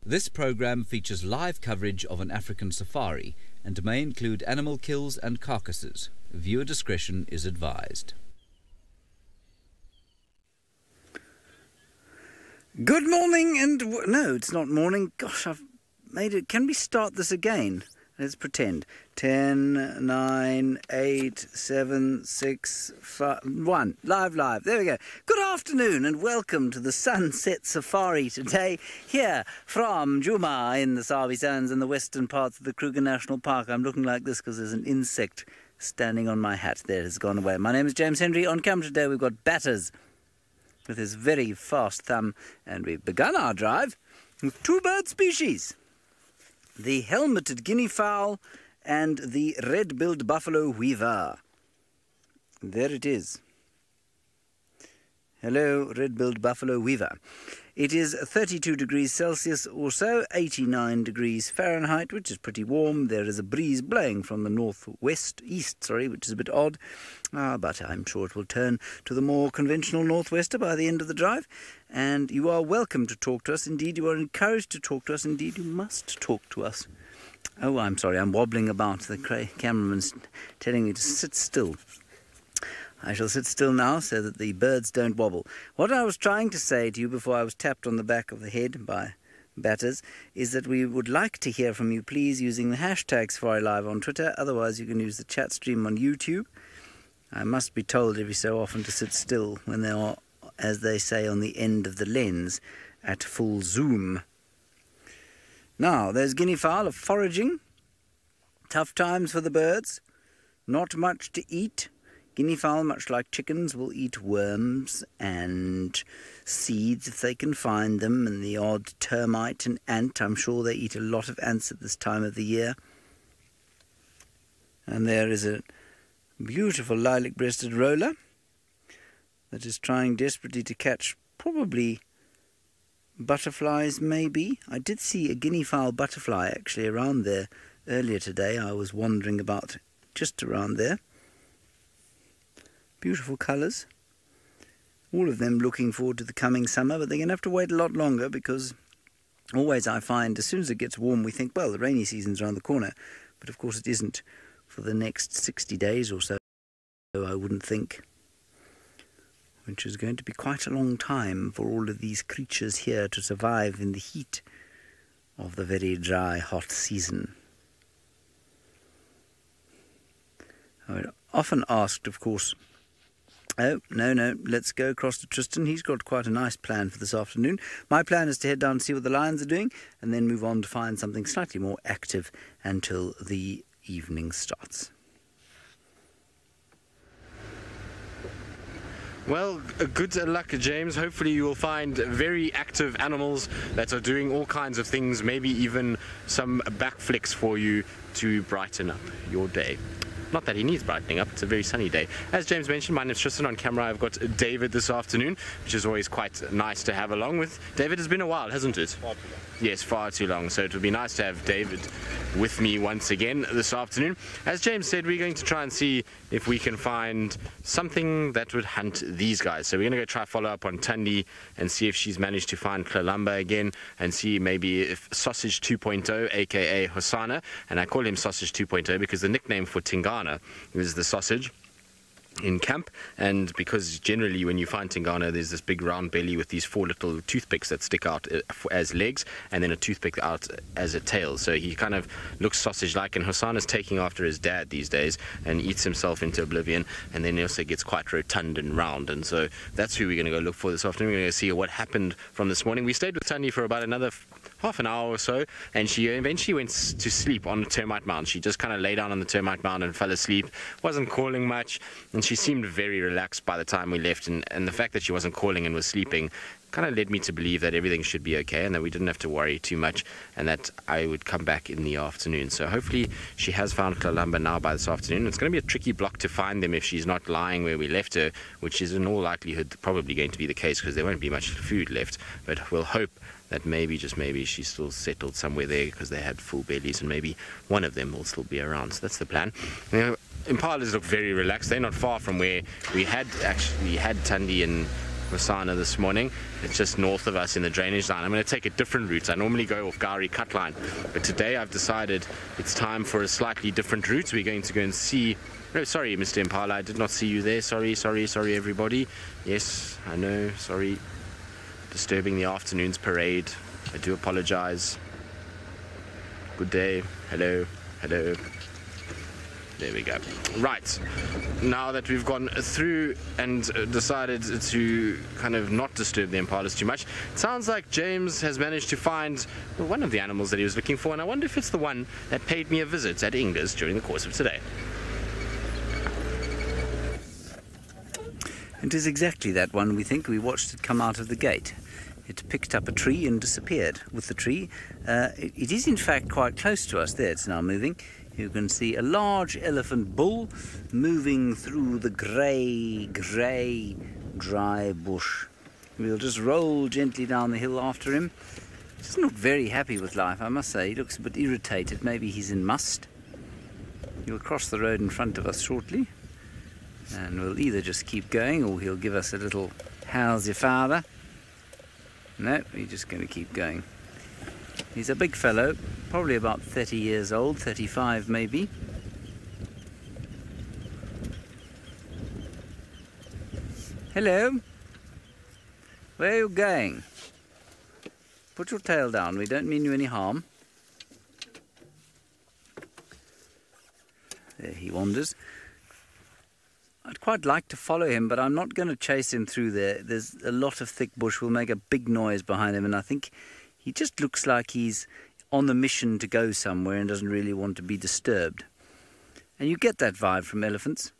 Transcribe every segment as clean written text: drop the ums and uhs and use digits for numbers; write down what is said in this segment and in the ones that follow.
This program features live coverage of an African safari and may include animal kills and carcasses. Viewer discretion is advised. Good morning and... no, it's not morning. Gosh, I've made it... Can we start this again? Let's pretend. 10, 9, 8, 7, 6, 5, 1. Live. There we go. Good afternoon and welcome to the Sunset Safari today, here from Juma in the Sabi Sands in the western parts of the Kruger National Park. I'm looking like this because there's an insect standing on my hat. There, it's gone away. My name is James Henry. On camera today we've got Batters with his very fast thumb, and we've begun our drive with two bird species. The helmeted guinea fowl and the red-billed buffalo weaver. There it is. Hello, red-billed buffalo weaver. It is 32 degrees Celsius or so, 89 degrees Fahrenheit, which is pretty warm. There is a breeze blowing from the east, which is a bit odd. But I'm sure it will turn to the more conventional northwester by the end of the drive. And you are welcome to talk to us. Indeed, you are encouraged to talk to us. Indeed, you must talk to us. Oh, I'm sorry, I'm wobbling about. The cameraman's telling me to sit still. I shall sit still now so that the birds don't wobble. What I was trying to say to you before I was tapped on the back of the head by Batters is that we would like to hear from you, please, using the hashtag SafariLive on Twitter. Otherwise, you can use the chat stream on YouTube. I must be told every so often to sit still when they are, as they say, on the end of the lens at full zoom. Now, there's guinea fowl of foraging. Tough times for the birds. Not much to eat. Guinea fowl, much like chickens, will eat worms and seeds if they can find them, and the odd termite and ant. I'm sure they eat a lot of ants at this time of the year. And there is a beautiful lilac-breasted roller that is trying desperately to catch probably butterflies, maybe. I did see a guinea fowl butterfly actually around there earlier today. I was wandering about just around there. Beautiful colours. All of them looking forward to the coming summer, but they're going to have to wait a lot longer because always I find as soon as it gets warm we think, well, the rainy season's around the corner. But of course it isn't for the next 60 days or so, I wouldn't think. Which is going to be quite a long time for all of these creatures here to survive in the heat of the very dry, hot season. I'm often asked, of course, oh, no, let's go across to Tristan. He's got quite a nice plan for this afternoon. My plan is to head down and see what the lions are doing and then move on to find something slightly more active until the evening starts. Well, good luck, James. Hopefully you will find very active animals that are doing all kinds of things, maybe even some backflips for you to brighten up your day. Not that he needs brightening up, it's a very sunny day. As James mentioned, my name's Tristan. On camera I've got David this afternoon, which is always quite nice to have along with. David, has been a while, hasn't it? Far too long. Yes, far too long. So it would be nice to have David with me once again this afternoon. As James said, we're going to try and see if we can find something that would hunt these guys. So we're going to go try follow up on Tundi and see if she's managed to find Kalamba again, and see maybe if Sausage 2.0, aka Hosanna, and I call him Sausage 2.0 because the nickname for Tingana is the sausage in camp, and because generally when you find Tingana there's this big round belly with these 4 little toothpicks that stick out as legs and then a toothpick out as a tail, so he kind of looks sausage like, and Hosanna's taking after his dad these days and eats himself into oblivion, and then he also gets quite rotund and round, and so that's who we're going to go look for this afternoon. We're going to see what happened from this morning. We stayed with Tundi for about another half an hour or so, and she eventually went to sleep on the termite mound. She just kind of lay down on the termite mound and fell asleep, wasn't calling much, and she seemed very relaxed by the time we left, and the fact that she wasn't calling and was sleeping kind of led me to believe that everything should be okay and that we didn't have to worry too much and that I would come back in the afternoon. So hopefully she has found Kalamba now by this afternoon. It's going to be a tricky block to find them if she's not lying where we left her, which is in all likelihood probably going to be the case because there won't be much food left, but we'll hope that maybe, just maybe, she's still settled somewhere there because they had full bellies and maybe one of them will still be around. So that's the plan. You know, impalas look very relaxed. They're not far from where we had actually had Tundi and Masana this morning. It's just north of us in the drainage line. I'm going to take a different route. I normally go off Gowrie Cut Line, but today I've decided it's time for a slightly different route. We're going to go and see... No, sorry, Mr. Impala, I did not see you there. Sorry, everybody. Yes, I know, sorry. Disturbing the afternoon's parade. I do apologize. Good day. Hello. There we go. Right, now that we've gone through and decided to kind of not disturb the impalas too much, it sounds like James has managed to find one of the animals that he was looking for, and I wonder if it's the one that paid me a visit at Ingers during the course of today. It is exactly that one, we think. We watched it come out of the gate. It picked up a tree and disappeared with the tree. It is in fact quite close to us. There, it's now moving. You can see a large elephant bull moving through the grey, dry bush. We'll just roll gently down the hill after him. He's not very happy with life, I must say. He looks a bit irritated. Maybe he's in must. He'll cross the road in front of us shortly. And we'll either just keep going or he'll give us a little, how's your father? No, we're just going to keep going. He's a big fellow, probably about 30 years old, 35 maybe. Hello? Where are you going? Put your tail down, we don't mean you any harm. There he wanders. I'd quite like to follow him, but I'm not going to chase him through there. There's a lot of thick bush. We'll make a big noise behind him, and I think he just looks like he's on the mission to go somewhere and doesn't really want to be disturbed. And you get that vibe from elephants.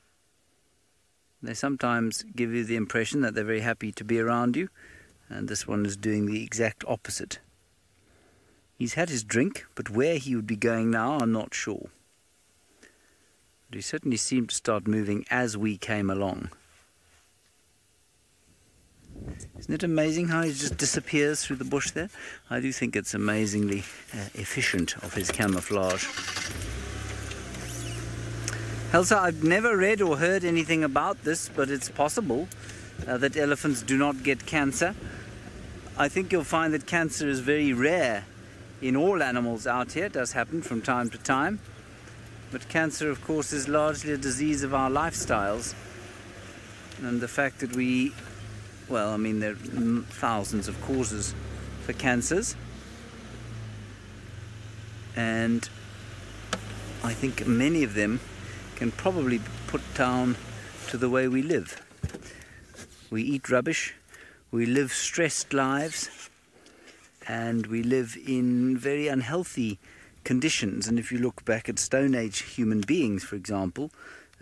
They sometimes give you the impression that they're very happy to be around you, and this one is doing the exact opposite. He's had his drink, but where he would be going now, I'm not sure. But he certainly seemed to start moving as we came along. Isn't it amazing how he just disappears through the bush there? I do think it's amazingly efficient of his camouflage. Elsa, I've never read or heard anything about this, but it's possible that elephants do not get cancer. I think you'll find that cancer is very rare in all animals out here. It does happen from time to time. But cancer, of course, is largely a disease of our lifestyles. And the fact that we, well, I mean, there are thousands of causes for cancers. And I think many of them can probably be put down to the way we live. We eat rubbish, we live stressed lives, and we live in very unhealthy conditions. And if you look back at Stone Age human beings, for example,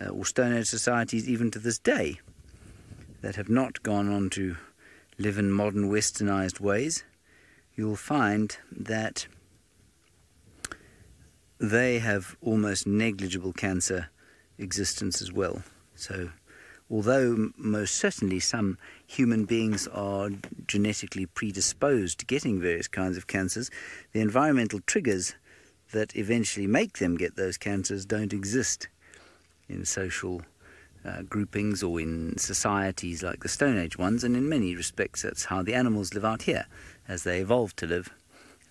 or Stone Age societies even to this day, that have not gone on to live in modern westernized ways, you'll find that they have almost negligible cancer existence as well. So although most certainly some human beings are genetically predisposed to getting various kinds of cancers, the environmental triggers that eventually make them get those cancers don't exist in social groupings or in societies like the Stone Age ones, and in many respects that's how the animals live out here as they evolved to live.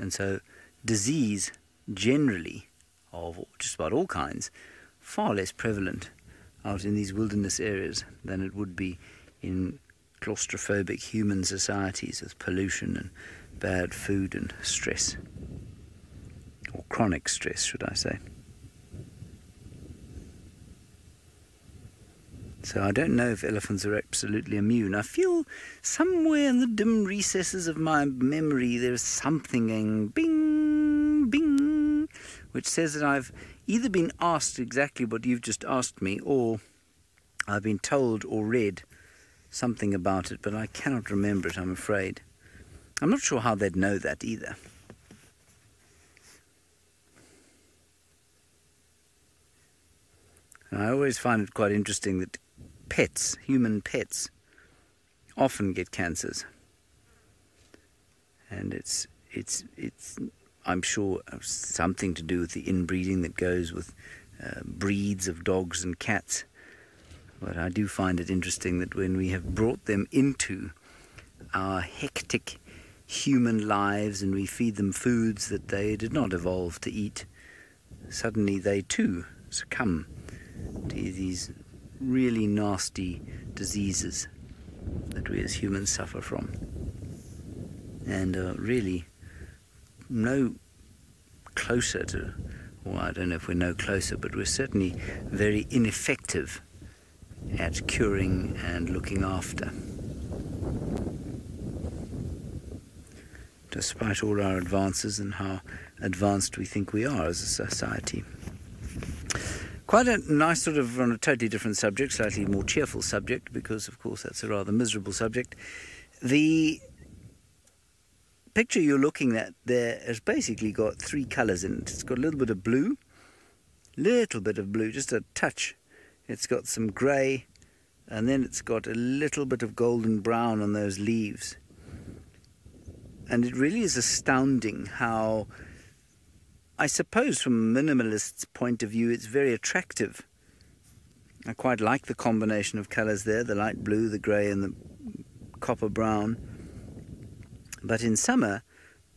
And so disease generally, of just about all kinds, far less prevalent out in these wilderness areas than it would be in claustrophobic human societies with pollution and bad food and stress. Or chronic stress, should I say. So I don't know if elephants are absolutely immune. I feel somewhere in the dim recesses of my memory there's something going bing, bing, which says that I've either been asked exactly what you've just asked me, or I've been told or read something about it, but I cannot remember it, I'm afraid. I'm not sure how they'd know that either. I always find it quite interesting that pets, human pets, often get cancers. And it's I'm sure something to do with the inbreeding that goes with breeds of dogs and cats. But I do find it interesting that when we have brought them into our hectic human lives and we feed them foods that they did not evolve to eat, suddenly they too succumb to these really nasty diseases that we as humans suffer from, and are really no closer to, well, I don't know if we're no closer, but we're certainly very ineffective at curing and looking after, despite all our advances and how advanced we think we are as a society. Quite a nice sort of, on a totally different subject, slightly more cheerful subject, because of course that's a rather miserable subject. The picture you're looking at there has basically got three colours in it. It's got a little bit of blue, just a touch. It's got some grey, and then it's got a little bit of golden brown on those leaves. And it really is astounding how, I suppose from a minimalist's point of view, it's very attractive. I quite like the combination of colours there, the light blue, the grey and the copper brown. But in summer,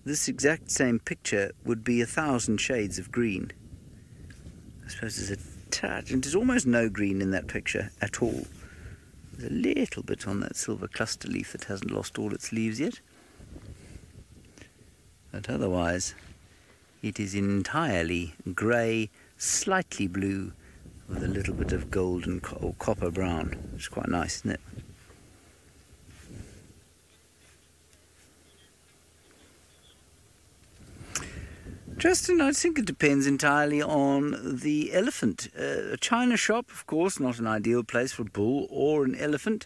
this exact same picture would be 1,000 shades of green. I suppose there's a touch, and there's almost no green in that picture at all. There's a little bit on that silver cluster leaf that hasn't lost all its leaves yet. But otherwise, it is entirely grey, slightly blue, with a little bit of golden or copper brown. It's quite nice, isn't it? Justin, I think it depends entirely on the elephant. A china shop, of course, not an ideal place for a bull or an elephant.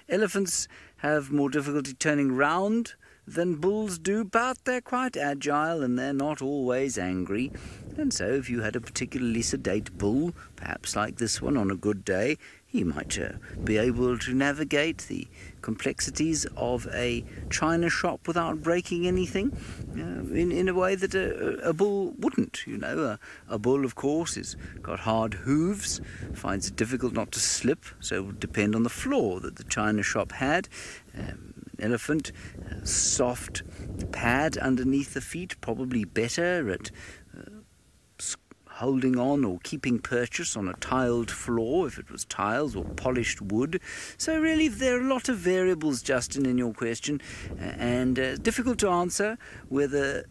Elephants have more difficulty turning round than bulls do, but they're quite agile and they're not always angry. And so if you had a particularly sedate bull, perhaps like this one on a good day, he might be able to navigate the complexities of a china shop without breaking anything in a way that a bull wouldn't. You know, a bull, of course, has got hard hooves, finds it difficult not to slip, so it would depend on the floor that the china shop had. Elephant, soft pad underneath the feet, probably better at holding on or keeping purchase on a tiled floor, if it was tiles, or polished wood. So really there are a lot of variables, Justin, in your question, and difficult to answer whether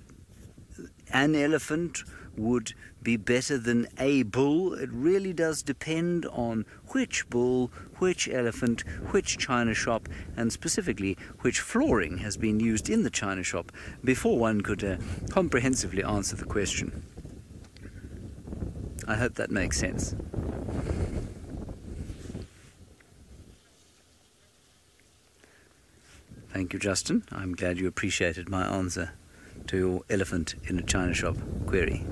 an elephant would be better than a bull. It really does depend on which bull, which elephant, which china shop, and specifically which flooring has been used in the china shop before one could comprehensively answer the question. I hope that makes sense. Thank you, Justin. I'm glad you appreciated my answer to your elephant in a china shop query.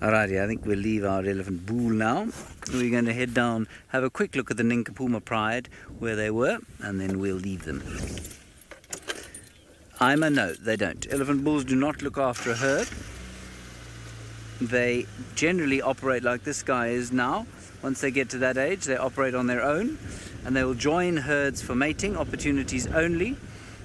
Alrighty, I think we'll leave our elephant bull now. We're going to head down, have a quick look at the Niconico Pride, where they were, and then we'll leave them. I'm a no, they don't. Elephant bulls do not look after a herd. They generally operate like this guy is now. Once they get to that age, they operate on their own, and they will join herds for mating opportunities only.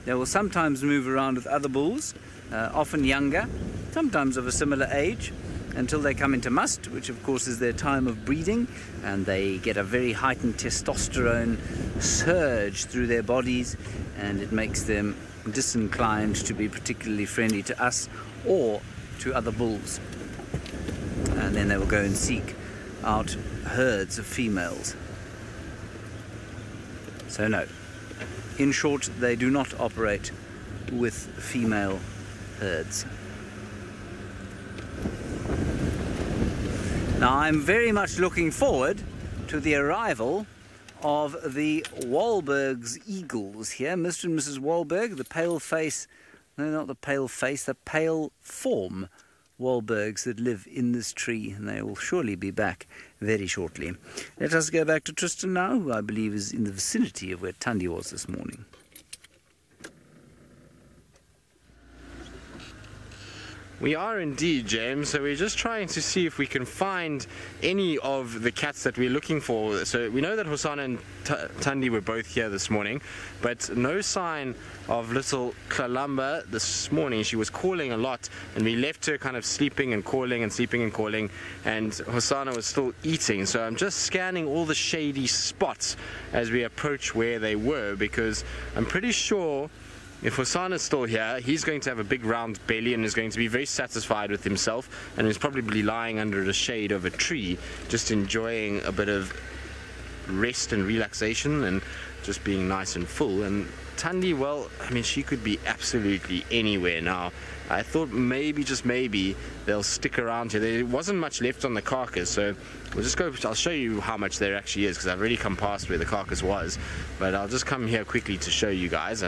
They will sometimes move around with other bulls, often younger, sometimes of a similar age, until they come into must, which of course is their time of breeding, and they get a very heightened testosterone surge through their bodies, and it makes them disinclined to be particularly friendly to us or to other bulls. And then they will go and seek out herds of females. So no. In short, they do not operate with female herds. Now, I'm very much looking forward to the arrival of the Wahlberg's eagles here. Mr. and Mrs. Wahlberg, the pale face, no, not the pale face, the pale form Wahlbergs that live in this tree, and they will surely be back very shortly. Let us go back to Tristan now, who I believe is in the vicinity of where Thandi was this morning. We are indeed, James. So we're just trying to see if we can find any of the cats that we're looking for. So we know that Hosanna and Thandi were both here this morning, but no sign of little Kalamba this morning. She was calling a lot, and we left her kind of sleeping and calling and sleeping and calling, and Hosanna was still eating. So I'm just scanning all the shady spots as we approach where they were, because I'm pretty sure if Hosanna's still here, he's going to have a big round belly and is going to be very satisfied with himself, and is probably lying under the shade of a tree, just enjoying a bit of rest and relaxation and just being nice and full. And Thandi, well, I mean, she could be absolutely anywhere now. I thought maybe, just maybe, they'll stick around here. There wasn't much left on the carcass, so we'll just go. I'll show you how much there actually is, because I've already come past where the carcass was, but I'll just come here quickly to show you guys.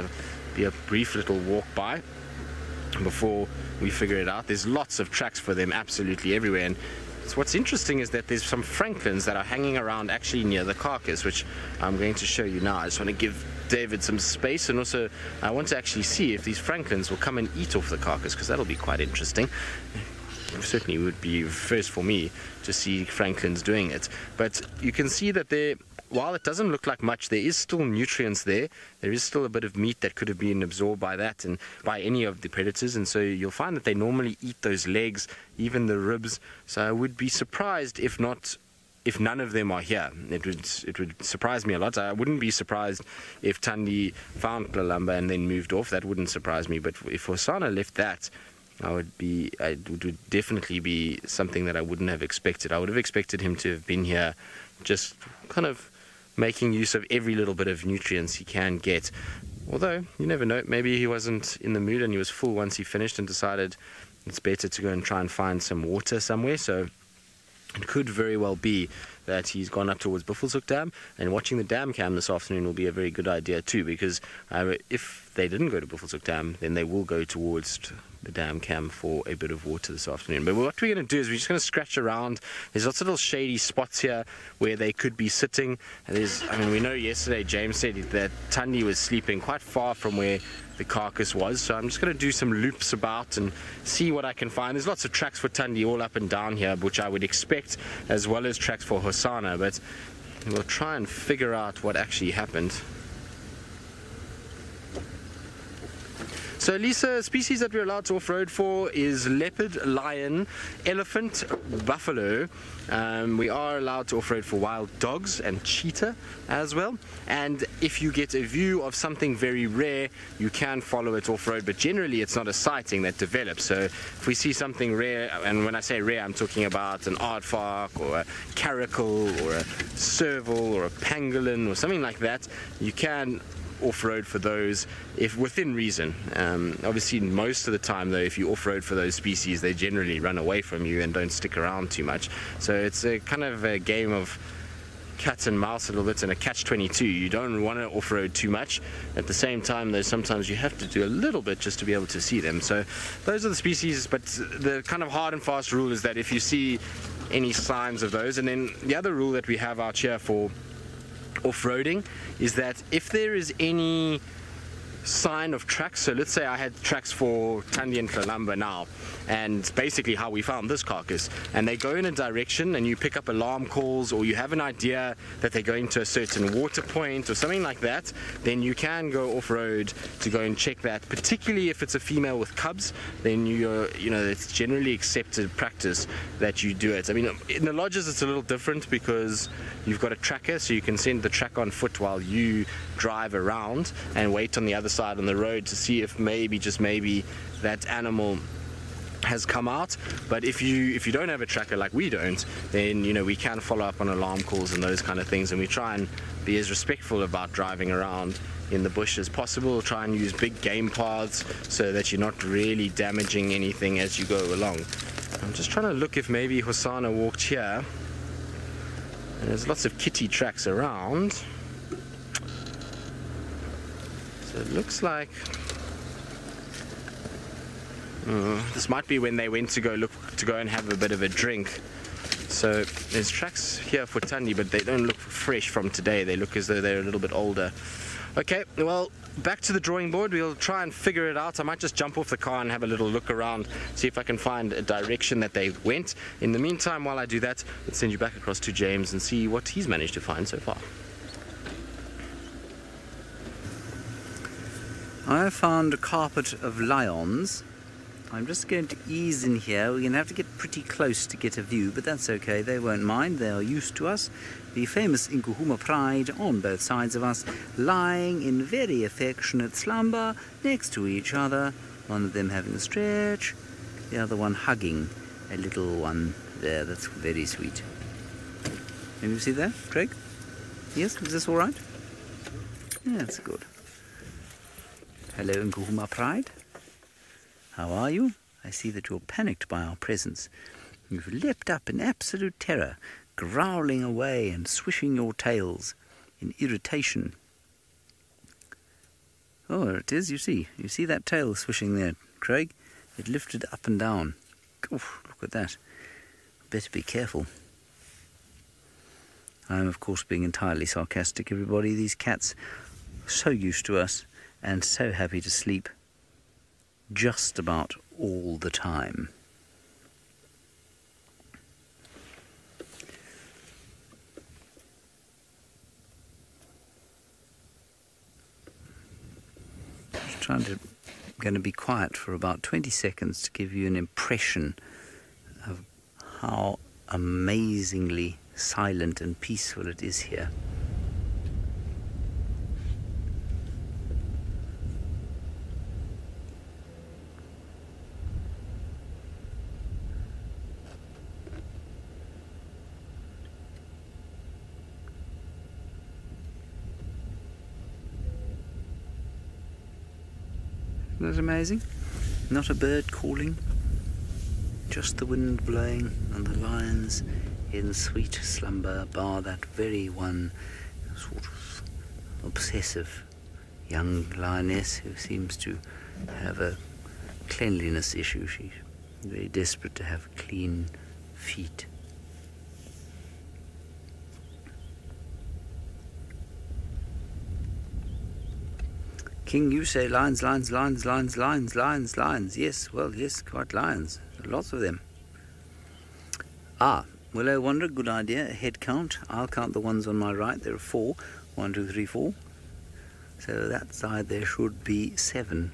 Be a brief little walk by before we figure it out. There's lots of tracks for them absolutely everywhere, and so what's interesting is that there's some francolins that are hanging around actually near the carcass, which I'm going to show you now. I just want to give David some space, and also I want to actually see if these francolins will come and eat off the carcass, because that'll be quite interesting. It certainly would be first for me to see francolins doing it. But you can see that while it doesn't look like much, there is still nutrients there. There is still a bit of meat that could have been absorbed by that and by any of the predators, and so you'll find that they normally eat those legs, even the ribs. So I would be surprised if none of them are here. It would surprise me a lot. I wouldn't be surprised if Thandi found Kalamba and then moved off. That wouldn't surprise me. But if Hosanna left that, it would definitely be something that I wouldn't have expected. I would have expected him to have been here, just kind of making use of every little bit of nutrients he can get. Although, you never know, maybe he wasn't in the mood and he was full once he finished and decided it's better to go and try and find some water somewhere. So it could very well be that he's gone up towards Buffelshoek Dam, and watching the dam cam this afternoon will be a very good idea too, because if they didn't go to Buffelshoek Dam, then they will go towards the dam cam for a bit of water this afternoon. But what we're going to do is we're just going to scratch around. There's lots of little shady spots here where they could be sitting. And we know yesterday James said that Thandi was sleeping quite far from where the carcass was, so I'm just going to do some loops about and see what I can find. There's lots of tracks for Thandi all up and down here, which I would expect, as well as tracks for Hosanna, but we'll try and figure out what actually happened. So Lisa, species that we're allowed to off-road for is leopard, lion, elephant, buffalo. We are allowed to off-road for wild dogs and cheetah as well. And if you get a view of something very rare, you can follow it off-road, but generally it's not a sighting that develops. So if we see something rare, and when I say rare, I'm talking about an aardvark or a caracal or a serval or a pangolin or something like that, you can off-road for those if within reason. Obviously most of the time though, if you off-road for those species, they generally run away from you and don't stick around too much. So it's a kind of a game of cat and mouse a little bit, and a catch-22. You don't want to off-road too much. At the same time though, sometimes you have to do a little bit just to be able to see them. So those are the species, but the kind of hard and fast rule is that if you see any signs of those, and then the other rule that we have out here for off-roading is that if there is any sign of tracks, so let's say I had tracks for Thandi and Kalamba now, and basically how we found this carcass, and they go in a direction and you pick up alarm calls, or you have an idea that they're going to a certain water point or something like that, then you can go off-road to go and check that. Particularly if it's a female with cubs, then it's generally accepted practice that you do it. I mean, in the lodges it's a little different because you've got a tracker, so you can send the track on foot while you drive around and wait on the other side on the road to see if maybe, just maybe, that animal has come out. But if you don't have a tracker like we don't, then we can follow up on alarm calls and those kind of things, and we try and be as respectful about driving around in the bush as possible. Try and use big game paths so that you're not really damaging anything as you go along. I'm just trying to look if maybe Hosanna walked here, and there's lots of kitty tracks around. So it looks like this might be when they went to go and have a bit of a drink. So there's tracks here for Thandi, but they don't look fresh from today. They look as though they're a little bit older. Okay, well, back to the drawing board. We'll try and figure it out. I might just jump off the car and have a little look around, see if I can find a direction that they went. In the meantime, while I do that, let's send you back across to James and see what he's managed to find so far. I found a carpet of lions. I'm just going to ease in here. We're going to have to get pretty close to get a view, but that's okay. They won't mind. They are used to us. The famous Nkuhuma pride on both sides of us, lying in very affectionate slumber next to each other. One of them having a stretch, the other one hugging a little one there. That's very sweet. Can you see that, Craig? Yes, is this all right? Yeah, that's good. Hello, Nkuhuma pride. How are you? I see that you're panicked by our presence. You've leapt up in absolute terror, growling away and swishing your tails in irritation. Oh, there it is, you see. You see that tail swishing there, Craig? It lifted up and down. Oof, look at that. Better be careful. I'm, of course, being entirely sarcastic, everybody. These cats are so used to us and so happy to sleep just about all the time. I'm going to be quiet for about 20 seconds to give you an impression of how amazingly silent and peaceful it is here. Isn't that amazing? Not a bird calling, just the wind blowing and the lions in sweet slumber, bar that very one sort of obsessive young lioness who seems to have a cleanliness issue. She's very desperate to have clean feet. King, you say lions, lions, lions, lions, lions, lions, lions. Yes, well, yes, quite lions. Lots of them. Ah, Willow Wanderer, good idea. A head count. I'll count the ones on my right. There are 4. 1, 2, 3, 4. So that side there should be 7.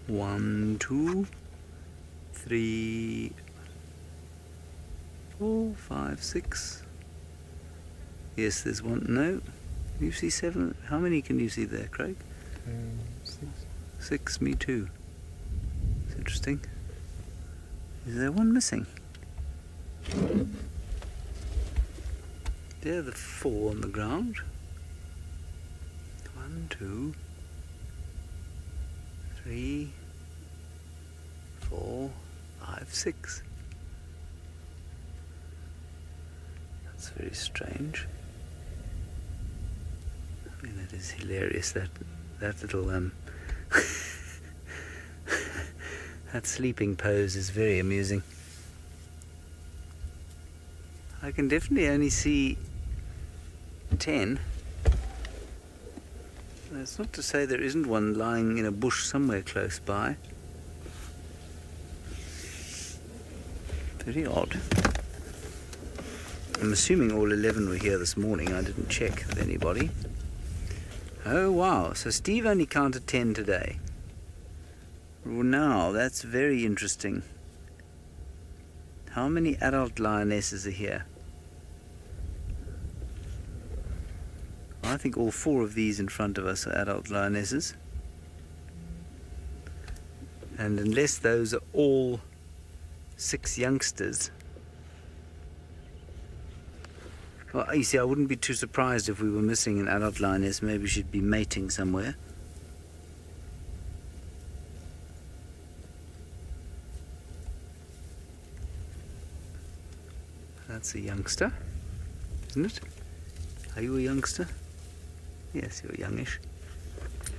1, 2, 3, 4, 5, 6. Yes, there's one. No. You see 7? How many can you see there, Craig? 6. 6, me too. It's interesting. Is there one missing? There are the 4 on the ground. 1, 2, 3, 4, 5, 6. That's very strange. I mean, that is hilarious. That little that sleeping pose is very amusing. I can definitely only see 10. That's not to say there isn't one lying in a bush somewhere close by. Very odd. I'm assuming all 11 were here this morning. I didn't check with anybody. Oh wow, so Steve only counted 10 today. Well, now, that's very interesting. How many adult lionesses are here? I think all 4 of these in front of us are adult lionesses. And unless those are all 6 youngsters... Well, you see, I wouldn't be too surprised if we were missing an adult lioness. Maybe she'd be mating somewhere. That's a youngster, isn't it? Are you a youngster? Yes, you're youngish.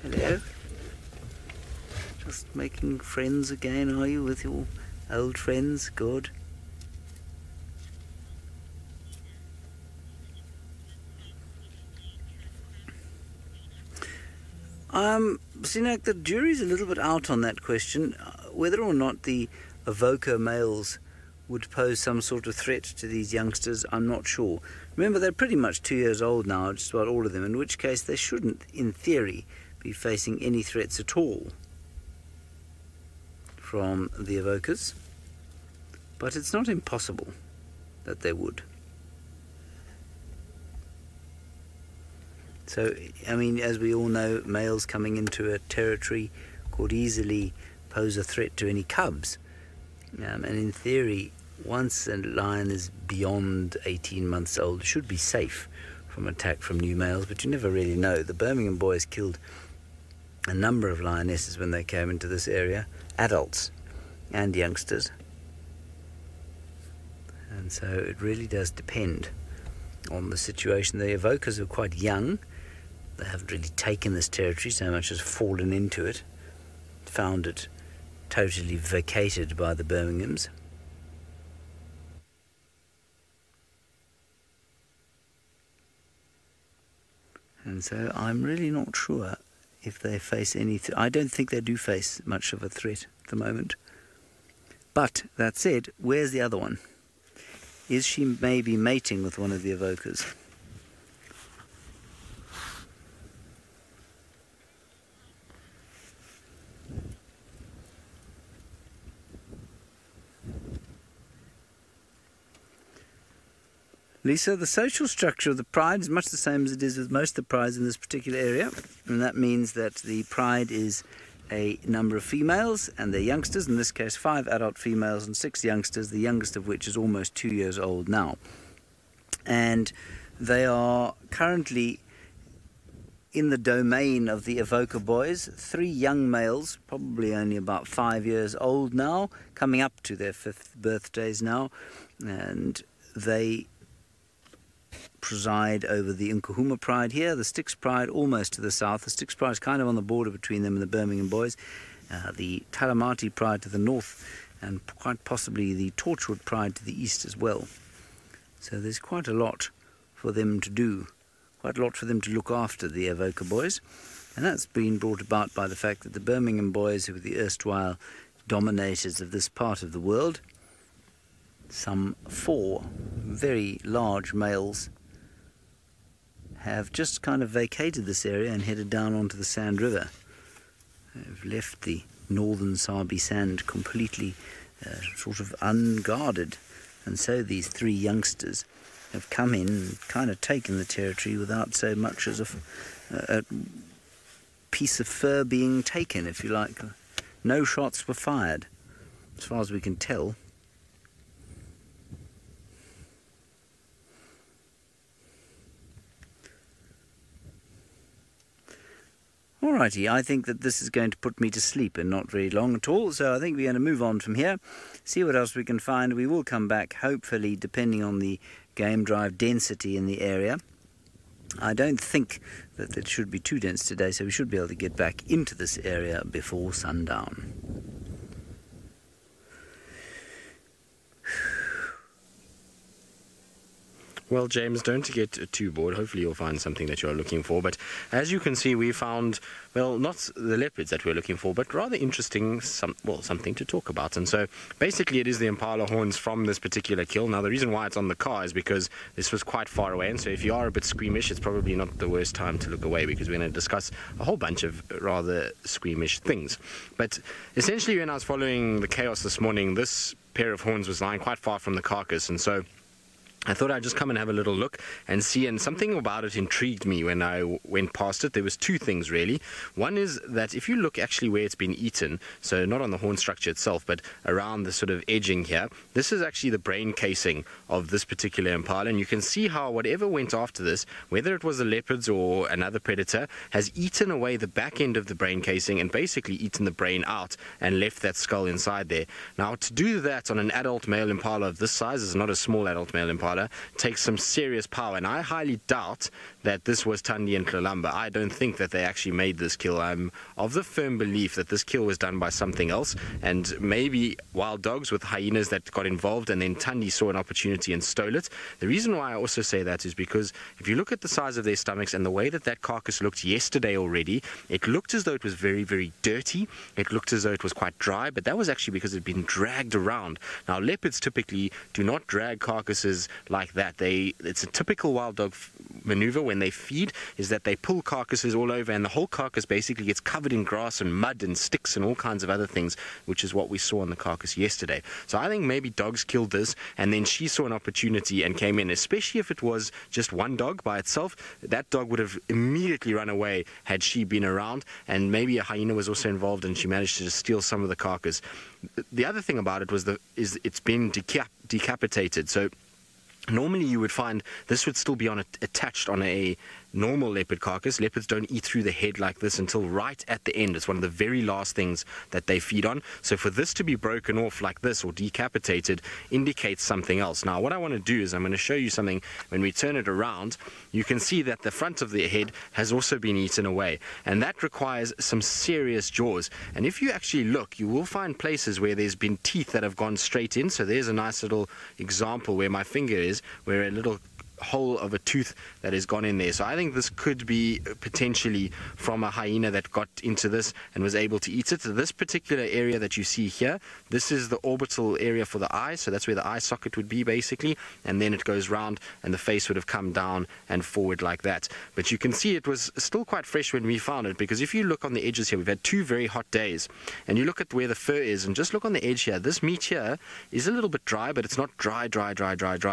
Hello. Just making friends again, are you, with your old friends? Good. Sinak, the jury's a little bit out on that question. Whether or not the Avoca males would pose some sort of threat to these youngsters, I'm not sure. Remember, they're pretty much 2 years old now, just about all of them, in which case they shouldn't, in theory, be facing any threats at all from the Avocas. But it's not impossible that they would. So, I mean, as we all know, males coming into a territory could easily pose a threat to any cubs. And in theory, once a lion is beyond 18 months old, it should be safe from attack from new males, but you never really know. The Birmingham boys killed a number of lionesses when they came into this area, adults and youngsters. And so it really does depend on the situation. The Avocas are quite young. They haven't really taken this territory so much as fallen into it, found it totally vacated by the Birminghams. And so I'm really not sure if they face any... I don't think they do face much of a threat at the moment. But, that said, where's the other one? Is she maybe mating with one of the Avocas? Lisa, the social structure of the pride is much the same as it is with most of the prides in this particular area, and that means that the pride is a number of females and their youngsters, in this case 5 adult females and 6 youngsters, the youngest of which is almost 2 years old now. And they are currently in the domain of the Avoca boys, 3 young males, probably only about 5 years old now, coming up to their 5th birthdays now, and they preside over the Nkuhuma pride here, the Styx pride almost to the south. The Styx pride is kind of on the border between them and the Birmingham boys. The Talamati pride to the north, and quite possibly the Torchwood pride to the east as well. So there's quite a lot for them to do, quite a lot for them to look after, the Avoca boys. And that's been brought about by the fact that the Birmingham boys, who were the erstwhile dominators of this part of the world, some 4 very large males have just kind of vacated this area and headed down onto the Sand River. They've left the northern Sabi Sand completely sort of unguarded, and so these 3 youngsters have come in and kind of taken the territory without so much as a piece of fur being taken, if you like. No shots were fired, as far as we can tell. Alrighty, I think that this is going to put me to sleep and not very long at all, so I think we're going to move on from here, see what else we can find. We will come back, hopefully, depending on the game drive density in the area. I don't think that it should be too dense today, so we should be able to get back into this area before sundown. Well, James, don't get too bored. Hopefully you'll find something that you're looking for. But as you can see, we found, well, not the leopards that we're looking for, but rather interesting, something to talk about. And so basically it is the impala horns from this particular kill. Now, the reason why it's on the car is because this was quite far away. And so if you are a bit squeamish, it's probably not the worst time to look away, because we're going to discuss a whole bunch of rather squeamish things. But essentially, when I was following the chaos this morning, this pair of horns was lying quite far from the carcass. And so I thought I'd just come and have a little look and see, and something about it intrigued me when I went past it. There was 2 things, really. One is that if you look actually where it's been eaten, so not on the horn structure itself, but around the sort of edging here, this is actually the brain casing of this particular impala, and you can see how whatever went after this, whether it was the leopards or another predator, has eaten away the back end of the brain casing and basically eaten the brain out and left that skull inside there. Now, to do that on an adult male impala of this size, is not a small adult male impala, impala takes some serious power, and I highly doubt that this was Thandi and Kalamba. I don't think that they actually made this kill. I'm of the firm belief that this kill was done by something else, and maybe wild dogs with hyenas that got involved, and then Thandi saw an opportunity and stole it. The reason why I also say that is because if you look at the size of their stomachs and the way that that carcass looked yesterday already, it looked as though it was very, very dirty. It looked as though it was quite dry, but that was actually because it had been dragged around. Now, leopards typically do not drag carcasses like that. It's a typical wild dog maneuver when they feed, is that they pull carcasses all over, and the whole carcass basically gets covered in grass and mud and sticks and all kinds of other things, which is what we saw on the carcass yesterday. So I think maybe dogs killed this, and then she saw an opportunity and came in, especially if it was just one dog by itself. That dog would have immediately run away had she been around, and maybe a hyena was also involved and she managed to just steal some of the carcass. The other thing about it is it's been decapitated. So normally you would find this would still be attached on a normal leopard carcass. Leopards don't eat through the head like this until right at the end. It's one of the very last things that they feed on. So for this to be broken off like this or decapitated indicates something else. Now what I want to do is I'm going to show you something. When we turn it around, you can see that the front of the head has also been eaten away, and that requires some serious jaws. And if you actually look, you will find places where there's been teeth that have gone straight in. So there's a nice little example where my finger is, where a little hole of a tooth that has gone in there. So I think this could be potentially from a hyena that got into this and was able to eat it. So this particular area that you see here, this is the orbital area for the eye, so that's where the eye socket would be basically, and then it goes round and the face would have come down and forward like that. But you can see it was still quite fresh when we found it, because if you look on the edges here, we've had 2 very hot days, and you look at where the fur is and just look on the edge here, this meat here is a little bit dry, but it's not dry.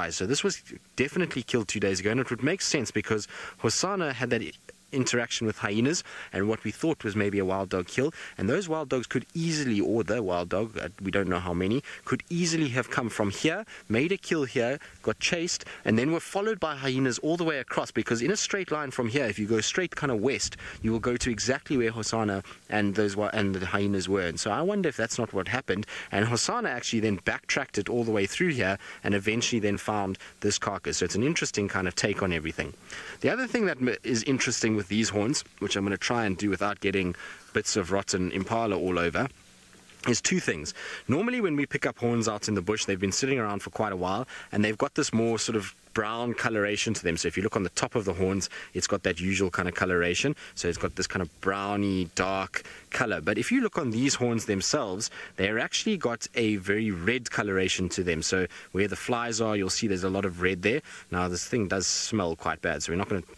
So this was definitely killed 2 days ago, and it would make sense because Hosana had that interaction with hyenas and what we thought was maybe a wild dog kill, and those wild dogs could easily, or the wild dog, we don't know how many, could easily have come from here, made a kill here, got chased, and then were followed by hyenas all the way across, because in a straight line from here, if you go straight kind of west, you will go to exactly where Hosana and the hyenas were. And so I wonder if that's not what happened, and Hosana actually then backtracked it all the way through here and eventually then found this carcass. So it's an interesting kind of take on everything. The other thing that is interesting with these horns, which I'm going to try and do without getting bits of rotten impala all over, is 2 things. Normally when we pick up horns out in the bush, they've been sitting around for quite a while, and they've got this more sort of brown coloration to them. So if you look on the top of the horns, it's got that usual kind of coloration. So it's got this kind of browny, dark color. But if you look on these horns themselves, they're actually got a very red coloration to them. So where the flies are, you'll see there's a lot of red there. Now this thing does smell quite bad, so we're not going to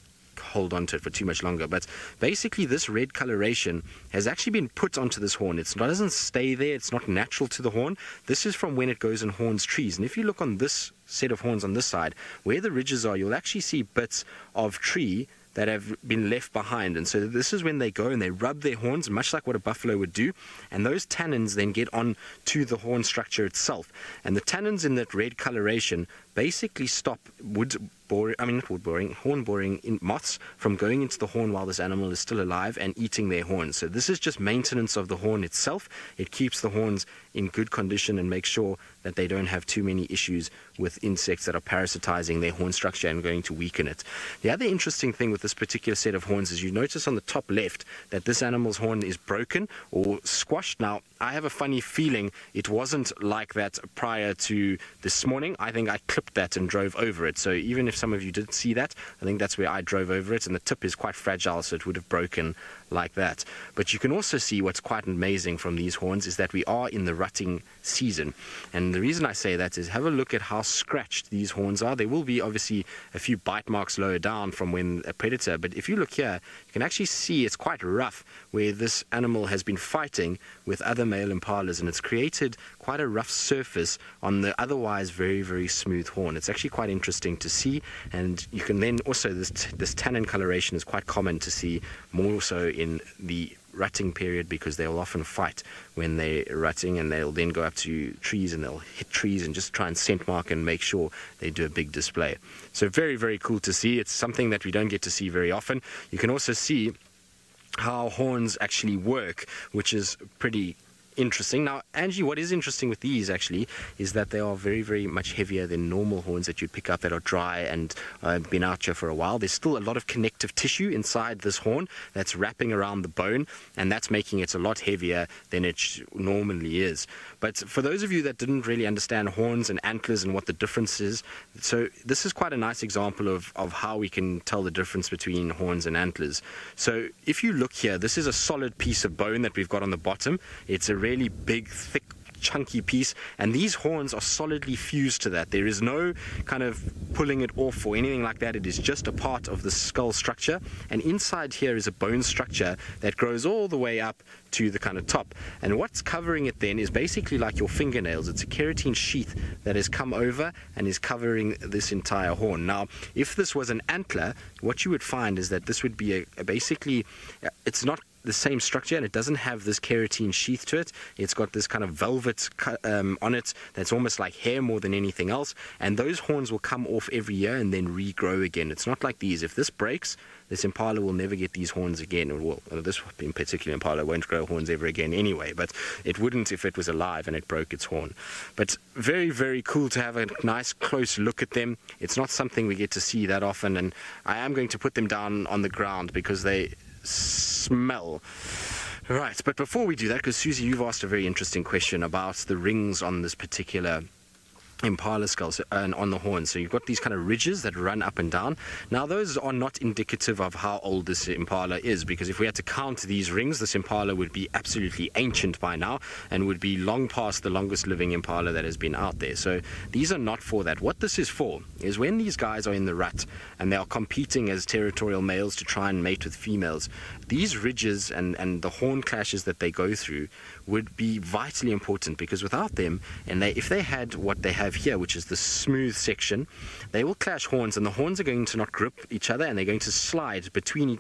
hold on to it for too much longer, but basically this red coloration has actually been put onto this horn. It doesn't stay there, it's not natural to the horn. This is from when it goes and horns trees. And if you look on this set of horns on this side, where the ridges are, you'll actually see bits of tree that have been left behind. And so this is when they go and they rub their horns, much like what a buffalo would do, and those tannins then get on to the horn structure itself. And the tannins in that red coloration basically stop horn boring moths from going into the horn while this animal is still alive and eating their horns. So this is just maintenance of the horn itself. It keeps the horns in good condition and makes sure that they don't have too many issues with insects that are parasitizing their horn structure and going to weaken it. The other interesting thing with this particular set of horns is you notice on the top left that this animal's horn is broken or squashed. Now, I have a funny feeling it wasn't like that prior to this morning. I think I clipped that and drove over it. So even if some of you did see that, I think that's where I drove over it, and the tip is quite fragile, so it would have broken like that. But you can also see what's quite amazing from these horns is that we are in the rutting season. And the reason I say that is have a look at how scratched these horns are. There will be obviously a few bite marks lower down from when a predator, but if you look here, you can actually see it's quite rough where this animal has been fighting with other male impalas, and it's created quite a rough surface on the otherwise very, very smooth horn. It's actually quite interesting to see, and you can then also, this tannin coloration is quite common to see more so in the rutting period, because they'll often fight when they're rutting, and they'll then go up to trees and they'll hit trees and just try and scent mark and make sure they do a big display. So very, very cool to see. It's something that we don't get to see very often. You can also see how horns actually work, which is pretty interesting. Now, Angie, what is interesting with these actually is that they are very, very much heavier than normal horns that you'd pick up that are dry and been out here for a while. There's still a lot of connective tissue inside this horn that's wrapping around the bone, and that's making it a lot heavier than it normally is. But for those of you that didn't really understand horns and antlers and what the difference is, so this is quite a nice example of how we can tell the difference between horns and antlers. So if you look here, this is a solid piece of bone that we've got on the bottom. It's a really big, thick, chunky piece, and these horns are solidly fused to that. There is no kind of pulling it off or anything like that. It is just a part of the skull structure, and inside here is a bone structure that grows all the way up to the kind of top, and what's covering it then is basically like your fingernails. It's a keratin sheath that has come over and is covering this entire horn. Now, if this was an antler, what you would find is that this would be basically, it's not the same structure, and it doesn't have this keratin sheath to it. It's got this kind of velvet on it that's almost like hair more than anything else, and those horns will come off every year and then regrow again. It's not like these. If this breaks, this impala will never get these horns again. Well, this in particular impala won't grow horns ever again anyway, but it wouldn't if it was alive and it broke its horn. But very, very cool to have a nice close look at them. It's not something we get to see that often, and I am going to put them down on the ground because they smell. Right, but before we do that, because Susie, you've asked a very interesting question about the rings on this particular impala skulls and on the horn. So you've got these kind of ridges that run up and down. Now those are not indicative of how old this impala is, because if we had to count these rings, this impala would be absolutely ancient by now and would be long past the longest living impala that has been out there. So these are not for that. What this is for is when these guys are in the rut and they are competing as territorial males to try and mate with females, these ridges and the horn clashes that they go through would be vitally important, because without them, and if they had what they have here, which is the smooth section, they will clash horns, and the horns are going to not grip each other, and they're going to slide between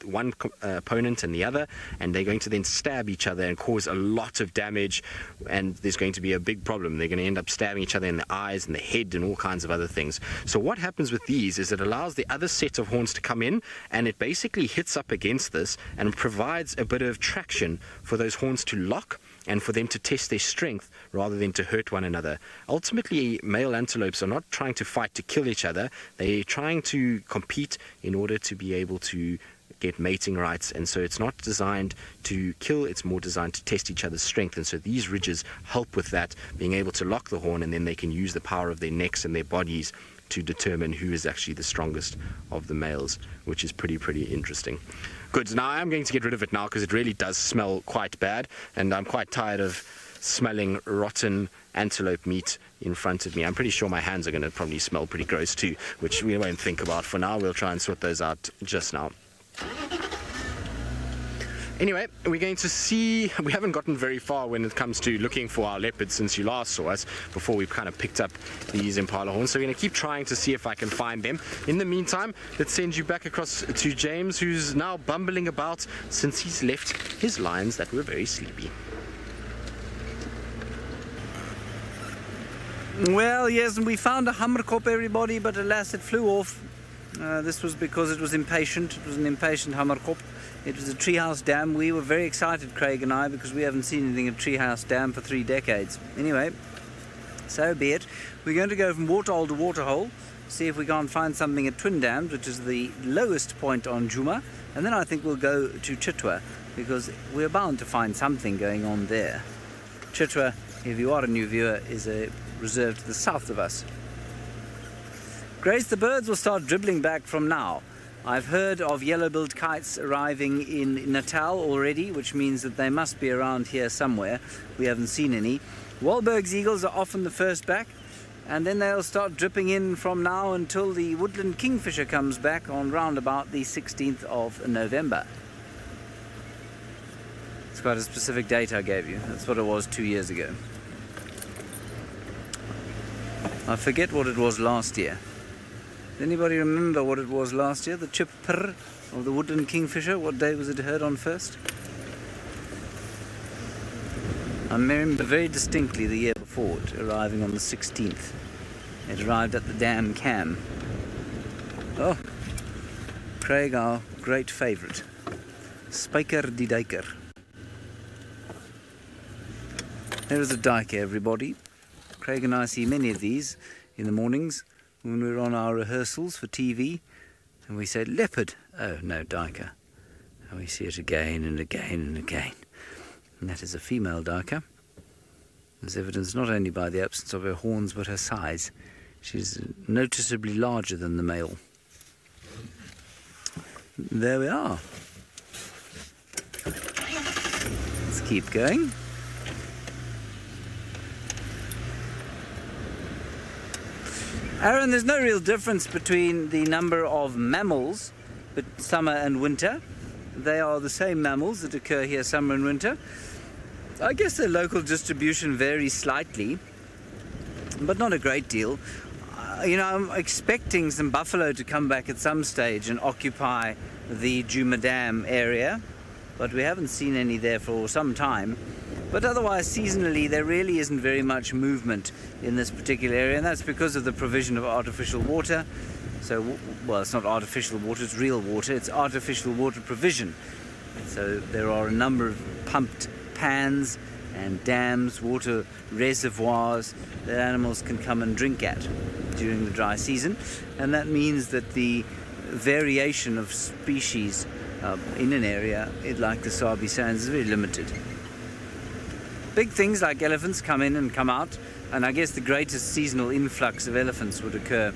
one opponent and the other, and they're going to then stab each other and cause a lot of damage, and there's going to be a big problem. They're going to end up stabbing each other in the eyes and the head and all kinds of other things. So what happens with these is it allows the other set of horns to come in, and it basically hits up against this and provides a bit of traction for those horns to lock and for them to test their strength rather than to hurt one another. Ultimately, male antelopes are not trying to fight to kill each other. They're trying to compete in order to be able to get mating rights, and so it's not designed to kill, it's more designed to test each other's strength. And so these ridges help with that, being able to lock the horn, and then they can use the power of their necks and their bodies to determine who is actually the strongest of the males, which is pretty interesting. Good, now I'm going to get rid of it now because it really does smell quite bad, and I'm quite tired of smelling rotten antelope meat in front of me. I'm pretty sure my hands are going to probably smell pretty gross too, which we won't think about for now. We'll try and sort those out just now. Anyway, we're going to see, we haven't gotten very far when it comes to looking for our leopards since you last saw us, before we've kind of picked up these impala horns. So we're going to keep trying to see if I can find them. In the meantime, let's send you back across to James, who's now bumbling about since he's left his lions that were very sleepy. Well, yes, and we found a hammerkop, everybody, but alas, it flew off. This was because it was impatient. It was an impatient hammerkop. It was a treehouse dam. We were very excited, Craig and I, because we haven't seen anything at treehouse dam for 3 decades. Anyway, so be it. We're going to go from waterhole to waterhole, see if we can't find something at Twin Dams, which is the lowest point on Djuma, and then I think we'll go to Chitwa, because we're bound to find something going on there. Chitwa, if you are a new viewer, is a reserve to the south of us. Grace, the birds will start dribbling back from now. I've heard of yellow-billed kites arriving in Natal already, which means that they must be around here somewhere. We haven't seen any. Wahlberg's eagles are often the first back, and then they'll start dripping in from now until the woodland kingfisher comes back on round about the 16th of November. It's quite a specific date I gave you. That's what it was 2 years ago. I forget what it was last year. Does anybody remember what it was last year? The chip purr of the woodland kingfisher? What day was it heard on first? I remember very distinctly the year before it, arriving on the 16th. It arrived at the dam cam. Oh, Craig, our great favourite. Spyker die Duiker. There is a duiker, everybody. Craig and I see many of these in the mornings when we're on our rehearsals for TV, and we say, leopard. Oh, no, duiker. And we see it again and again and again. And that is a female duiker. As evidenced not only by the absence of her horns, but her size. She's noticeably larger than the male. There we are. Let's keep going. Aaron, there's no real difference between the number of mammals, but summer and winter. They are the same mammals that occur here summer and winter. I guess the local distribution varies slightly, but not a great deal. You know, I'm expecting some buffalo to come back at some stage and occupy the Juma Dam area, but we haven't seen any there for some time. But otherwise, seasonally, there really isn't very much movement in this particular area, and that's because of the provision of artificial water. So, well, it's not artificial water, it's real water. It's artificial water provision. So there are a number of pumped pans and dams, water reservoirs that animals can come and drink at during the dry season. And that means that the variation of species in an area like the Sabi Sands is very limited. Big things like elephants come in and come out, and I guess the greatest seasonal influx of elephants would occur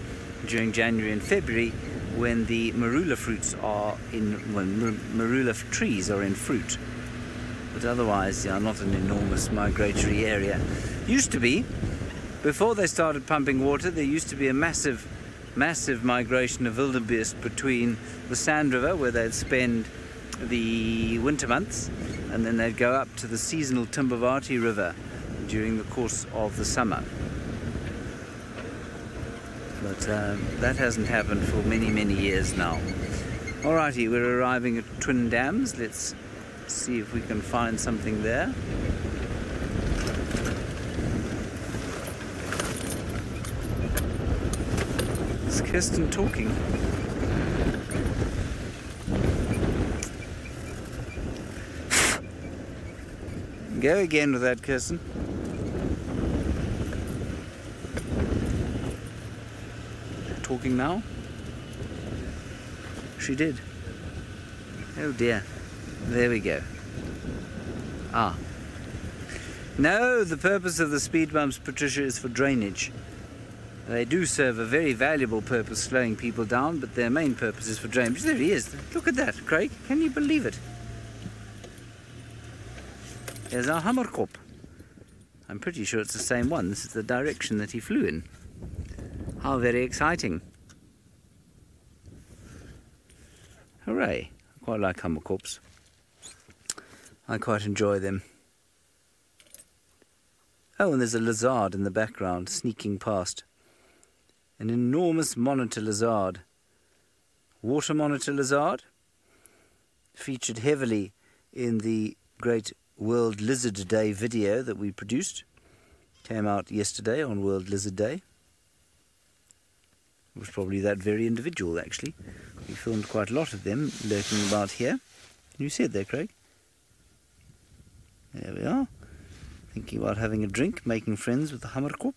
during January and February when the marula fruits are in, when marula trees are in fruit. But otherwise, yeah, not an enormous migratory area. Used to be, before they started pumping water, there used to be a massive migration of wildebeest between the Sand River, where they'd spend the winter months, and then they'd go up to the seasonal Timbavati River during the course of the summer. But that hasn't happened for many, many years now. Alrighty, we're arriving at Twin Dams. Let's see if we can find something there. Is Kirsten talking? Go again with that, Kirsten. Talking now? She did. Oh dear. There we go. Ah. No, the purpose of the speed bumps, Patricia, is for drainage. They do serve a very valuable purpose, slowing people down, but their main purpose is for drainage. There he is. Look at that, Craig. Can you believe it? There's our hammerkop. I'm pretty sure it's the same one. This is the direction that he flew in. How very exciting. Hooray. I quite like hammerkops. I quite enjoy them. Oh, and there's a lizard in the background, sneaking past. An enormous monitor lizard. Water monitor lizard. Featured heavily in the great World Lizard Day video that we produced. Came out yesterday on World Lizard Day. It was probably that very individual, actually. We filmed quite a lot of them lurking about here. Can you see it there, Craig? There we are. Thinking about having a drink, making friends with the hammerkop.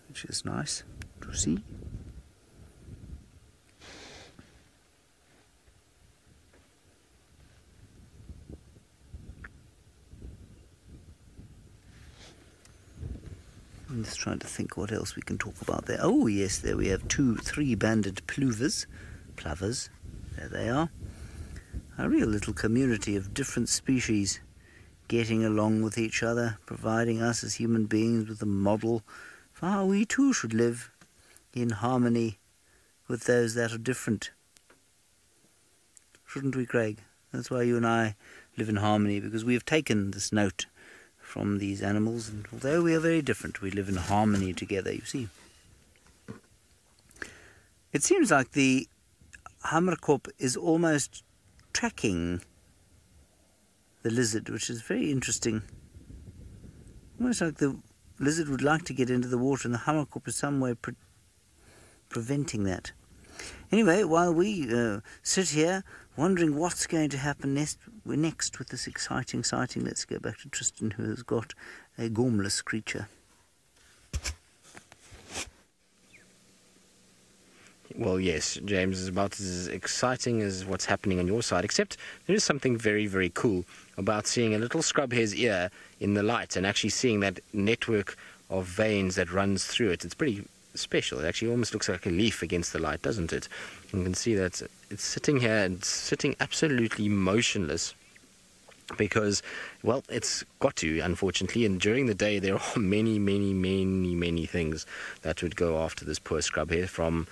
Which is nice to see. I'm just trying to think what else we can talk about there. Oh yes, there we have three-banded plovers. There they are. A real little community of different species getting along with each other, providing us as human beings with a model for how we too should live in harmony with those that are different. Shouldn't we, Craig? That's why you and I live in harmony, because we have taken this note from these animals, and although we are very different, we live in harmony together, you see. It seems like the hammerkop is almost tracking the lizard, which is very interesting. Almost like the lizard would like to get into the water, and the hammerkop is some way preventing that. Anyway, while we sit here wondering what's going to happen next, we're next with this exciting sighting. Let's go back to Tristan, who has got a gormless creature. Well, yes, James, is about as exciting as what's happening on your side, except there is something very, very cool about seeing a little scrub hare's ear in the light and actually seeing that network of veins that runs through it. It's pretty special. It actually almost looks like a leaf against the light, doesn't it? You can see that it's sitting here and sitting absolutely motionless because, well, it's got to, unfortunately, and during the day there are many, many, many, many things that would go after this poor scrub hare, from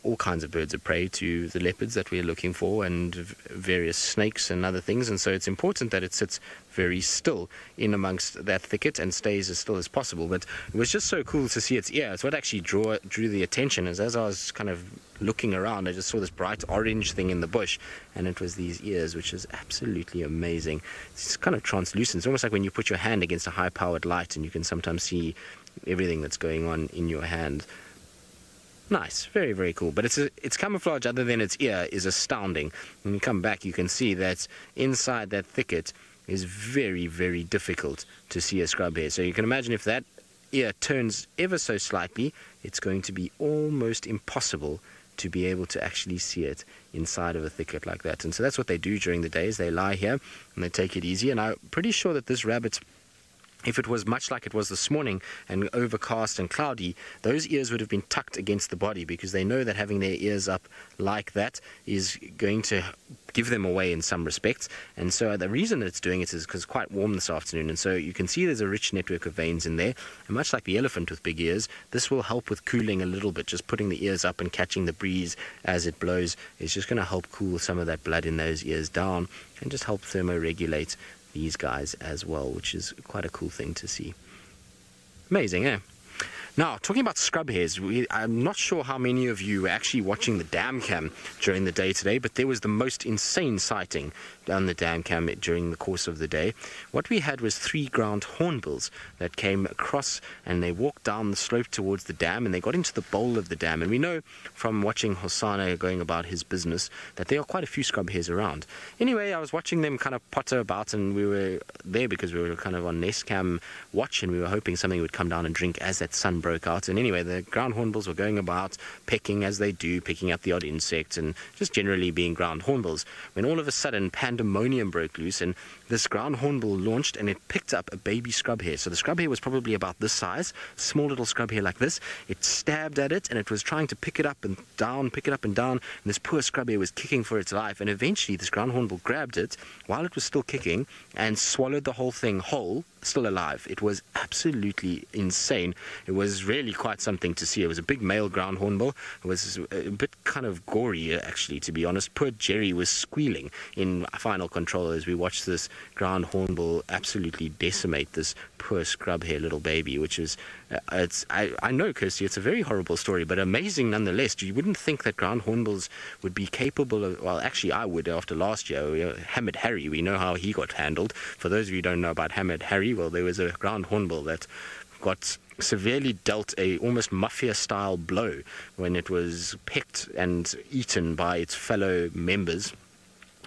all kinds of birds of prey to the leopards that we're looking for, and various snakes and other things. And so it's important that it sits very still in amongst that thicket and stays as still as possible. But it was just so cool to see its ear. It's what actually drew the attention. As I was kind of looking around, I just saw this bright orange thing in the bush, and it was these ears, which is absolutely amazing. It's kind of translucent. It's almost like when you put your hand against a high-powered light and you can sometimes see everything that's going on in your hand. Nice, very, very cool. But its camouflage, other than its ear, is astounding. When you come back, you can see that inside that thicket is very, very difficult to see a scrub hare. So you can imagine if that ear turns ever so slightly, it's going to be almost impossible to be able to actually see it inside of a thicket like that. And so that's what they do during the day, is they lie here and they take it easy. And I'm pretty sure that this rabbit, if it was much like it was this morning and overcast and cloudy, those ears would have been tucked against the body, because they know that having their ears up like that is going to give them away in some respects. And so the reason it's doing it is because it's quite warm this afternoon, and so you can see there's a rich network of veins in there. And much like the elephant with big ears, this will help with cooling a little bit. Just putting the ears up and catching the breeze as it blows is just going to help cool some of that blood in those ears down and just help thermoregulate these guys as well, which is quite a cool thing to see. Amazing, eh? Now, talking about scrub hares, I'm not sure how many of you were actually watching the dam cam during the day today, but there was the most insane sighting down the dam cam during the course of the day. What we had was 3 ground hornbills that came across, and they walked down the slope towards the dam, and they got into the bowl of the dam. And we know from watching Hosana going about his business that there are quite a few scrub hares around. Anyway, I was watching them kind of potter about, and we were there because we were kind of on nest cam watch, and we were hoping something would come down and drink as that sun broke out. And anyway, the ground hornbills were going about pecking as they do, picking up the odd insect and just generally being ground hornbills, when all of a sudden pandemonium broke loose, and this ground hornbill launched and it picked up a baby scrub hare. So the scrub hare was probably about this size, small little scrub hare like this. It stabbed at it and it was trying to pick it up and down, and this poor scrub hare was kicking for its life, and eventually this ground hornbill grabbed it while it was still kicking and swallowed the whole thing whole, still alive. It was absolutely insane. It was really quite something to see. It was a big male ground hornbill. It was a bit kind of gory, actually, to be honest. Poor Jerry was squealing in final control as we watched this ground hornbill absolutely decimate this poor scrub hare little baby, which is, I know, Kirsty, it's a very horrible story, but amazing nonetheless. You wouldn't think that ground hornbills would be capable of, well, actually I would after last year. Hammered Harry, we know how he got handled. For those of you who don't know about Hammered Harry, well, there was a ground hornbill that got severely dealt a almost mafia-style blow when it was picked and eaten by its fellow members.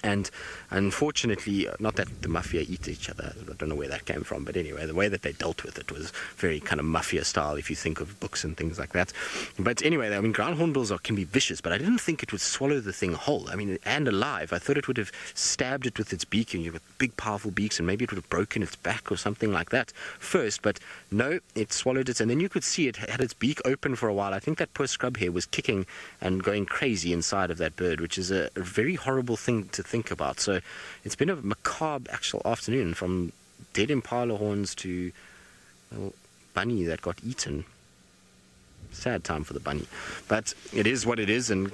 And unfortunately, not that the mafia eat each other, I don't know where that came from, but anyway, the way that they dealt with it was very kind of mafia style, if you think of books and things like that. But anyway, I mean, ground hornbills can be vicious, but I didn't think it would swallow the thing whole. I mean, and alive. I thought it would have stabbed it with its beak, and with big, powerful beaks, and maybe it would have broken its back or something like that first. But no, it swallowed it, and then you could see it had its beak open for a while. I think that poor scrub hare was kicking and going crazy inside of that bird, which is a very horrible thing to think about. So it's been a macabre actual afternoon, from dead impala horns to bunny that got eaten. Sad time for the bunny, but it is what it is. And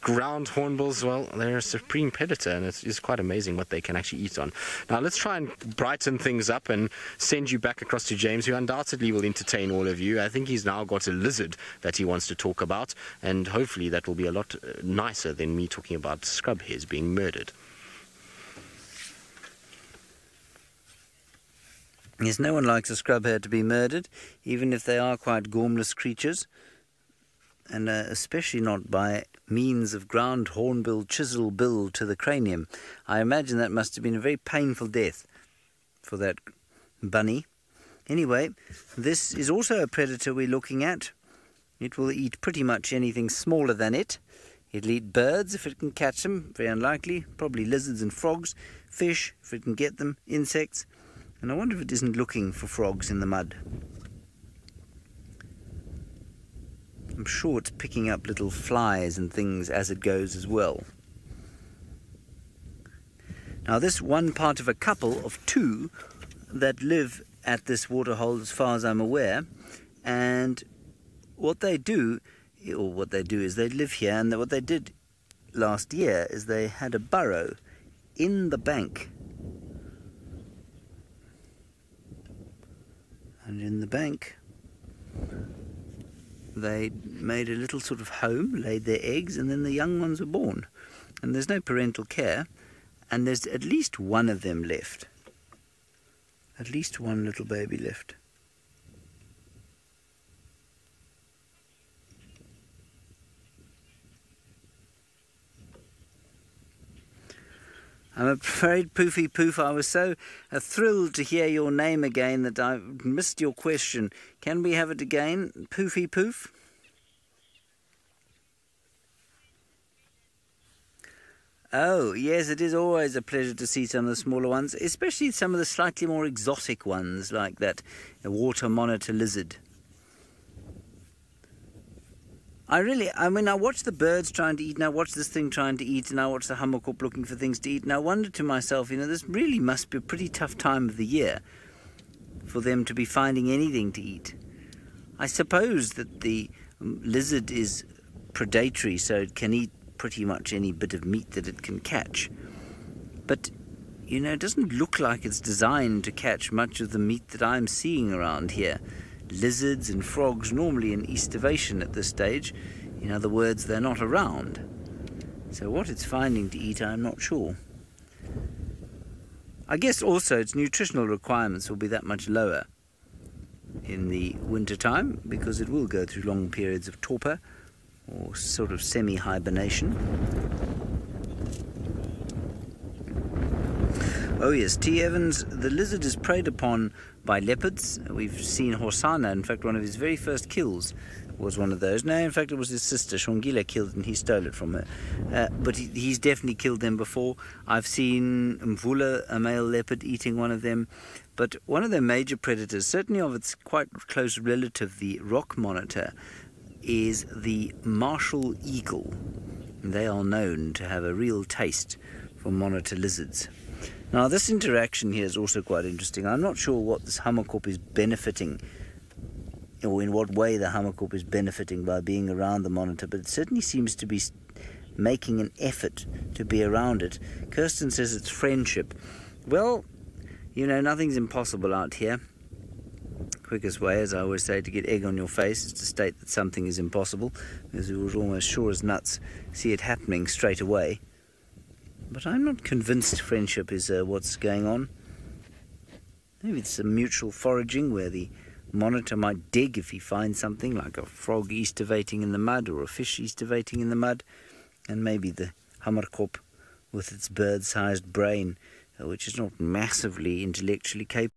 ground hornbills, well, they're a supreme predator, and it's quite amazing what they can actually eat on. Now let's try and brighten things up and send you back across to James, who undoubtedly will entertain all of you. I think he's now got a lizard that he wants to talk about, and hopefully that will be a lot nicer than me talking about scrub hares being murdered. Yes, no one likes a scrub hare to be murdered, even if they are quite gormless creatures. and especially not by means of ground hornbill chisel bill to the cranium. I imagine that must have been a very painful death for that bunny. Anyway, this is also a predator we're looking at. It will eat pretty much anything smaller than it. It'll eat birds if it can catch them, very unlikely, probably lizards and frogs, fish if it can get them, insects, and I wonder if it isn't looking for frogs in the mud. I'm sure it's picking up little flies and things as it goes as well. Now this one part of a couple of two that live at this waterhole as far as I'm aware, and what they do is they live here, and what they did last year is they had a burrow in the bank. And in the bank they made a little sort of home, laid their eggs, and then the young ones were born. And there's no parental care, and there's at least one of them left. At least one little baby left. I'm afraid, Poofy Poof, I was so thrilled to hear your name again that I missed your question. Can we have it again, Poofy Poof? Oh, yes, it is always a pleasure to see some of the smaller ones, especially some of the slightly more exotic ones, like that water monitor lizard. I watch the birds trying to eat, and I watch this thing trying to eat, and I watch the hammerkop looking for things to eat, and I wonder to myself, this really must be a pretty tough time of the year for them to be finding anything to eat. I suppose that the lizard is predatory, so it can eat pretty much any bit of meat that it can catch. But, it doesn't look like it's designed to catch much of the meat that I'm seeing around here. Lizards and frogs normally in estivation at this stage. In other words, they're not around. So what it's finding to eat, I'm not sure. I guess also its nutritional requirements will be that much lower in the winter time, because it will go through long periods of torpor or sort of semi-hibernation. Oh yes, T. Evans, the lizard is preyed upon by leopards. We've seen Hosanna, in fact one of his very first kills was one of those. No, in fact it was his sister, Shongile, killed it and he stole it from her. But he's definitely killed them before. I've seen Mvula, a male leopard, eating one of them. But one of their major predators, certainly of its quite close relative, the rock monitor, is the martial eagle. They are known to have a real taste for monitor lizards. Now this interaction here is also quite interesting. I'm not sure what this hammerkop is benefiting, or in what way the hammerkop is benefiting by being around the monitor, but it certainly seems to be making an effort to be around it. Kirsten says it's friendship. Well, nothing's impossible out here. Quickest way, as I always say, to get egg on your face is to state that something is impossible, because you would almost sure as nuts see it happening straight away. But I'm not convinced friendship is what's going on. Maybe it's some mutual foraging where the monitor might dig if he finds something, like a frog estivating in the mud or a fish estivating in the mud, and maybe the hammerkop, with its bird-sized brain, which is not massively intellectually capable.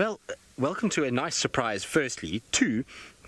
Well, welcome to a nice surprise, firstly. 2,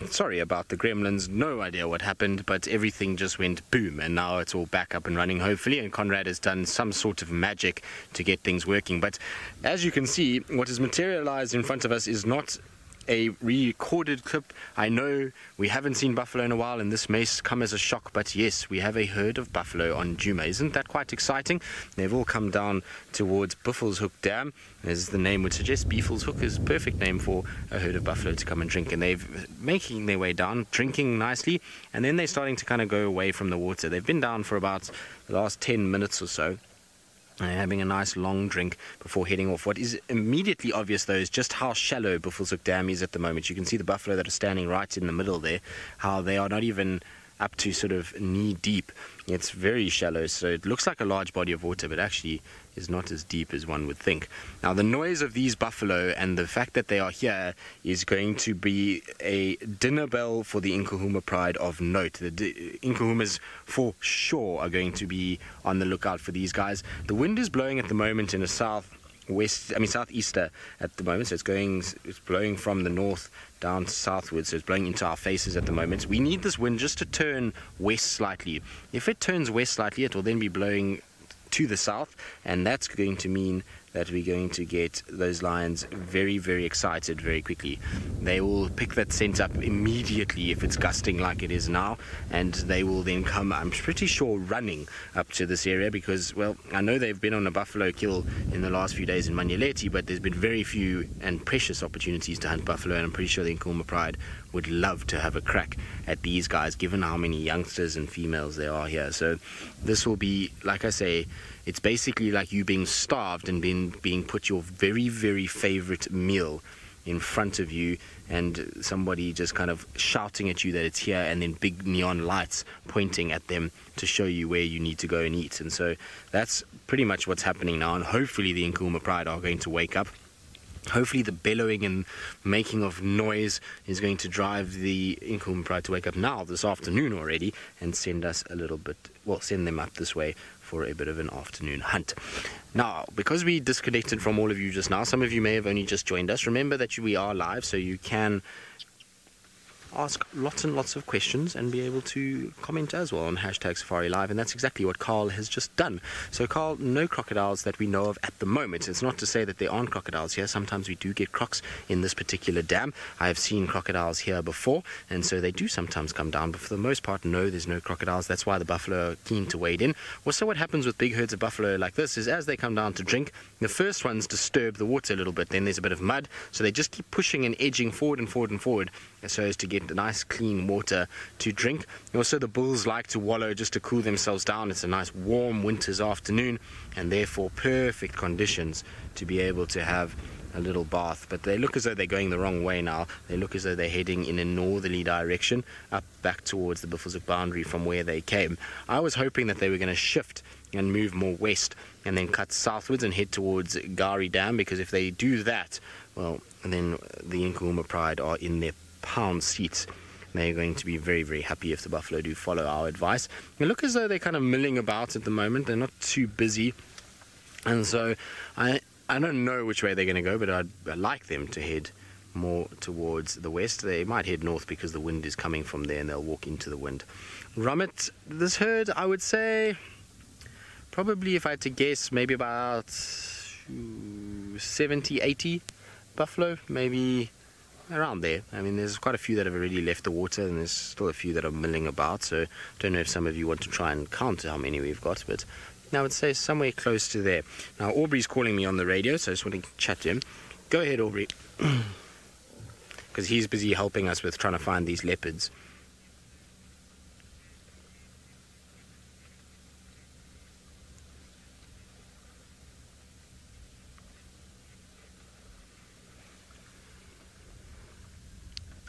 sorry about the gremlins, no idea what happened, but everything just went boom, and now it's all back up and running, hopefully, and Conrad has done some sort of magic to get things working. But as you can see, what has materialized in front of us is not a recorded clip. I know we haven't seen buffalo in a while, and this may come as a shock, but yes, we have a herd of buffalo on Djuma. Isn't that quite exciting? They've all come down towards Buffelshoek Dam, as the name would suggest. Buffelshoek is a perfect name for a herd of buffalo to come and drink, and they're making their way down, drinking nicely, and then they're starting to kind of go away from the water. They've been down for about the last 10 minutes or so, having a nice long drink before heading off. What is immediately obvious, though, is just how shallow Buffelshoek Dam is at the moment. You can see the buffalo that are standing right in the middle there, how they are not even up to sort of knee deep. It's very shallow, so it looks like a large body of water, but actually is not as deep as one would think. Now, the noise of these buffalo and the fact that they are here is going to be a dinner bell for the Nkuhuma Pride of note. The Nkuhumas for sure are going to be on the lookout for these guys. The wind is blowing at the moment in a southeaster at the moment, so it's blowing from the north down southwards, so it's blowing into our faces at the moment. We need this wind just to turn west slightly. If it turns west slightly, it will then be blowing to the south, and that's going to mean that we're going to get those lions very, very excited very quickly. They will pick that scent up immediately if it's gusting like it is now, and they will then come, I'm pretty sure, running up to this area, because, well, I know they've been on a buffalo kill in the last few days in Manyeleti, but there's been very few and precious opportunities to hunt buffalo, and I'm pretty sure the Nkuhuma Pride would love to have a crack at these guys, given how many youngsters and females there are here. So this will be, like I say, it's basically like you being starved and being put your very, very favorite meal in front of you, and somebody just kind of shouting at you that it's here, and then big neon lights pointing at them to show you where you need to go and eat. And so that's pretty much what's happening now, and hopefully the Nkuhuma Pride are going to wake up. Hopefully the bellowing and making of noise is going to drive the Nkuhuma Pride to wake up now this afternoon already, and send us a little bit, well, send them up this way for a bit of an afternoon hunt. Now, because we disconnected from all of you just now, some of you may have only just joined us. Remember that we are live, so you can ask lots and lots of questions and be able to comment as well on #SafariLive, and that's exactly what Carl has just done. So Carl, no crocodiles that we know of at the moment. It's not to say that there aren't crocodiles here. Sometimes we do get crocs in this particular dam. I have seen crocodiles here before, and so they do sometimes come down, but for the most part, no, there's no crocodiles. That's why the buffalo are keen to wade in. Also, what happens with big herds of buffalo like this is, as they come down to drink, the first ones disturb the water a little bit. Then there's a bit of mud, so they just keep pushing and edging forward and forward and forward, so as to get nice clean water to drink. Also, the bulls like to wallow just to cool themselves down. It's a nice warm winter's afternoon, and therefore perfect conditions to be able to have a little bath. But they look as though they're going the wrong way now. They look as though they're heading in a northerly direction, up back towards the Buffelshoek boundary from where they came. I was hoping that they were going to shift and move more west and then cut southwards and head towards Gari Dam, because if they do that, well, then the Nkuhuma Pride are in their pound seats. They're going to be very, very happy if the buffalo do follow our advice. They look as though they're kind of milling about at the moment. They're not too busy, and so I don't know which way they're going to go, but I'd like them to head more towards the west. They might head north because the wind is coming from there, and they'll walk into the wind. Rummet, this herd, I would say, probably, if I had to guess, maybe about 70, 80 buffalo, maybe around there. I mean, there's quite a few that have already left the water, and there's still a few that are milling about, so I don't know if some of you want to try and count how many we've got, but I would say somewhere close to there. Now, Aubrey's calling me on the radio, so I just want to chat to him. Go ahead, Aubrey, because he's busy helping us with trying to find these leopards.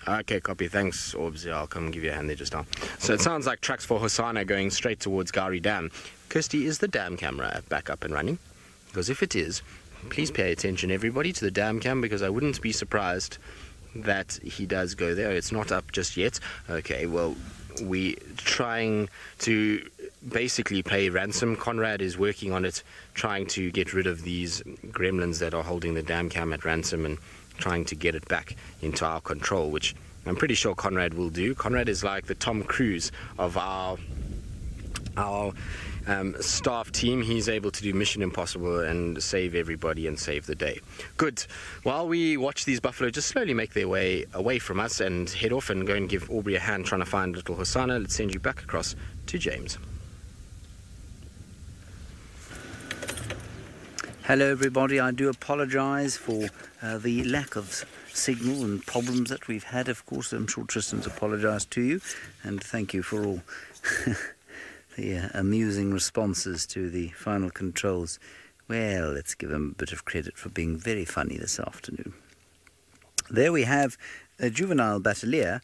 Okay, copy. Thanks, Orbs. Yeah, I'll come give you a hand there just now. So it sounds like trucks for Hosanna going straight towards Gari Dam. Kirsty, is the dam camera back up and running? Because if it is, please pay attention, everybody, to the dam cam, because I wouldn't be surprised that he does go there. It's not up just yet. Okay, well, we trying to basically pay ransom. Conrad is working on it, trying to get rid of these gremlins that are holding the dam cam at ransom and trying to get it back into our control, which I'm pretty sure Conrad will do. Conrad is like the Tom Cruise of our staff team. He's able to do Mission Impossible and save everybody and save the day. Good. While we watch these buffalo just slowly make their way away from us and head off and go and give Aubrey a hand trying to find little Hosanna, let's send you back across to James. Hello everybody, I do apologise for the lack of signal and problems that we've had. Of course, I'm sure Tristan's apologised to you, and thank you for all the amusing responses to the final controls. Well, let's give him a bit of credit for being very funny this afternoon. There we have a juvenile battalier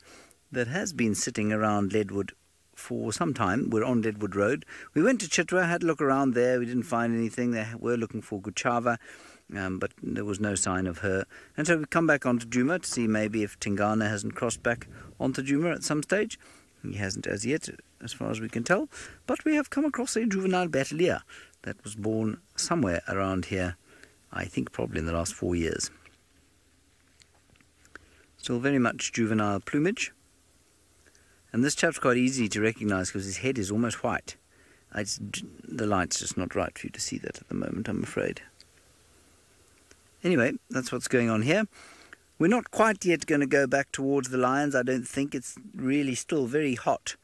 that has been sitting around Leadwood for some time. We're on Leadwood Road. We went to Chitwa, had a look around there. We didn't find anything. They were looking for Guchava, but there was no sign of her. And so we've come back onto Djuma to see maybe if Tingana hasn't crossed back onto Djuma at some stage. He hasn't as yet, as far as we can tell. But we have come across a juvenile battalier that was born somewhere around here, I think probably in the last 4 years. Still very much juvenile plumage. And this chap's quite easy to recognise because his head is almost white. The light's just not right for you to see that at the moment, I'm afraid. Anyway, that's what's going on here. We're not quite yet going to go back towards the lions. I don't think. It's really still very hot.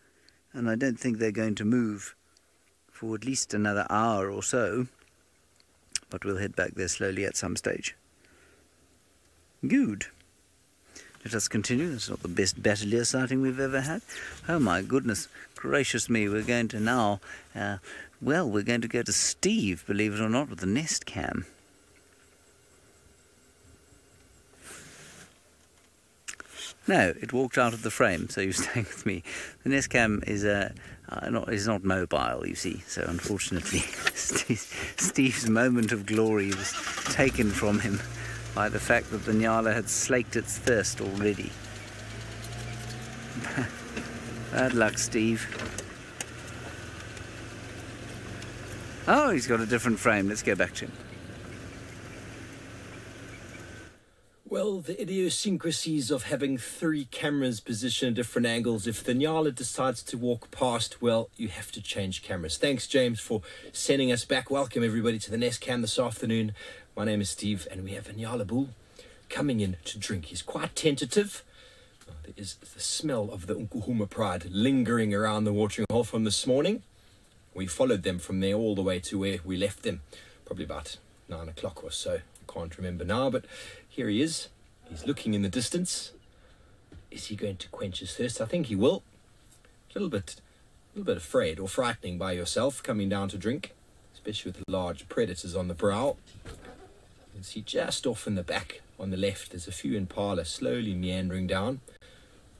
And I don't think they're going to move for at least another hour or so. But we'll head back there slowly at some stage. Good. Let us continue. It's not the best battalier sighting we've ever had. Oh my goodness gracious me. We're going to now, we're going to go to Steve, believe it or not, with the nest cam. No, it walked out of the frame, so you're staying with me. The nest cam is not mobile, you see, so unfortunately Steve's moment of glory was taken from him by the fact that the Nyala had slaked its thirst already. Bad luck, Steve. Oh, he's got a different frame. Let's go back to him. Well, the idiosyncrasies of having 3 cameras positioned at different angles. If the Nyala decides to walk past, well, you have to change cameras. Thanks, James, for sending us back. Welcome, everybody, to the Nest Cam this afternoon. My name is Steve, and we have a Nyala bull coming in to drink. He's quite tentative. There is the smell of the Nkuhuma Pride lingering around the watering hole from this morning. We followed them from there all the way to where we left them, probably about 9 o'clock or so. I can't remember now, but here he is. He's looking in the distance. Is he going to quench his thirst? I think he will. A little bit afraid or frightening by yourself coming down to drink, especially with the large predators on the prowl. You can see just off in the back on the left, there's a few impala slowly meandering down.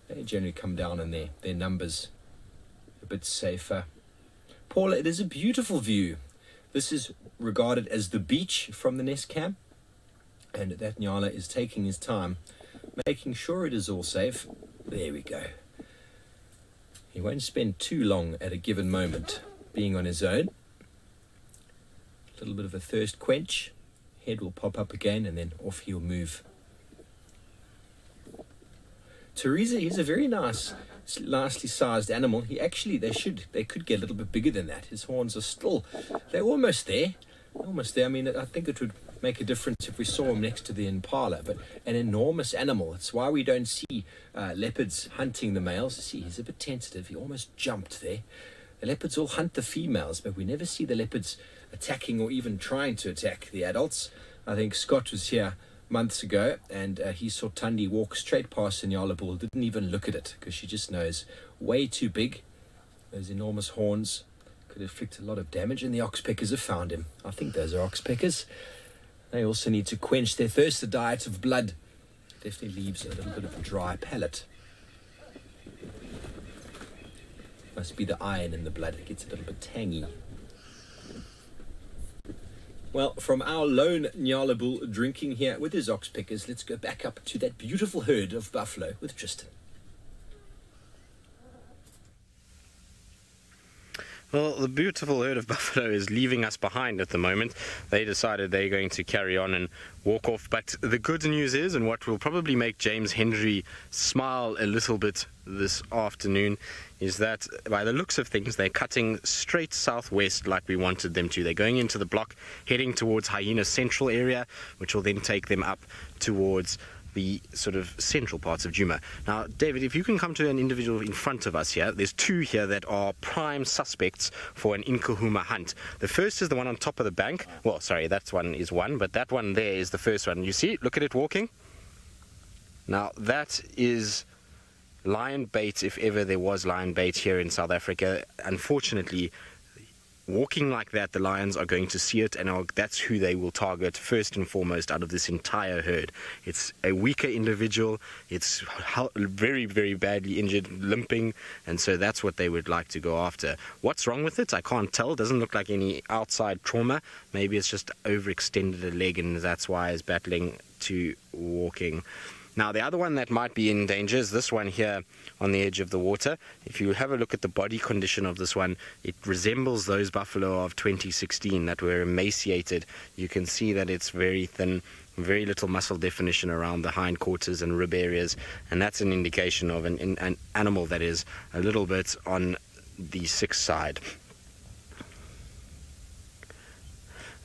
They generally come down in their numbers a bit safer. Paula, it is a beautiful view. This is regarded as the beach from the nest cam, and that Nyala is taking his time, making sure it is all safe. There we go. He won't spend too long at a given moment being on his own. A little bit of a thirst quench. Head will pop up again, and then off he'll move. Teresa, he's a very nicely sized animal. They could get a little bit bigger than that. His horns are they're almost there. I mean, I think it would make a difference if we saw him next to the impala, but an enormous animal. It's why we don't see leopards hunting the males. See, he's a bit tentative. He almost jumped there. The leopards all hunt the females, but we never see the leopards attacking or even trying to attack the adults. I think Scott was here months ago, and he saw Tundi walk straight past the Nyala bull, didn't even look at it, because she just knows way too big. Those enormous horns could inflict a lot of damage, and the oxpeckers have found him. I think those are oxpeckers. They also need to quench their thirst. A diet of blood definitely leaves a little bit of a dry palate. Must be the iron in the blood. It gets a little bit tangy. Well, from our lone Nyala bull drinking here with his oxpeckers, let's go back up to that beautiful herd of buffalo with Tristan. Well, the beautiful herd of buffalo is leaving us behind at the moment. They decided they're going to carry on and walk off. But the good news is, and what will probably make James Henry smile a little bit this afternoon, is that by the looks of things, they're cutting straight southwest like we wanted them to. They're going into the block, heading towards Hyena Central area, which will then take them up towards the sort of central parts of Djuma. Now, David, if you can come to an individual in front of us here, there's two here that are prime suspects for an Inkahuma hunt. The first is the one on top of the bank. Well, sorry, that one is one, but that one there is the first one. You see, look at it walking. Now, that is lion bait, if ever there was lion bait here in South Africa. Unfortunately, walking like that, the lions are going to see it, and that's who they will target first and foremost out of this entire herd. It's a weaker individual, it's very, very badly injured, limping, and so that's what they would like to go after. What's wrong with it? I can't tell. It doesn't look like any outside trauma. Maybe it's just overextended a leg, and that's why it's battling to walking. Now, the other one that might be in danger is this one here on the edge of the water. If you have a look at the body condition of this one, it resembles those buffalo of 2016 that were emaciated. You can see that it's very thin, very little muscle definition around the hindquarters and rib areas, and that's an indication of an animal that is a little bit on the sick side.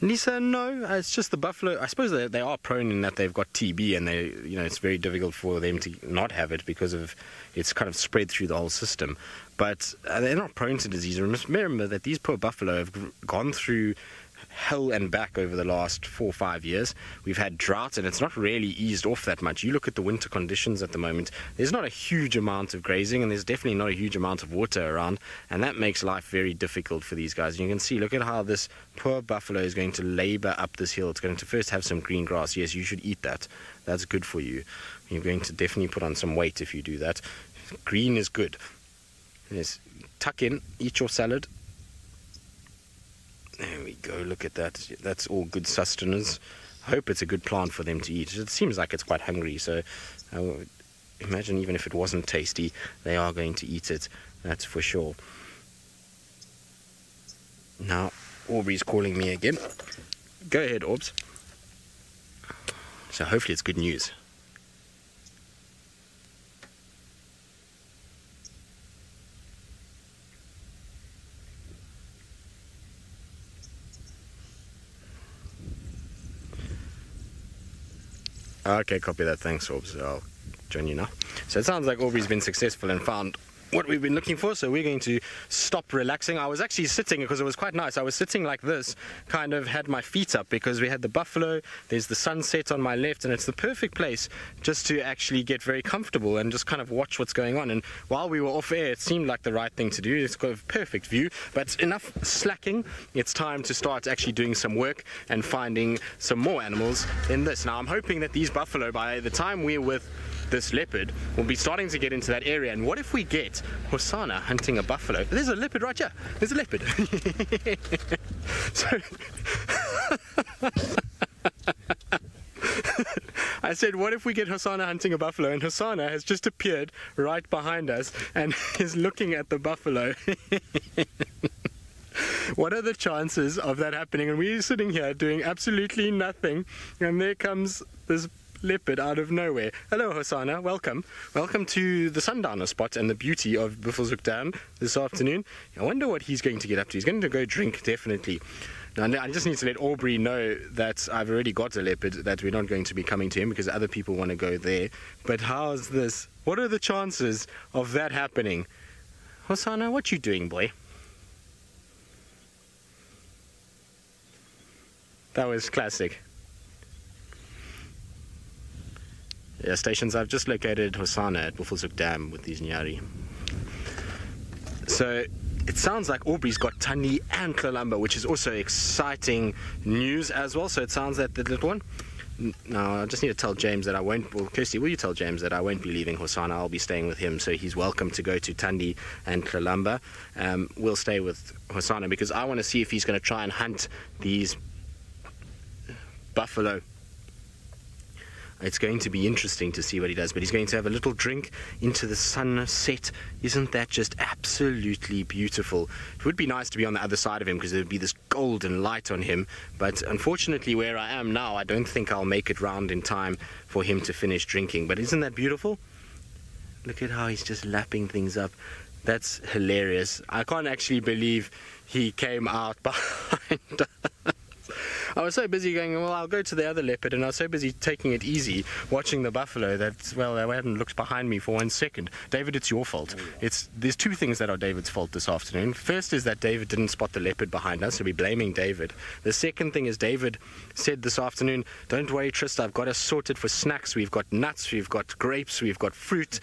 Lisa, no, it's just the buffalo. I suppose they are prone in that they've got TB, and it's very difficult for them to not have it because of it's kind of spread through the whole system. But they're not prone to disease. Remember that these poor buffalo have gone through hell and back over the last 4 or 5 years. We've had drought, and it's not really eased off that much. You look at the winter conditions at the moment, there's not a huge amount of grazing, and there's definitely not a huge amount of water around, and that makes life very difficult for these guys. And you can see, look at how this poor buffalo is going to labor up this hill. It's going to first have some green grass. Yes, you should eat that. That's good for you. You're going to definitely put on some weight if you do that. Green is good. Yes, tuck in, eat your salad. There we go, look at that. That's all good sustenance. I hope it's a good plant for them to eat. It seems like it's quite hungry, so I would imagine even if it wasn't tasty, they are going to eat it, that's for sure. Now, Aubrey's calling me again. Go ahead, Orbs. So hopefully it's good news. Okay, copy that. Thanks, Orbs. I'll join you now. So it sounds like Aubrey's been successful and found what we've been looking for, so we're going to stop relaxing. I was actually sitting, because it was quite nice, I was sitting like this, kind of had my feet up, because we had the buffalo, there's the sunset on my left, and it's the perfect place just to actually get very comfortable and just kind of watch what's going on. And while we were off air, it seemed like the right thing to do. It's got a perfect view, but enough slacking. It's time to start actually doing some work and finding some more animals in this. Now, I'm hoping that these buffalo, by the time we're with this leopard, will be starting to get into that area. And what if we get Hosanna hunting a buffalo? There's a leopard right here. There's a leopard. So I said, what if we get Hosanna hunting a buffalo? And Hosanna has just appeared right behind us and is looking at the buffalo. What are the chances of that happening? And we're sitting here doing absolutely nothing, and there comes this leopard out of nowhere. Hello, Hosanna. Welcome. Welcome to the sundowner spot and the beauty of Buffelshoek Dam this afternoon. I wonder what he's going to get up to. He's going to go drink, definitely. Now, I just need to let Aubrey know that I've already got a leopard, that we're not going to be coming to him because other people want to go there. But how's this? What are the chances of that happening? Hosanna, what you doing, boy? That was classic. Yeah, stations, I've just located Hosanna at Buffelshoek Dam with these Nyari. So it sounds like Aubrey's got Tandi and Klalamba, which is also exciting news as well. So it sounds that the little one. Now, I just need to tell James that I won't, well, Kirsty, will you tell James that I won't be leaving Hosanna? I'll be staying with him, so he's welcome to go to Tandi and Klalamba. We'll stay with Hosanna because I want to see if he's going to try and hunt these buffalo. it's going to be interesting to see what he does. But he's going to have a little drink into the sunset. Isn't that just absolutely beautiful? It would be nice to be on the other side of him because there would be this golden light on him. But unfortunately, where I am now, I don't think I'll make it round in time for him to finish drinking. But isn't that beautiful? Look at how he's just lapping things up. That's hilarious. I can't actually believe he came out behind us. I was so busy going, well, I'll go to the other leopard, and I was so busy taking it easy, watching the buffalo, that, well, I hadn't looked behind me for 1 second. David, it's your fault. There's two things that are David's fault this afternoon. First is that David didn't spot the leopard behind us, so we're blaming David. The second thing is David said this afternoon, don't worry, Trist, I've got us sorted for snacks. We've got nuts, we've got grapes, we've got fruit.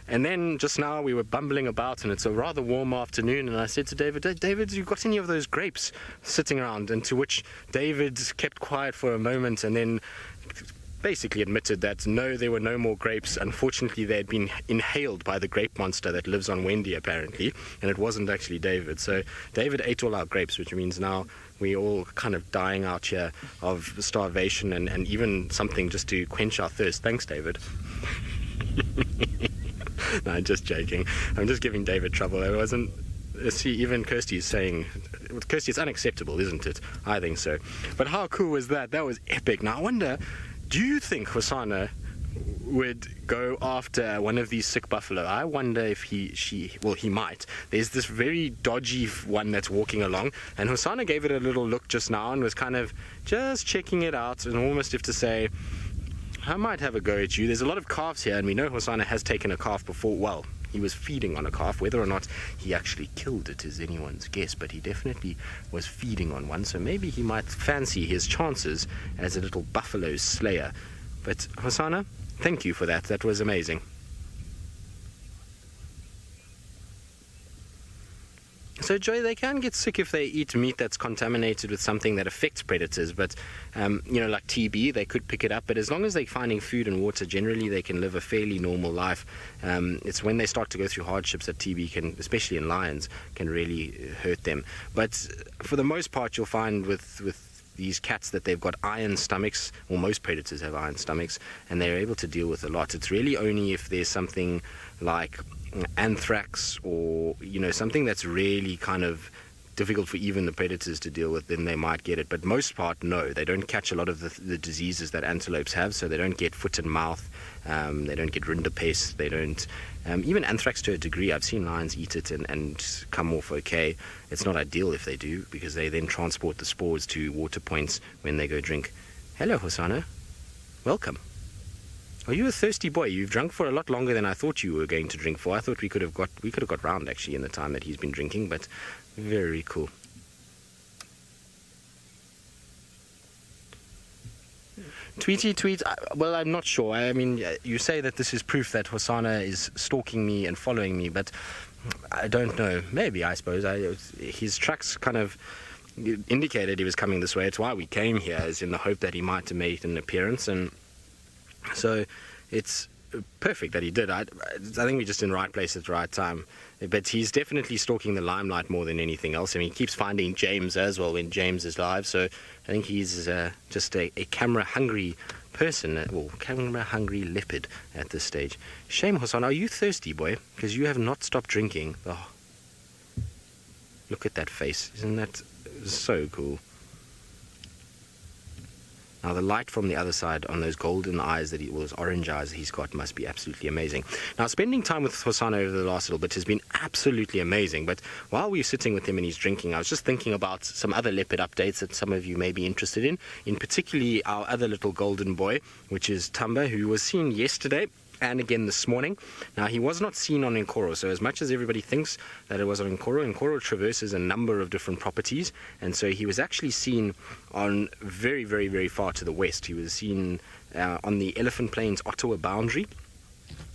And then just now we were bumbling about, and it's a rather warm afternoon, and I said to David, David, you got any of those grapes sitting around? And to which David kept quiet for a moment and then basically admitted that no, there were no more grapes. Unfortunately, they had been inhaled by the grape monster that lives on Wendy, apparently, and it wasn't actually David. So David ate all our grapes, which means now we're all kind of dying out here of starvation and even something just to quench our thirst. Thanks, David. No, I'm just joking. I'm just giving David trouble. It wasn't... See, even Kirsty's saying... Kirsty, it's unacceptable, isn't it? I think so. But how cool was that? That was epic. Now, I wonder, do you think Hosana would go after one of these sick buffalo? I wonder if he might. There's this very dodgy one that's walking along, and Hosana gave it a little look just now and was kind of just checking it out, and almost if to say... I might have a go at you. There's a lot of calves here, and we know Hosana has taken a calf before. Well, he was feeding on a calf. Whether or not he actually killed it is anyone's guess, but he definitely was feeding on one, so maybe he might fancy his chances as a little buffalo slayer. But Hosana, thank you for that. That was amazing. So, Joy, they can get sick if they eat meat that's contaminated with something that affects predators, but, like TB, they could pick it up. But as long as they're finding food and water, generally they can live a fairly normal life. It's when they start to go through hardships that TB can, especially in lions, can really hurt them. But for the most part, you'll find with these cats that they've got iron stomachs, or most predators have iron stomachs, and they're able to deal with a lot. It's really only if there's something like anthrax or something that's really kind of difficult for even the predators to deal with, then they might get it. But most part, no, they don't catch a lot of the diseases that antelopes have, so they don't get foot and mouth, they don't get rinderpest, they don't even anthrax to a degree. I've seen lions eat it and come off okay. It's not ideal if they do, because they then transport the spores to water points when they go drink. Hello, Hosana, welcome. Are you a thirsty boy? You've drunk for a lot longer than I thought you were going to drink for. I thought we could have got round actually in the time that he's been drinking, but very cool. Tweet. Well, I'm not sure. I mean, you say that this is proof that Hosana is stalking me and following me, but I don't know. Maybe, I suppose. His tracks kind of indicated he was coming this way. It's why we came here, is in the hope that he might have made an appearance, and so it's perfect that he did. I think we're just in the right place at the right time. But he's definitely stalking the limelight more than anything else. I mean, he keeps finding James as well when James is live. So I think he's just a camera-hungry person, or camera-hungry leopard at this stage. Shame, Hosana, are you thirsty, boy? Because you have not stopped drinking. Oh, look at that face. Isn't that so cool? Now, the light from the other side on those golden eyes those orange eyes that he's got must be absolutely amazing. Now, spending time with Hosana over the last little bit has been absolutely amazing. But while we were sitting with him and he's drinking, I was just thinking about some other leopard updates that some of you may be interested in particularly our other little golden boy, which is Tamba, who was seen yesterday and again this morning. Now, he was not seen on Nkoro, so as much as everybody thinks that it was on Nkoro, Nkoro traverses a number of different properties, and so he was actually seen on very, very, very far to the west. He was seen on the Elephant Plains Ottawa boundary,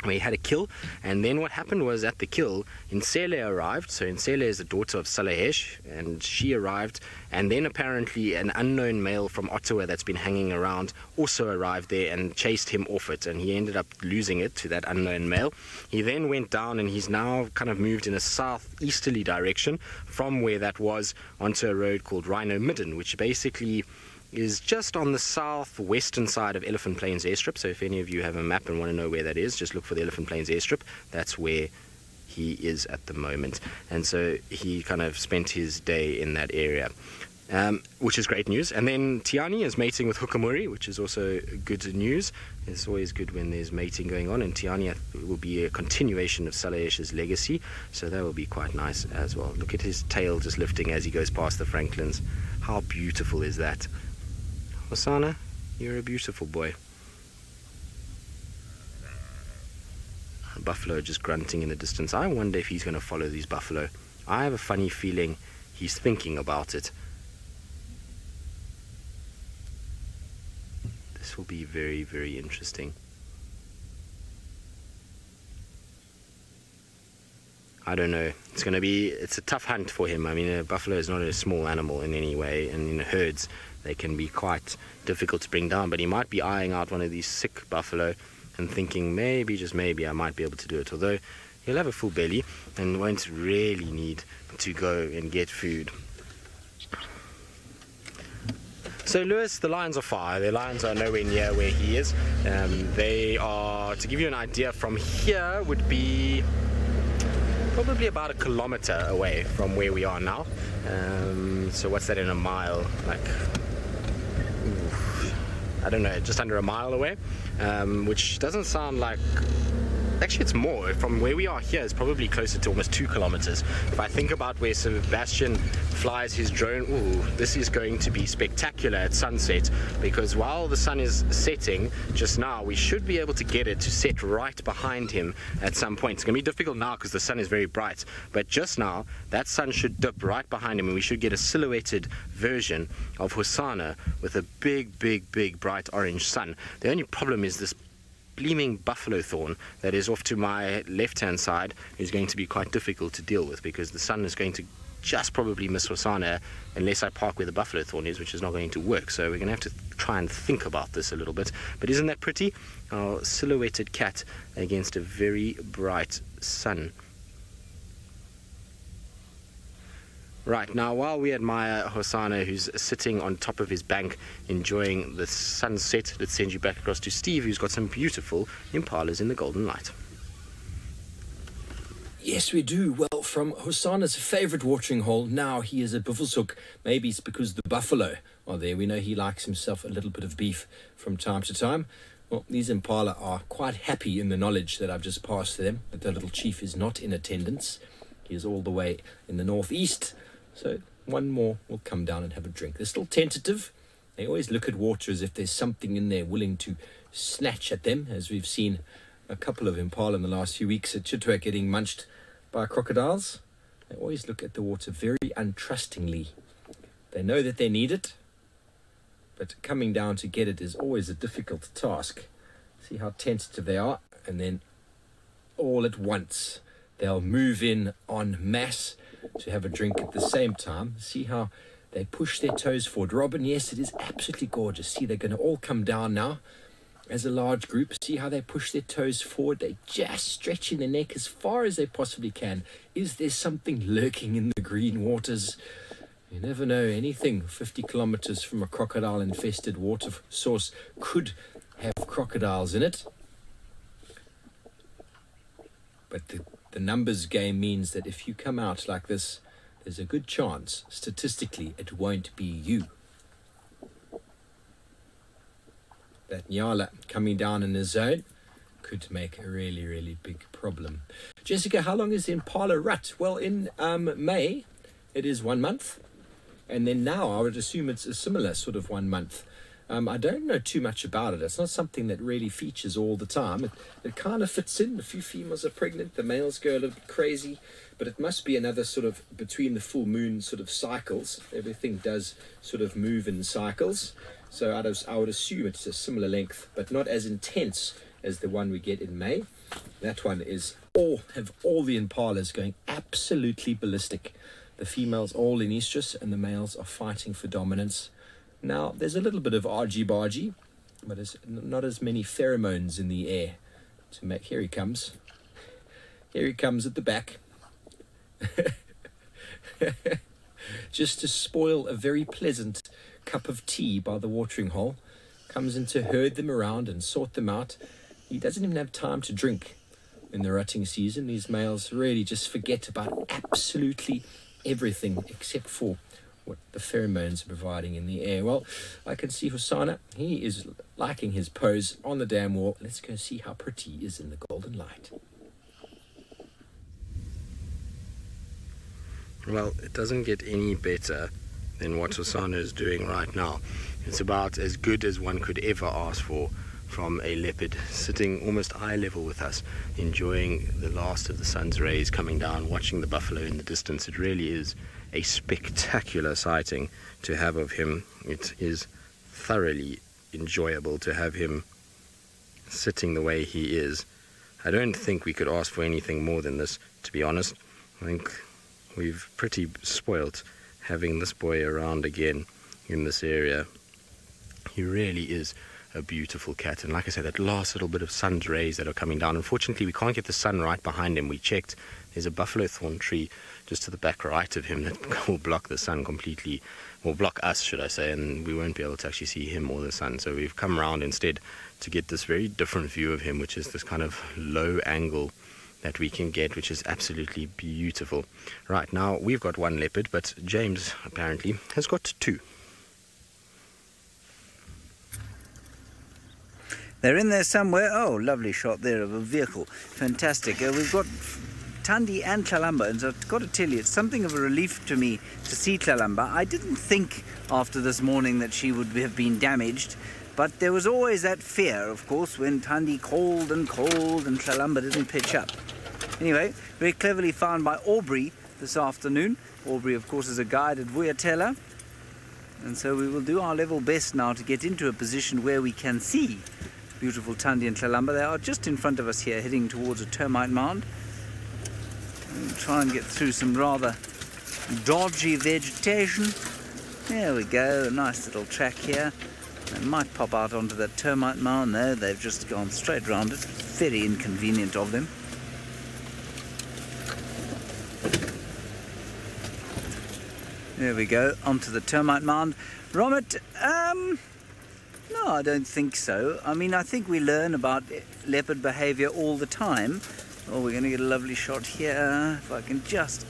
where he had a kill, and then what happened was at the kill, Insele arrived. So Insele is the daughter of Salahesh, and she arrived, and then apparently an unknown male from Ottawa that's been hanging around also arrived there and chased him off it, and he ended up losing it to that unknown male. He then went down, and he's now kind of moved in a southeasterly direction from where that was onto a road called Rhino Midden, which basically is just on the southwestern side of Elephant Plains Airstrip. So if any of you have a map and want to know where that is, just look for the Elephant Plains Airstrip. That's where he is at the moment. And so he kind of spent his day in that area, which is great news. And then Tiani is mating with Hukamuri, which is also good news. It's always good when there's mating going on, and Tiani will be a continuation of Salahesh's legacy, so that will be quite nice as well. Look at his tail just lifting as he goes past the Franklins. How beautiful is that? Hosana, you're a beautiful boy. A buffalo just grunting in the distance. I wonder if he's going to follow these buffalo. I have a funny feeling he's thinking about it. This will be very, very interesting. I don't know. It's a tough hunt for him. I mean, a buffalo is not a small animal in any way, and in herds they can be quite difficult to bring down, but he might be eyeing out one of these sick buffalo and thinking, maybe, just maybe, I might be able to do it. Although he'll have a full belly and won't really need to go and get food. So Lewis, the lions are far. The lions are nowhere near where he is. They are, to give you an idea, from here would be probably about 1 kilometer away from where we are now. So what's that in a mile? Like, I don't know, just under a mile away, which doesn't sound like... Actually, it's more. From where we are here, it's probably closer to almost 2 kilometers. If I think about where Sebastian flies his drone, this is going to be spectacular at sunset, because while the sun is setting just now, we should be able to get it to set right behind him at some point. It's going to be difficult now because the sun is very bright, but just now, that sun should dip right behind him and we should get a silhouetted version of Hosana with a big, big, big bright orange sun. The only problem is this gleaming buffalo thorn that is off to my left-hand side is going to be quite difficult to deal with, because the sun is going to just probably miss Hosana unless I park where the buffalo thorn is, which is not going to work. So we're going to have to try and think about this a little bit. But isn't that pretty? Our silhouetted cat against a very bright sun. Right, now while we admire Hosana, who's sitting on top of his bank enjoying the sunset, let's send you back across to Steve, who's got some beautiful impalas in the golden light. Yes, we do. Well, from Hosana's favourite watering hole, now he is at Buffelshoek. Maybe it's because the buffalo are there. We know he likes himself a little bit of beef from time to time. Well, these impala are quite happy in the knowledge that I've just passed to them, that the little chief is not in attendance. He is all the way in the northeast. So one more will come down and have a drink. They're still tentative. They always look at water as if there's something in there willing to snatch at them, as we've seen a couple of impala in the last few weeks at Chitwa getting munched by crocodiles. They always look at the water very untrustingly. They know that they need it, but coming down to get it is always a difficult task. See how tentative they are, and then all at once they'll move in en masse to have a drink at the same time. See how they push their toes forward. Robin, yes, it is absolutely gorgeous. See, they're going to all come down now as a large group. See how they push their toes forward. They're just stretching their neck as far as they possibly can. Is there something lurking in the green waters? You never know. Anything 50 kilometers from a crocodile-infested water source could have crocodiles in it. But the numbers game means that if you come out like this, there's a good chance, statistically, it won't be you. That Nyala coming down in the zone could make a really, really big problem. Jessica, how long is the impala rut? Well, in May, it is 1 month. And then now, I would assume it's a similar sort of 1 month. I don't know too much about it. It's not something that really features all the time. It kind of fits in. A few females are pregnant. The males go a little bit crazy. But it must be another sort of between the full moon sort of cycles. Everything does sort of move in cycles. So I would assume it's a similar length, but not as intense as the one we get in May. That one is have all the impalas going absolutely ballistic. The females all in estrus and the males are fighting for dominance. Now, there's a little bit of argy-bargy, but there's not as many pheromones in the air to make... Here he comes. Here he comes at the back. Just to spoil a very pleasant cup of tea by the watering hole, comes in to herd them around and sort them out. He doesn't even have time to drink. In the rutting season, these males really just forget about absolutely everything except for what the pheromones are providing in the air. Well, I can see Hosana. He is liking his pose on the dam wall. Let's go see how pretty he is in the golden light. Well, it doesn't get any better than what Hosana is doing right now. It's about as good as one could ever ask for from a leopard, sitting almost eye level with us, enjoying the last of the sun's rays coming down, watching the buffalo in the distance. It really is a spectacular sighting to have of him. It is thoroughly enjoyable to have him sitting the way he is. I don't think we could ask for anything more than this, to be honest. I think we've pretty spoilt having this boy around again in this area. He really is a beautiful cat, and like I said, that last little bit of sun's rays that are coming down, unfortunately we can't get the sun right behind him. We checked. There's a buffalo thorn tree just to the back right of him that will block the sun completely, or block us should I say, and we won't be able to actually see him or the sun. So we've come around instead to get this very different view of him, which is this kind of low angle that we can get, which is absolutely beautiful. Right, now we've got one leopard, but James apparently has got two. They're in there somewhere. Oh, lovely shot there of a vehicle. Fantastic. We've got Thandi and Tlalamba, and so I've got to tell you, it's something of a relief to me to see Tlalamba. I didn't think after this morning that she would have been damaged, but there was always that fear, of course, when Thandi called and Tlalamba didn't pitch up. Anyway, very cleverly found by Aubrey this afternoon. Aubrey, of course, is a guided Vuyatela, and so we will do our level best now to get into a position where we can see beautiful Thandi and Tlalamba. They are just in front of us here, heading towards a termite mound. We'll try and get through some rather dodgy vegetation. There we go, a nice little track here. They might pop out onto that termite mound. No, they've just gone straight round it. Very inconvenient of them. There we go, onto the termite mound. Romit, no, I don't think so. I mean, I think we learn about leopard behavior all the time. Oh, we're going to get a lovely shot here. If I can just...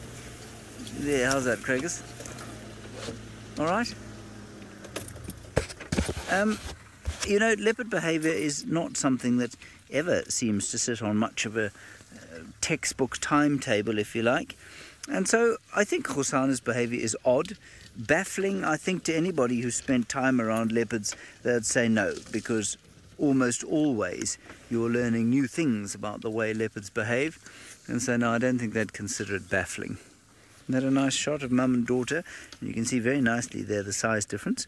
There, how's that, Craigus? All right? You know, leopard behavior is not something that ever seems to sit on much of a textbook timetable, if you like. And so I think Hosana's behavior is odd. Baffling, I think, to anybody who spent time around leopards, they'd say no, because almost always you're learning new things about the way leopards behave, and so no, I don't think they'd consider it baffling. Isn't that a nice shot of mum and daughter? And you can see very nicely there the size difference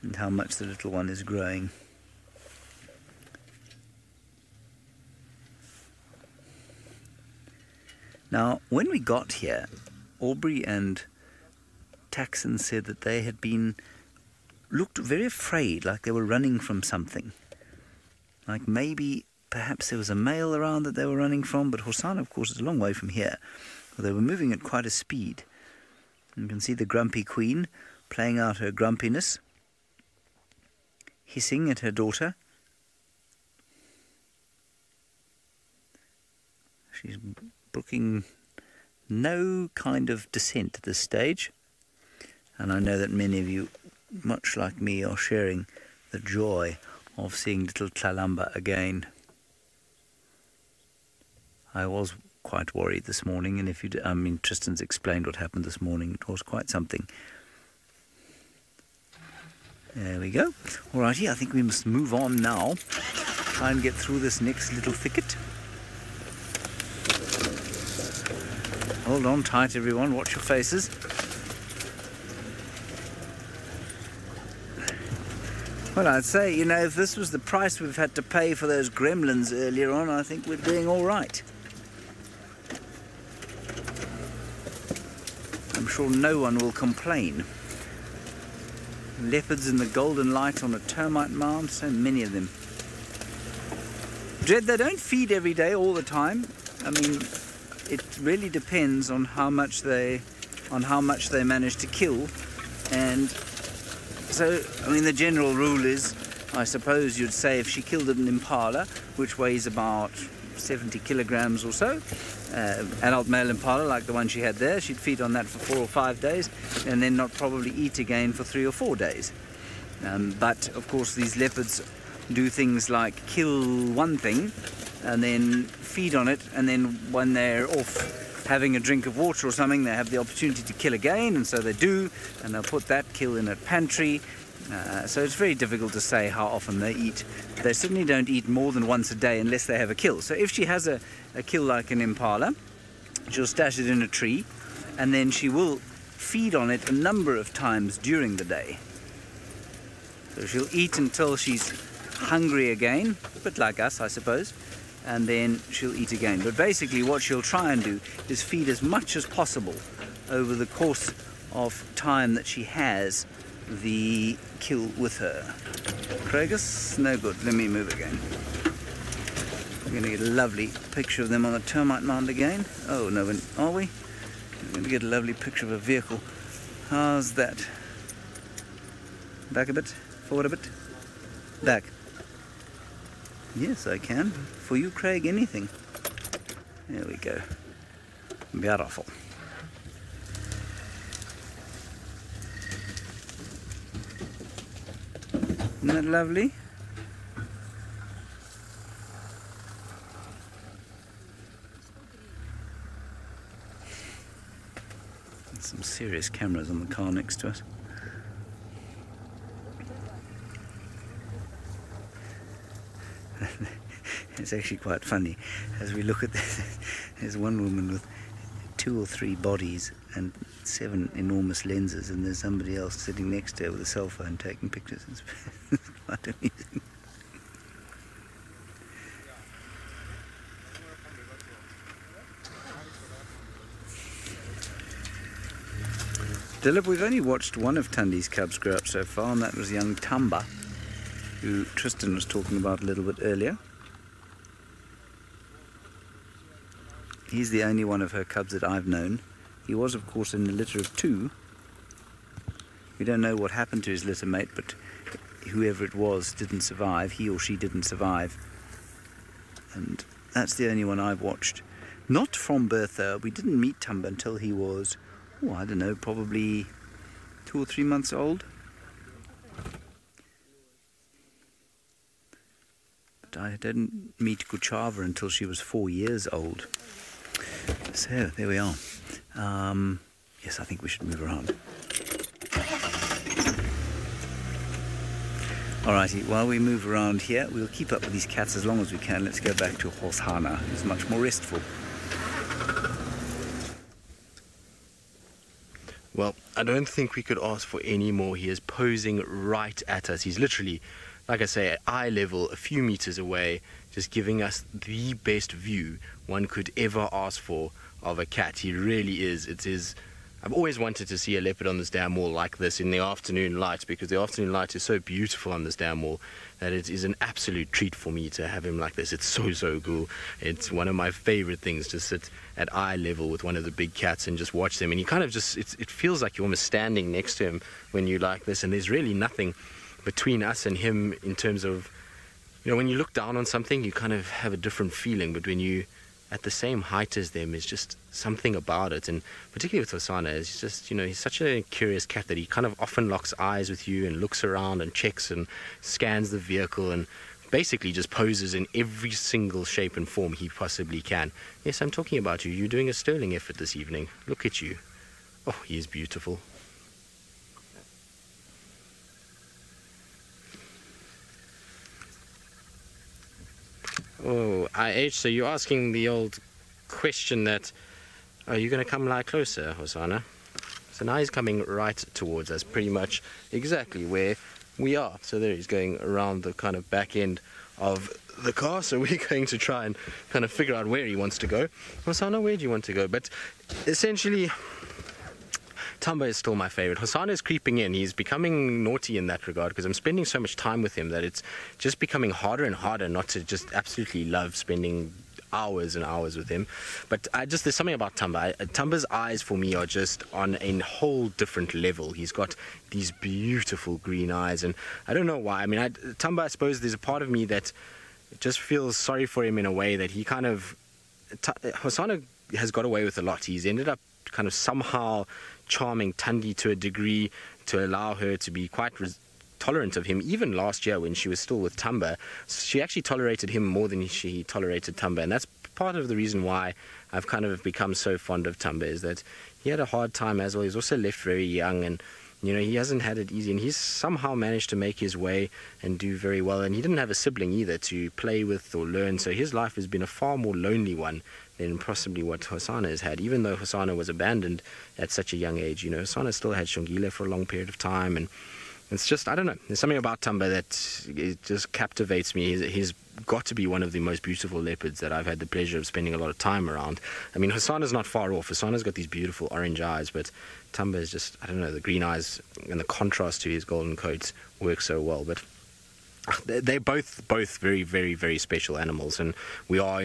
and how much the little one is growing. Now, when we got here, Aubrey and Taxon said that they had looked very afraid, like they were running from something. Like maybe, perhaps there was a male around that they were running from, but Hosana, of course, is a long way from here. Well, they were moving at quite a speed. You can see the grumpy queen playing out her grumpiness, hissing at her daughter. She's booking no kind of dissent at this stage. And I know that many of you, much like me, are sharing the joy of seeing little Tlalamba again. I was quite worried this morning, and Tristan's explained what happened this morning. It was quite something. There we go. Alrighty, I think we must move on now. Try and get through this next little thicket. Hold on tight, everyone. Watch your faces. Well, I'd say, you know, if this was the price we've had to pay for those gremlins earlier on, I think we're doing all right. I'm sure no one will complain. Leopards in the golden light on a termite mound, so many of them. Jed, they don't feed every day all the time. I mean, it really depends on how much they manage to kill, and So, I mean, the general rule is, I suppose you'd say if she killed an impala, which weighs about 70 kilograms or so, adult male impala like the one she had there, she'd feed on that for 4 or 5 days and then not probably eat again for 3 or 4 days. But, of course, these leopards do things like kill one thing and then feed on it, and then when they're off having a drink of water or something, they have the opportunity to kill again, and so they do, and they'll put that kill in a pantry. So it's very difficult to say how often they eat. They certainly don't eat more than once a day unless they have a kill. So if she has a kill like an impala, she'll stash it in a tree, and then she will feed on it a number of times during the day. So she'll eat until she's hungry again, a bit like us, I suppose, and then she'll eat again. But basically what she'll try and do is feed as much as possible over the course of time that she has the kill with her. Craigus? No good. Let me move again. We're going to get a lovely picture of them on the termite mound again. Oh, no, are we? We're going to get a lovely picture of a vehicle. How's that? Back a bit? Forward a bit? Back. Yes, I can. For you, Craig, anything. There we go. Beautiful. Isn't that lovely? There's some serious cameras on the car next to us. It's actually quite funny. As we look at this, there's one woman with 2 or 3 bodies and 7 enormous lenses, and there's somebody else sitting next to her with a cell phone taking pictures. It's quite amusing. Dilip, we've only watched one of Tundi's cubs grow up so far, and that was young Tamba, who Tristan was talking about a little bit earlier. He's the only one of her cubs that I've known. He was, of course, in a litter of 2. We don't know what happened to his litter mate, but whoever it was didn't survive. He or she didn't survive. And that's the only one I've watched. Not from birth, though. We didn't meet Tamba until he was, I don't know, probably 2 or 3 months old. But I didn't meet Kuchava until she was 4 years old. So, there we are. Yes, I think we should move around. Alrighty, while we move around here, we'll keep up with these cats as long as we can. Let's go back to Hosana, who's much more restful. Well, I don't think we could ask for any more. He is posing right at us. He's literally, like I say, at eye level, a few meters away, just giving us the best view one could ever ask for of a cat. He really is. It is. I've always wanted to see a leopard on this dam wall like this in the afternoon light, because the afternoon light is so beautiful on this dam wall that it is an absolute treat for me to have him like this. It's so cool. It's one of my favorite things, to sit at eye level with one of the big cats and just watch them. And you kind of just, it feels like you're almost standing next to him when you like this, and there's really nothing between us and him in terms of, you know, when you look down on something, you kind of have a different feeling, but when you at the same height as them, is just something about it. And particularly with Hosana, is just, you know, he's such a curious cat that he kind of often locks eyes with you and looks around and checks and scans the vehicle and basically just poses in every single shape and form he possibly can. Yes, I'm talking about you. You're doing a sterling effort this evening. Look at you. Oh, he is beautiful. Oh, IH, so you're asking the old question that, are you going to come lie closer, Hosana? So now he's coming right towards us, pretty much exactly where we are. So there he's going around the kind of back end of the car, so we're going to try and kind of figure out where he wants to go. Hosana, where do you want to go? But essentially, Tamba is still my favorite. Hosana is creeping in. He's becoming naughty in that regard, because I'm spending so much time with him that it's just becoming harder and harder not to just absolutely love spending hours and hours with him. But there's something about Tumba. Tumba's eyes for me are just on a whole different level. He's got these beautiful green eyes, and I don't know why. I mean, Tumba, I suppose there's a part of me that just feels sorry for him in a way that he kind of... Hosana has got away with a lot. He's ended up kind of somehow charming Thandi to a degree to allow her to be quite tolerant of him. Even last year when she was still with Tumba, she actually tolerated him more than she tolerated Tumba, and that's part of the reason why I've kind of become so fond of Tumba, is that he had a hard time as well. He's also left very young, and you know, he hasn't had it easy, and he's somehow managed to make his way and do very well. And he didn't have a sibling either to play with or learn, so his life has been a far more lonely one than possibly what Hosana has had. Even though Hosana was abandoned at such a young age, you know, Hosana still had Shongile for a long period of time, and it's just, I don't know, there's something about Tumba that it just captivates me. He's got to be one of the most beautiful leopards that I've had the pleasure of spending a lot of time around. I mean, Hosana's not far off. Hosana's got these beautiful orange eyes, but Tumba is just, I don't know, the green eyes and the contrast to his golden coat work so well. But they're both very, very, very special animals, and we are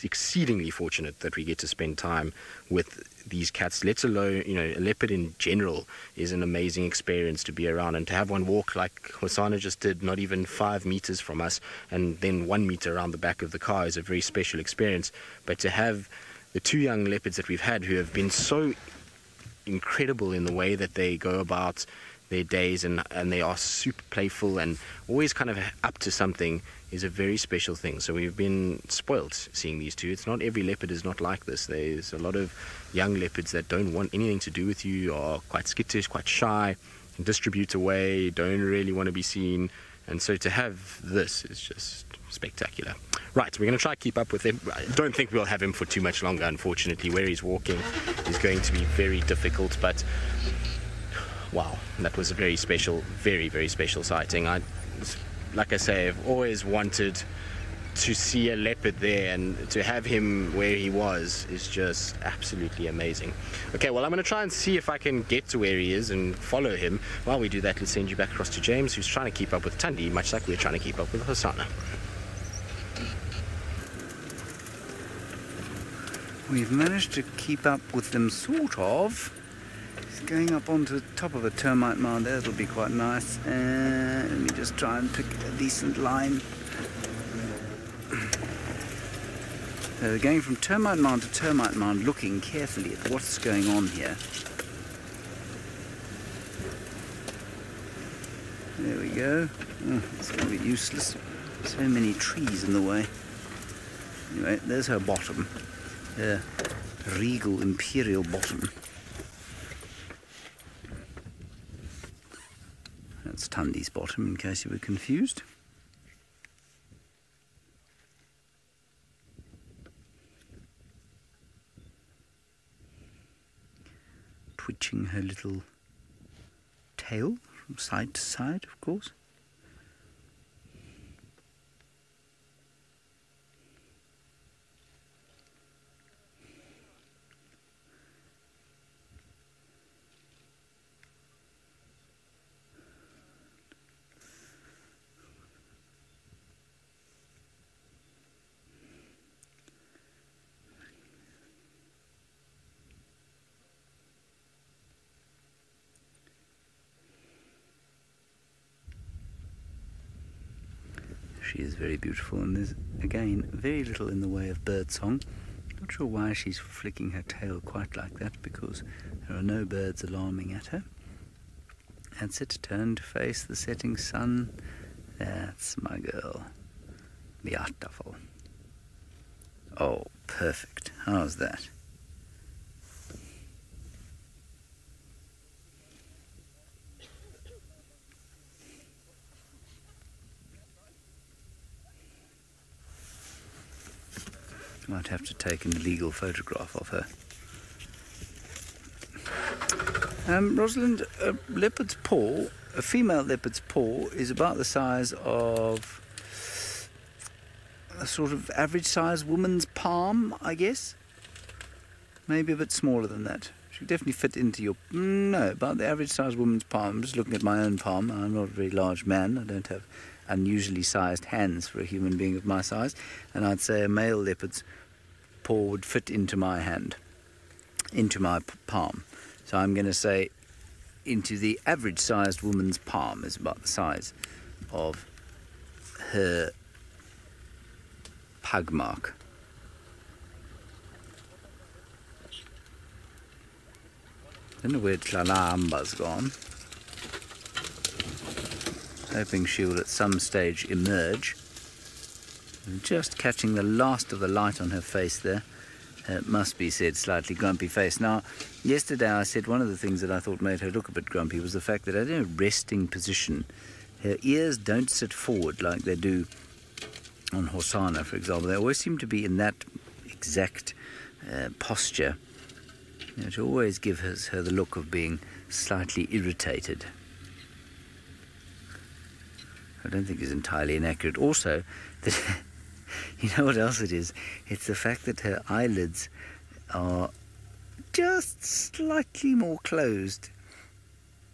exceedingly fortunate that we get to spend time with these cats, let alone, you know, a leopard in general is an amazing experience to be around, and to have one walk like Hosana just did, not even 5 meters from us, and then 1 meter around the back of the car, is a very special experience. But to have the 2 young leopards that we've had, who have been so incredible in the way that they go about their days, and they are super playful and always kind of up to something, is a very special thing. So we've been spoilt seeing these 2. It's not every leopard is not like this. There's a lot of young leopards that don't want anything to do with you, are quite skittish, quite shy, distribute away, don't really want to be seen. And so to have this is just spectacular. Right, we're going to try to keep up with him. I don't think we'll have him for too much longer, unfortunately. Where he's walking is going to be very difficult, but wow, that was a very special, very, very special sighting. Like I say, I've always wanted to see a leopard there, and to have him where he was is just absolutely amazing. Okay, well, I'm going to try and see if I can get to where he is and follow him. While we do that, let's send you back across to James, who's trying to keep up with Thandi, much like we're trying to keep up with Hosana. We've managed to keep up with them, sort of. Going up onto the top of a termite mound there, it'll be quite nice. Let me just try and pick a decent line. So going from termite mound to termite mound, looking carefully at what's going on here. There we go. Oh, it's going to be useless. So many trees in the way. Anyway, there's her bottom. Her regal imperial bottom. That's Thandi's bottom, in case you were confused. Twitching her little tail from side to side, of course. She is very beautiful, and there's, again, very little in the way of birdsong. Not sure why she's flicking her tail quite like that, because there are no birds alarming at her. That's it, turn to face the setting sun. That's my girl. Beautiful. Oh, perfect. How's that? Might have to take an illegal photograph of her. Rosalind, a leopard's paw, a female leopard's paw, is about the size of a sort of average-sized woman's palm, I guess. Maybe a bit smaller than that. She could definitely fit into your... No, about the average-sized woman's palm. I'm just looking at my own palm. I'm not a very large man. I don't have unusually sized hands for a human being of my size, and I'd say a male leopard's paw would fit into my hand, into my palm. So I'm going to say into the average sized woman's palm is about the size of her pug mark. I don't know where Tlalaamba's gone. Hoping she will at some stage emerge. I'm just catching the last of the light on her face there. It must be said, slightly grumpy face. Now, yesterday I said one of the things that I thought made her look a bit grumpy was the fact that in a resting position, her ears don't sit forward like they do on Hosanna, for example. They always seem to be in that exact posture. It always gives her the look of being slightly irritated. I don't think it's entirely inaccurate. Also, that you know what else it is? It's the fact that her eyelids are just slightly more closed.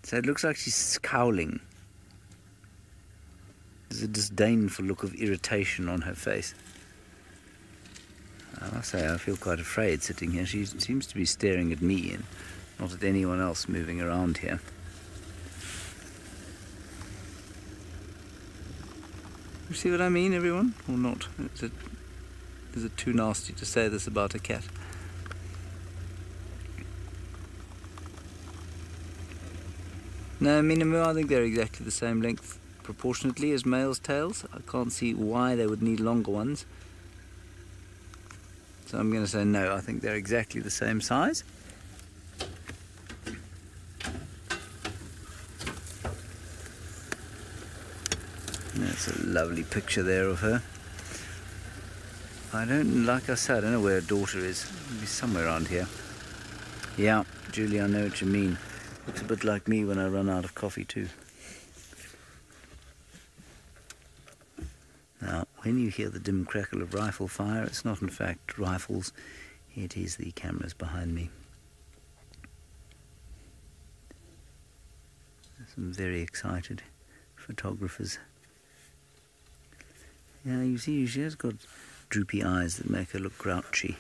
So it looks like she's scowling. There's a disdainful look of irritation on her face. I must say, I feel quite afraid sitting here. She seems to be staring at me and not at anyone else moving around here. You see what I mean, everyone? Or not? Is it too nasty to say this about a cat? No, I think they're exactly the same length proportionately as males' tails. I can't see why they would need longer ones. So I'm going to say no, I think they're exactly the same size. That's a lovely picture there of her. Like I said, I don't know where her daughter is. Maybe somewhere around here. Yeah, Julie, I know what you mean. Looks a bit like me when I run out of coffee too. Now, when you hear the dim crackle of rifle fire, it's not in fact rifles, it is the cameras behind me. Some very excited photographers. Yeah, you see, she has got droopy eyes that make her look grouchy.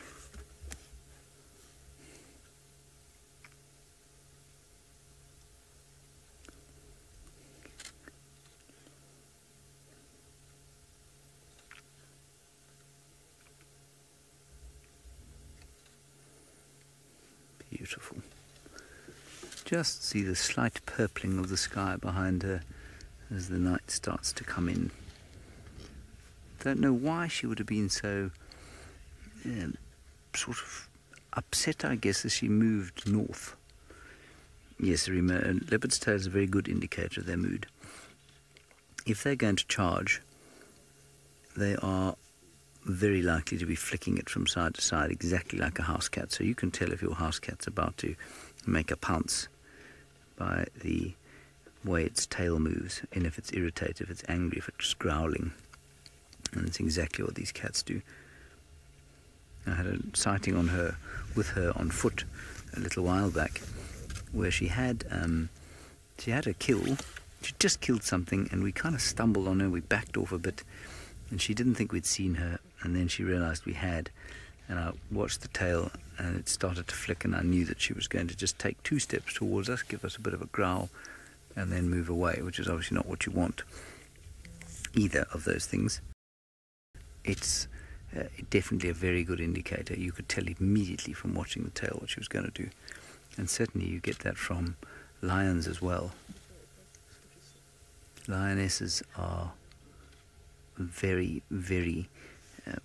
Beautiful. Just see the slight purpling of the sky behind her as the night starts to come in. Don't know why she would have been so sort of upset, I guess, as she moved north. Yes, leopard's tail is a very good indicator of their mood. If they're going to charge, they are very likely to be flicking it from side to side, exactly like a house cat. So you can tell if your house cat's about to make a pounce by the way its tail moves, and if it's irritated, if it's angry, if it's growling. And it's exactly what these cats do. I had a sighting with her on foot a little while back, where she had a kill. She just killed something, and we kind of stumbled on her. We backed off a bit, and she didn't think we'd seen her, and then she realized we had. And I watched the tail, and it started to flick, and I knew that she was going to just take 2 steps towards us, give us a bit of a growl, and then move away, which is obviously not what you want, either of those things. It's definitely a very good indicator. You could tell immediately from watching the tail what she was going to do. And certainly you get that from lions as well. Lionesses are very, very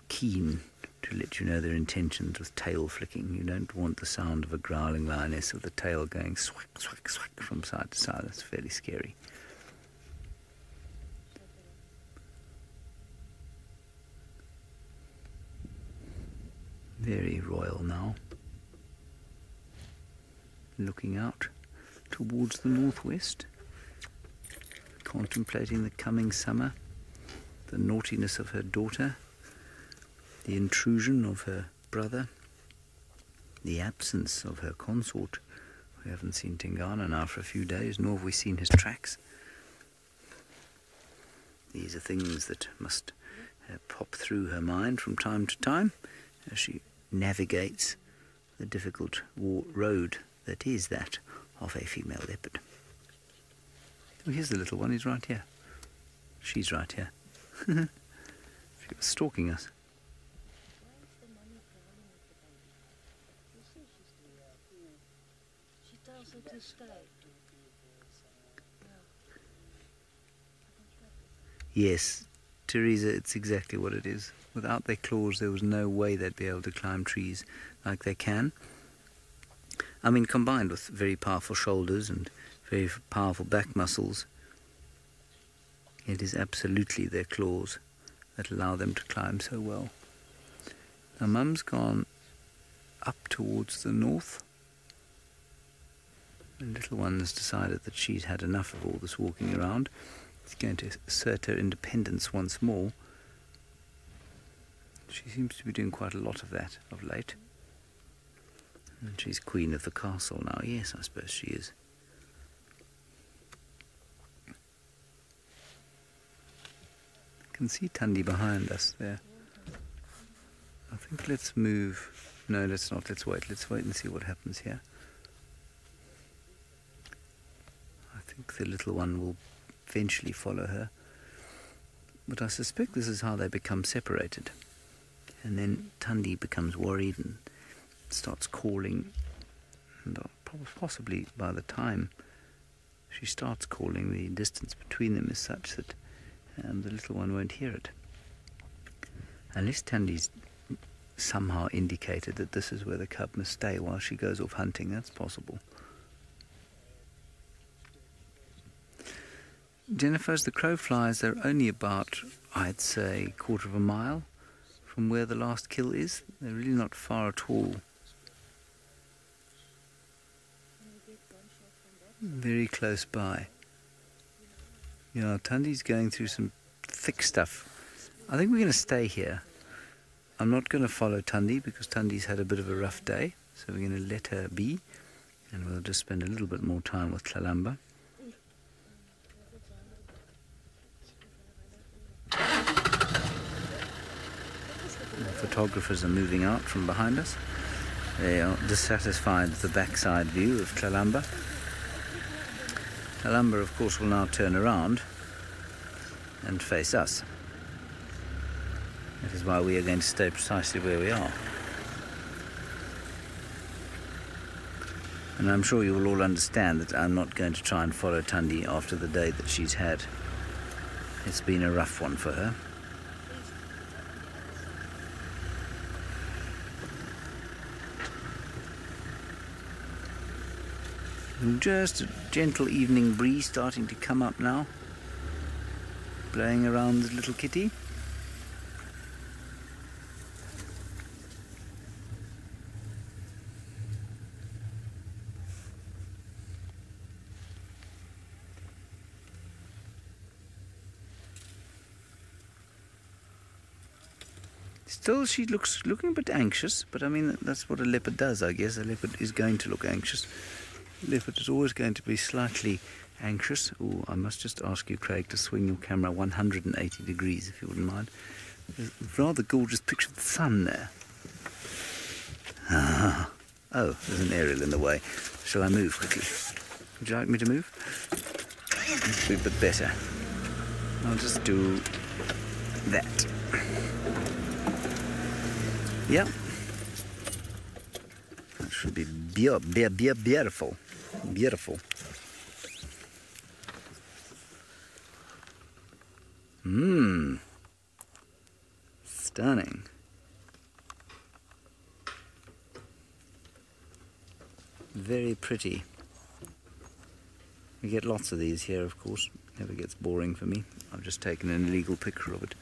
keen to let you know their intentions with tail flicking. You don't want the sound of a growling lioness with the tail going swack, swack, swack from side to side. That's fairly scary. Very royal now. Looking out towards the northwest, contemplating the coming summer, the naughtiness of her daughter, the intrusion of her brother, the absence of her consort. We haven't seen Tingana now for a few days, nor have we seen his tracks. These are things that must pop through her mind from time to time as she navigates the difficult road that is that of a female leopard. Oh, here's the little one. He's right here. She's right here. She was stalking us. She tells her to stay. Yes, Teresa, it's exactly what it is. Without their claws, there was no way they'd be able to climb trees like they can. I mean, combined with very powerful shoulders and very powerful back muscles, it is absolutely their claws that allow them to climb so well. Now, Mum's gone up towards the north. The little one has decided that she's had enough of all this walking around. She's going to assert her independence once more. She seems to be doing quite a lot of that of late. And she's queen of the castle now. Yes, I suppose she is. I can see Tundi behind us there. I think let's move. No, let's not. Let's wait. Let's wait and see what happens here. I think the little one will eventually follow her. But I suspect this is how they become separated. And then Tundi becomes worried and starts calling. And possibly by the time she starts calling, the distance between them is such that the little one won't hear it. Unless Tundi's somehow indicated that this is where the cub must stay while she goes off hunting, that's possible. Jennifer, as the crow flies, they're only about, I'd say, a quarter of a mile from where the last kill is. They're really not far at all. Very close by. Yeah, Tundi's going through some thick stuff. I think we're going to stay here. I'm not going to follow Tundi because Tundi's had a bit of a rough day, so we're going to let her be, and we'll just spend a little bit more time with Tlalamba. The photographers are moving out from behind us. They are dissatisfied with the backside view of Tlalamba. Tlalamba, of course, will now turn around and face us. That is why we are going to stay precisely where we are. And I'm sure you will all understand that I'm not going to try and follow Tundi after the day that she's had. It's been a rough one for her. Just a gentle evening breeze starting to come up now, blowing around the little kitty. Still, she looking a bit anxious, but I mean, that's what a leopard does, I guess. A leopard is going to look anxious. Leopard is always going to be slightly anxious. Oh, I must just ask you, Craig, to swing your camera 180 degrees, if you wouldn't mind. There's a rather gorgeous picture of the sun there. Ah. Oh, there's an aerial in the way. Shall I move quickly? Would you like me to move? It'd be a bit better. I'll just do that. Yeah. That should be beautiful. Beautiful. Stunning. Very pretty. We get lots of these here, of course. Never gets boring for me. I've just taken an illegal picture of it.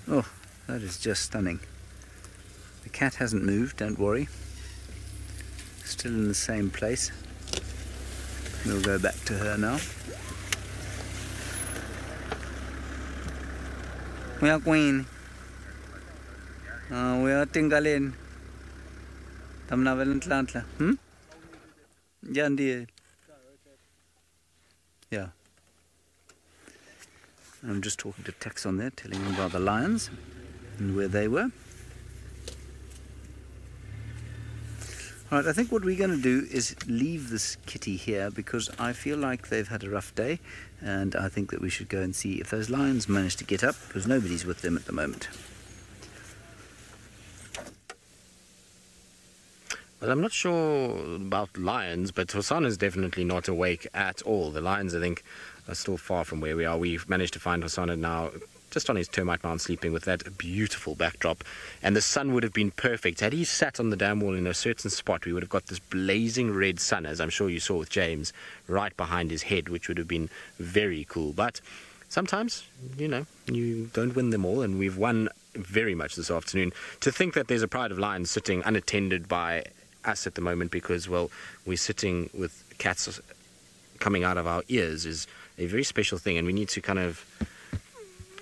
Oh, that is just stunning. The cat hasn't moved, don't worry. Still in the same place. We'll go back to her now. We are queen. We are tinggalin. Tam na velant lantla. Jan die. I'm just talking to Tex on there, telling him about the lions and where they were. Right, I think what we're going to do is leave this kitty here because I feel like they've had a rough day, and I think that we should go and see if those lions manage to get up, because nobody's with them at the moment. Well, I'm not sure about lions, but Hassan is definitely not awake at all. The lions, I think, are still far from where we are. We've managed to find Hassan now just on his termite mound, sleeping with that beautiful backdrop, and the sun would have been perfect. Had he sat on the dam wall in a certain spot, we would have got this blazing red sun, as I'm sure you saw with James, right behind his head, which would have been very cool. But sometimes, you know, you don't win them all, and we've won very much this afternoon. To think that there's a pride of lions sitting unattended by us at the moment because, well, we're sitting with cats coming out of our ears is a very special thing, and we need to kind of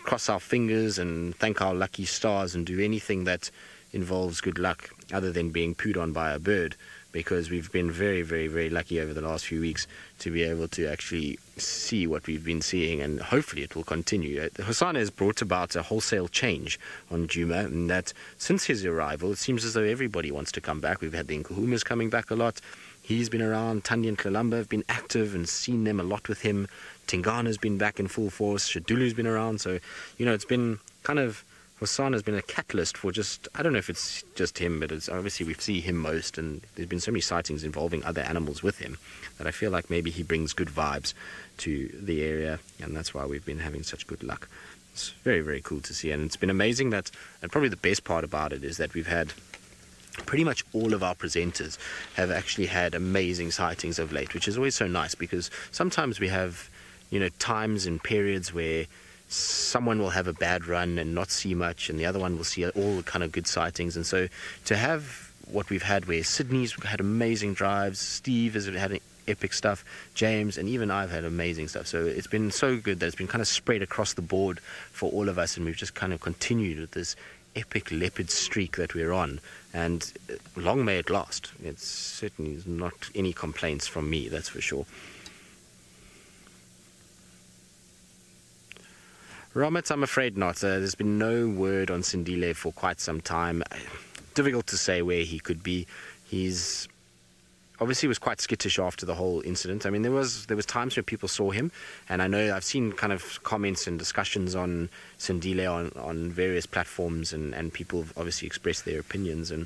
cross our fingers and thank our lucky stars and do anything that involves good luck other than being pooed on by a bird, because we've been very, very, very lucky over the last few weeks to be able to actually see what we've been seeing, and hopefully it will continue. Hassan has brought about a wholesale change on Juma, and that since his arrival, it seems as though everybody wants to come back. We've had the Nkuhumas coming back a lot. He's been around. Tandi and Kalamba have been active and seen them a lot with him. Tingana's been back in full force. Shadulu's been around. So, you know, it's been kind of, Hassan has been a catalyst for just, I don't know if it's just him, but it's obviously we see him most, and there's been so many sightings involving other animals with him that I feel like maybe he brings good vibes to the area, and that's why we've been having such good luck. It's very, very cool to see, and it's been amazing that, and probably the best part about it is that we've had pretty much all of our presenters have actually had amazing sightings of late, which is always so nice, because sometimes we have, you know, times and periods where someone will have a bad run and not see much, and the other one will see all the kind of good sightings. And so to have what we've had, where Sydney's had amazing drives, Steve has had epic stuff, James, and even I've had amazing stuff. So it's been so good that it's been kind of spread across the board for all of us, and we've just kind of continued with this epic leopard streak that we're on, and long may it last. It's certainly not any complaints from me, that's for sure. Romit, I'm afraid not. There's been no word on Sindile for quite some time. Difficult to say where he could be. He's obviously was quite skittish after the whole incident. I mean, there was times where people saw him, and I know I've seen kind of comments and discussions on Sindile on various platforms, and people have obviously expressed their opinions. And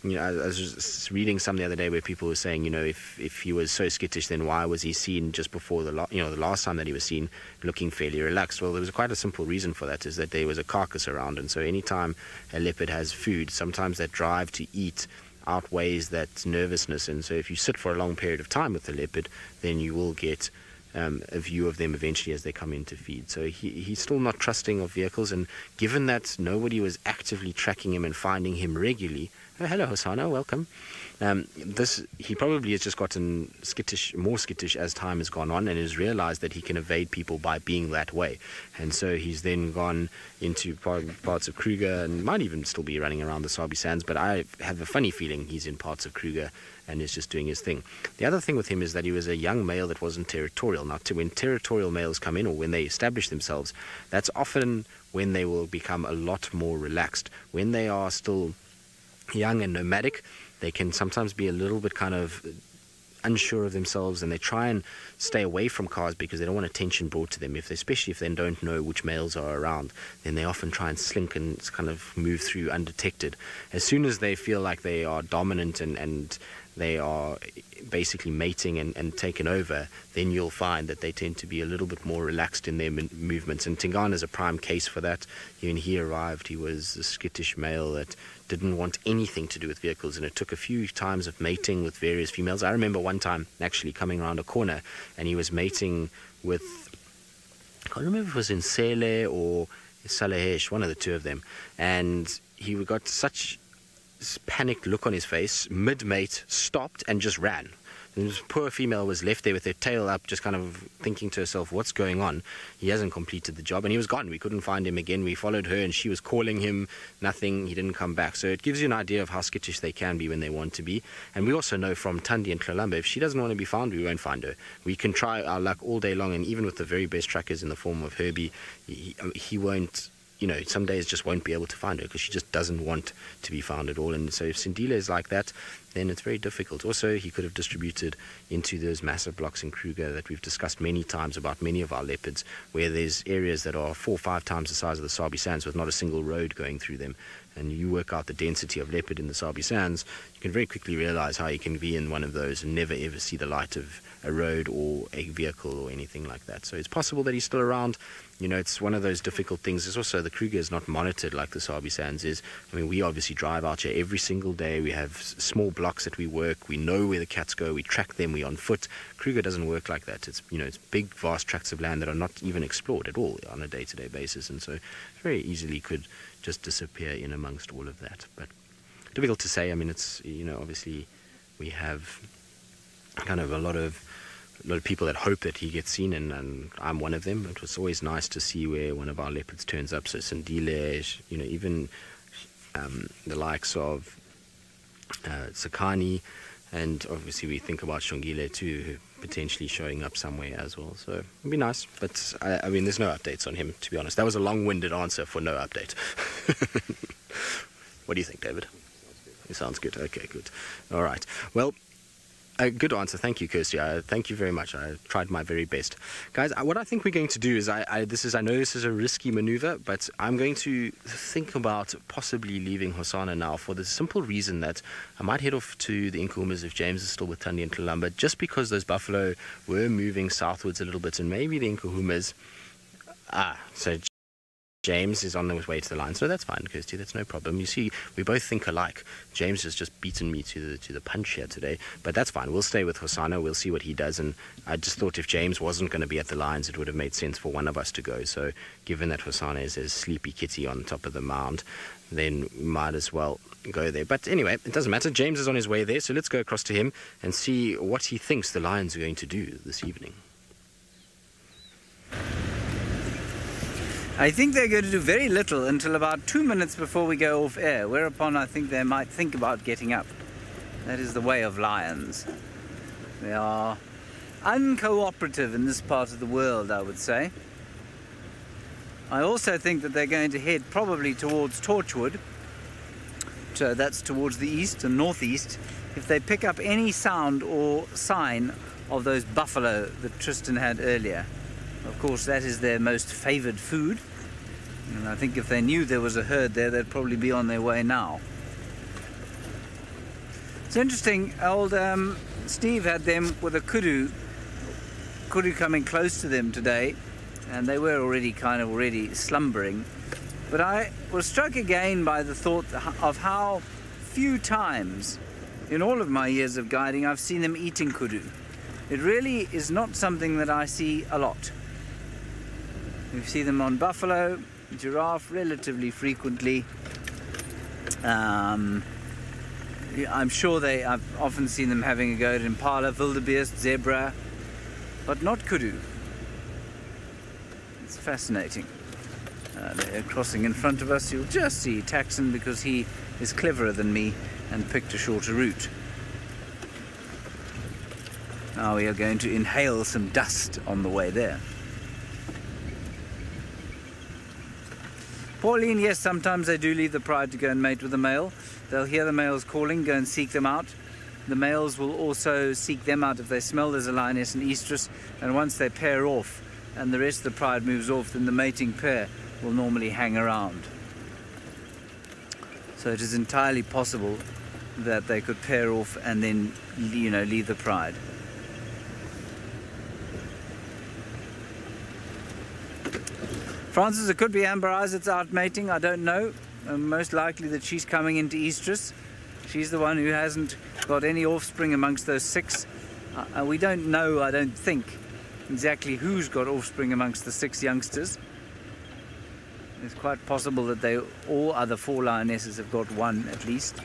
you know, I was just reading some the other day where people were saying, you know, if he was so skittish, then why was he seen just before the last time that he was seen looking fairly relaxed? Well, there was quite a simple reason for that, is that there was a carcass around, and so anytime a leopard has food, sometimes that drive to eat outweighs that nervousness, and so if you sit for a long period of time with the leopard, then you will get a view of them eventually as they come in to feed. So he's still not trusting of vehicles, and given that nobody was actively tracking him and finding him regularly. Oh, hello Hosanna, welcome. He probably has just gotten more skittish as time has gone on, and has realized that he can evade people by being that way, and so he's then gone into parts of Kruger, and might even still be running around the Sabi Sands, but I have a funny feeling he's in parts of Kruger and is just doing his thing. The other thing with him is that he was a young male that wasn't territorial. Now, when territorial males come in, or when they establish themselves, that's often when they will become a lot more relaxed. When they are still young and nomadic, they can sometimes be a little bit kind of unsure of themselves, and they try and stay away from cars because they don't want attention brought to them. Especially if they don't know which males are around, then they often try and slink and kind of move through undetected. As soon as they feel like they are dominant and they are basically mating and taken over, then you'll find that they tend to be a little bit more relaxed in their movements. And Tingana is a prime case for that. When he arrived, he was a skittish male that didn't want anything to do with vehicles, and it took a few times of mating with various females. I remember one time actually coming around a corner, and he was mating with, I can't remember if it was in Sele or Salehesh, one of the two of them, and he got such panicked look on his face, mid-mate, stopped and just ran. And this poor female was left there with her tail up, just kind of thinking to herself, what's going on? He hasn't completed the job, and he was gone. We couldn't find him again. We followed her, and she was calling him. Nothing. He didn't come back. So it gives you an idea of how skittish they can be when they want to be. And we also know from Tundi and Klolamba, if she doesn't want to be found, we won't find her. We can try our luck all day long, and even with the very best trackers in the form of Herbie, he won't, you know, some days just won't be able to find her because she just doesn't want to be found at all. And so if Sindile is like that, then it's very difficult. Also, he could have distributed into those massive blocks in Kruger that we've discussed many times about many of our leopards, where there's areas that are 4 or 5 times the size of the Sabi Sands with not a single road going through them. And you work out the density of leopard in the Sabi Sands, you can very quickly realize how you can be in one of those and never ever see the light of a road or a vehicle or anything like that. So it's possible that he's still around. You know, it's one of those difficult things. There's also the Kruger is not monitored like the Sabi Sands is. I mean, we obviously drive out here every single day. We have small blocks that we work. We know where the cats go. We track them. We're on foot. Kruger doesn't work like that. It's, you know, it's big, vast tracts of land that are not even explored at all on a day-to-day basis. And so very easily could just disappear in amongst all of that. But difficult to say. I mean, it's, you know, obviously we have kind of a lot of people that hope that he gets seen, and I'm one of them. It was always nice to see where one of our leopards turns up. So Sindile, you know, even the likes of Sakani, and obviously we think about Shongile too, potentially showing up somewhere as well. So it'd be nice, but I mean, there's no updates on him, to be honest. That was a long-winded answer for no update. What do you think, David? It sounds good. Okay, good. All right. Well, a good answer. Thank you, Kirsty. Thank you very much. I tried my very best. Guys, what I think we're going to do is, I know this is a risky maneuver, but I'm going to think about possibly leaving Hosana now for the simple reason that I might head off to the Nkuhumas if James is still with Tundi and Klolamba, just because those buffalo were moving southwards a little bit, and maybe the Nkuhumas... so James is on his way to the line, so that's fine, Kirsty, that's no problem. You see, we both think alike. James has just beaten me to the punch here today, but that's fine. We'll stay with Hosana, we'll see what he does, and I just thought if James wasn't going to be at the lines, it would have made sense for one of us to go. So given that Hosana is a sleepy kitty on top of the mound, then we might as well go there. But anyway, it doesn't matter. James is on his way there, so let's go across to him and see what he thinks the Lions are going to do this evening. I think they're going to do very little until about 2 minutes before we go off air, whereupon I think they might think about getting up. That is the way of lions. They are uncooperative in this part of the world, I would say. I also think that they're going to head probably towards Torchwood, so that's towards the east and northeast. If they pick up any sound or sign of those buffalo that Tristan had earlier. Of course, that is their most favoured food, and I think if they knew there was a herd there, they'd probably be on their way now. It's interesting, old Steve had them with a kudu coming close to them today, and they were already slumbering. But I was struck again by the thought of how few times in all of my years of guiding I've seen them eating kudu. It really is not something that I see a lot. We see them on buffalo, giraffe relatively frequently. I'm sure I've often seen them having a go at impala, wildebeest, zebra, but not kudu. It's fascinating. They're crossing in front of us. You'll just see Taxon because he is cleverer than me and picked a shorter route. Now we are going to inhale some dust on the way there. Pauline, yes, sometimes they do leave the pride to go and mate with the male. They'll hear the males calling, go and seek them out. The males will also seek them out if they smell there's a lioness and estrus, and once they pair off and the rest of the pride moves off, then the mating pair will normally hang around. So it is entirely possible that they could pair off and then, you know, leave the pride. Francis, it could be Amber Eyes that's out mating, I don't know. Most likely that she's coming into estrus. She's the one who hasn't got any offspring amongst those 6. We don't know, I don't think, exactly who's got offspring amongst the 6 youngsters. It's quite possible that all other 4 lionesses have got 1 at least.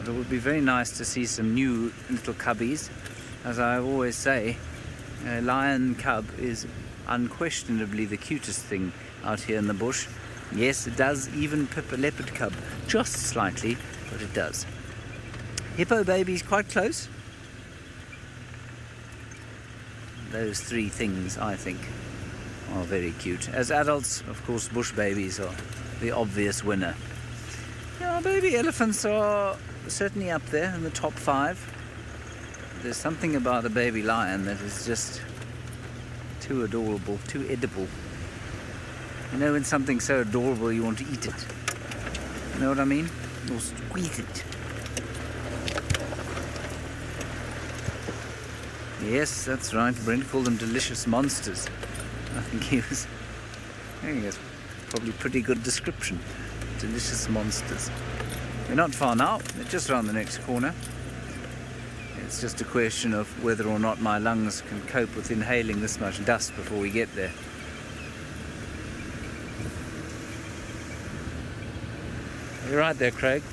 But it would be very nice to see some new little cubbies. As I always say, a lion cub is unquestionably the cutest thing out here in the bush. Yes, it does even pip a leopard cub, just slightly, but it does. Hippo baby's quite close. Those three things, I think, are very cute. As adults, of course, bush babies are the obvious winner. Yeah, baby elephants are certainly up there in the top 5. There's something about a baby lion that is just too adorable, too edible. You know when something's so adorable you want to eat it? You know what I mean? Or squeeze it. Yes, that's right. Brent called them delicious monsters. I think that's probably a pretty good description. Delicious monsters. We're not far now. We're just around the next corner. It's just a question of whether or not my lungs can cope with inhaling this much dust before we get there. You're right there, Craig.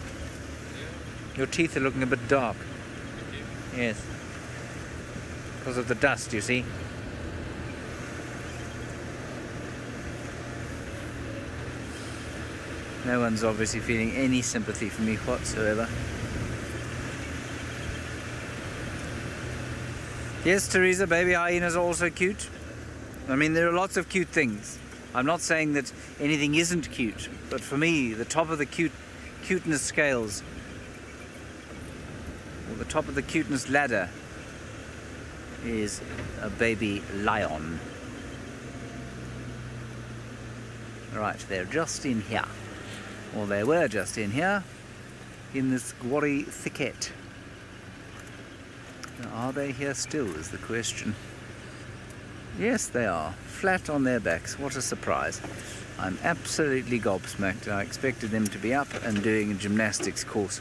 Your teeth are looking a bit dark. Yes. Because of the dust, you see. No one's obviously feeling any sympathy for me whatsoever. Yes, Teresa, baby hyenas are also cute. I mean, there are lots of cute things. I'm not saying that anything isn't cute, but for me, the top of the cuteness scales, or the top of the cuteness ladder, is a baby lion. Right, they're just in here. Or they were just in here, in this quarry thicket. Are they here still, is the question. Yes, they are. Flat on their backs. What a surprise. I'm absolutely gobsmacked. I expected them to be up and doing a gymnastics course.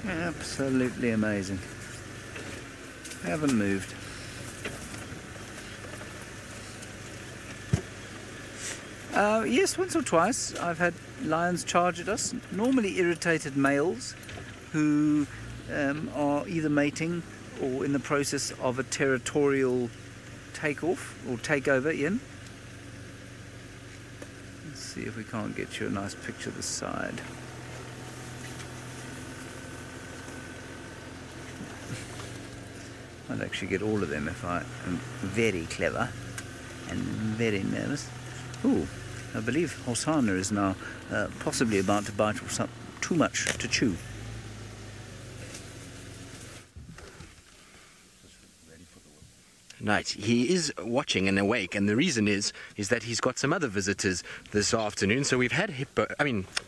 Absolutely amazing. They haven't moved. Yes, once or twice I've had lions charge at us, normally irritated males who are either mating or in the process of a territorial takeoff or takeover in. Let's see if we can't get you a nice picture this side. I'd actually get all of them if I am very clever and very nervous. Ooh, I believe Hosanna is now possibly about to bite off some too much to chew. Right, he is watching and awake, and the reason is that he's got some other visitors this afternoon. So we've had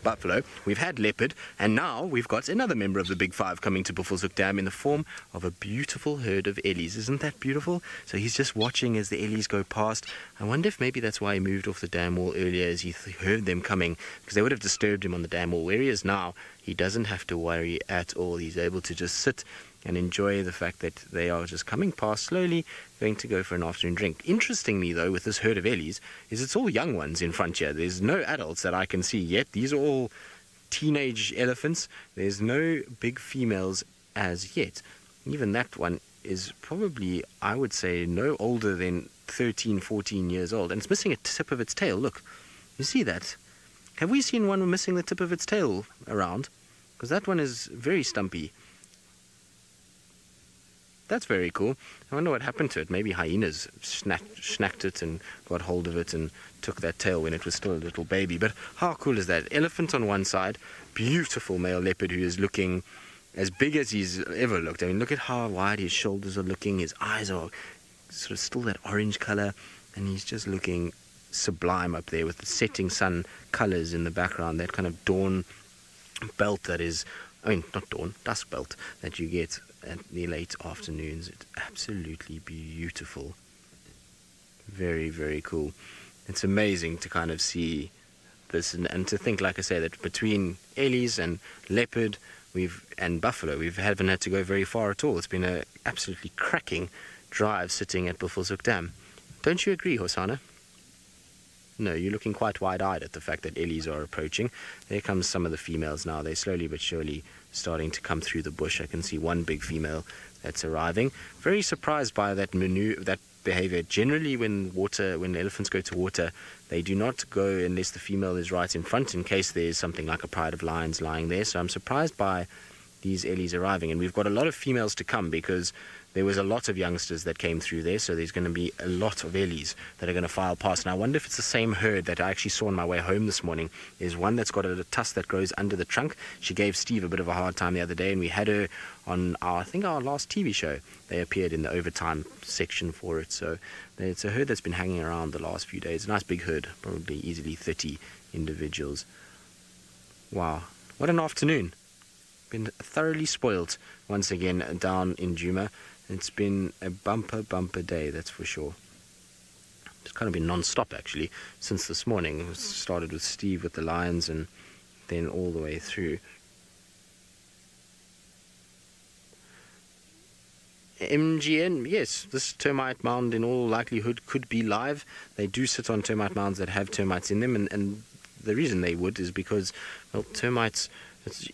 buffalo, we've had leopard, and now we've got another member of the Big Five coming to Buffelshoek Dam in the form of a beautiful herd of ellies. Isn't that beautiful? So he's just watching as the ellies go past. I wonder if maybe that's why he moved off the dam wall earlier, as he heard them coming, because they would have disturbed him on the dam wall. Where he is now, he doesn't have to worry at all. He's able to just sit and enjoy the fact that they are just coming past slowly, going to go for an afternoon drink. Interestingly, though, with this herd of ellies, is it's all young ones in front here. There's no adults that I can see yet. These are all teenage elephants. There's no big females as yet. Even that one is probably, I would say, no older than 13, 14 years old. And it's missing a tip of its tail. Look, you see that? Have we seen one missing the tip of its tail around? Because that one is very stumpy. That's very cool. I wonder what happened to it. Maybe hyenas snacked it and got hold of it and took that tail when it was still a little baby. But how cool is that? Elephant on one side, beautiful male leopard who is looking as big as he's ever looked. I mean, look at how wide his shoulders are looking. His eyes are sort of still that orange color, and he's just looking sublime up there with the setting sun colors in the background. That kind of dawn belt that is, I mean, not dawn, dusk belt that you get at the late afternoons. It's absolutely beautiful. Very, very cool. It's amazing to kind of see this and to think, like I say, that between ellies and leopard and buffalo, we haven't had to go very far at all. It's been an absolutely cracking drive sitting at Buffelshoek Dam. Don't you agree, Hosanna? No, you're looking quite wide-eyed at the fact that ellies are approaching. There comes some of the females now. They're slowly but surely starting to come through the bush. I can see one big female that's arriving. Very surprised by that behavior. Generally, when elephants go to water, they do not go unless the female is right in front, in case there's something like a pride of lions lying there. So I'm surprised by these ellies arriving, and we've got a lot of females to come because there was a lot of youngsters that came through there, so there's going to be a lot of ellies that are going to file past. And I wonder if it's the same herd that I actually saw on my way home this morning. There's one that's got a tusk that grows under the trunk. She gave Steve a bit of a hard time the other day, and we had her on our last TV show. They appeared in the overtime section for it. So it's a herd that's been hanging around the last few days. A nice big herd, probably easily 30 individuals. Wow, what an afternoon. Been thoroughly spoilt once again down in Djuma. It's been a bumper day, that's for sure. It's kind of been non-stop actually since this morning. It started with Steve with the lions and then all the way through. MGN, yes, this termite mound in all likelihood could be live. They do sit on termite mounds that have termites in them, and the reason they would is because, well, termites,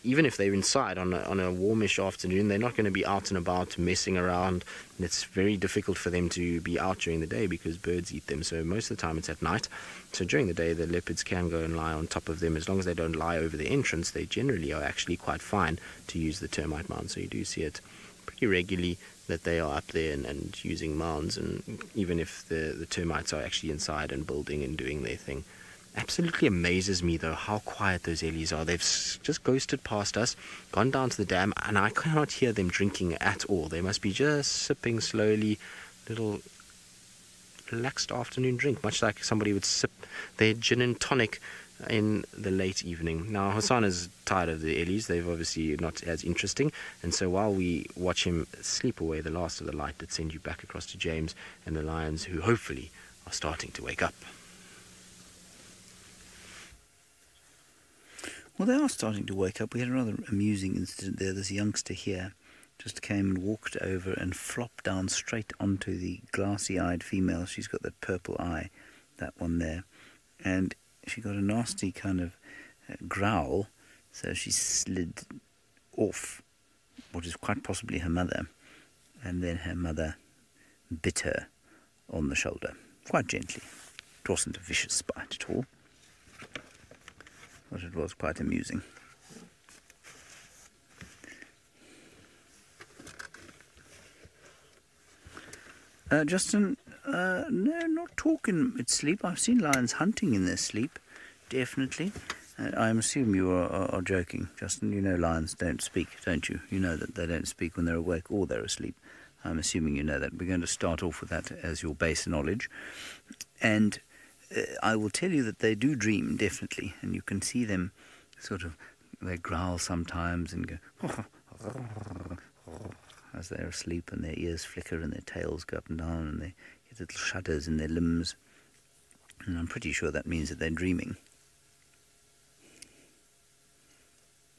even if they're inside on a warmish afternoon, they're not going to be out and about messing around. And it's very difficult for them to be out during the day because birds eat them. So most of the time it's at night. So during the day the leopards can go and lie on top of them. As long as they don't lie over the entrance, they generally are actually quite fine to use the termite mound. So you do see it pretty regularly that they are up there and using mounds, and even if the termites are actually inside and building and doing their thing. Absolutely amazes me though how quiet those ellies are. They've just ghosted past us, gone down to the dam, and I cannot hear them drinking at all. They must be just sipping slowly, little relaxed afternoon drink, much like somebody would sip their gin and tonic in the late evening. Now Hassan is tired of the ellies. They've obviously not as interesting, and so while we watch him sleep away the last of the light, let's send you back across to James and the lions, who hopefully are starting to wake up. Well, they are starting to wake up. We had a rather amusing incident there. This youngster here just came and walked over and flopped down straight onto the glassy-eyed female. She's got that purple eye, that one there. And she got a nasty kind of growl, so she slid off what is quite possibly her mother. And then her mother bit her on the shoulder, quite gently. It wasn't a vicious bite at all, but it was quite amusing. Justin, no, not talking in sleep. I've seen lions hunting in their sleep, definitely. I assume you are joking, Justin. You know lions don't speak, don't you? You know that they don't speak when they're awake or they're asleep. I'm assuming you know that. We're going to start off with that as your base knowledge. And I will tell you that they do dream, definitely, and you can see them sort of, they growl sometimes and go as they're asleep, and their ears flicker and their tails go up and down, and they get little shudders in their limbs, and I'm pretty sure that means that they're dreaming.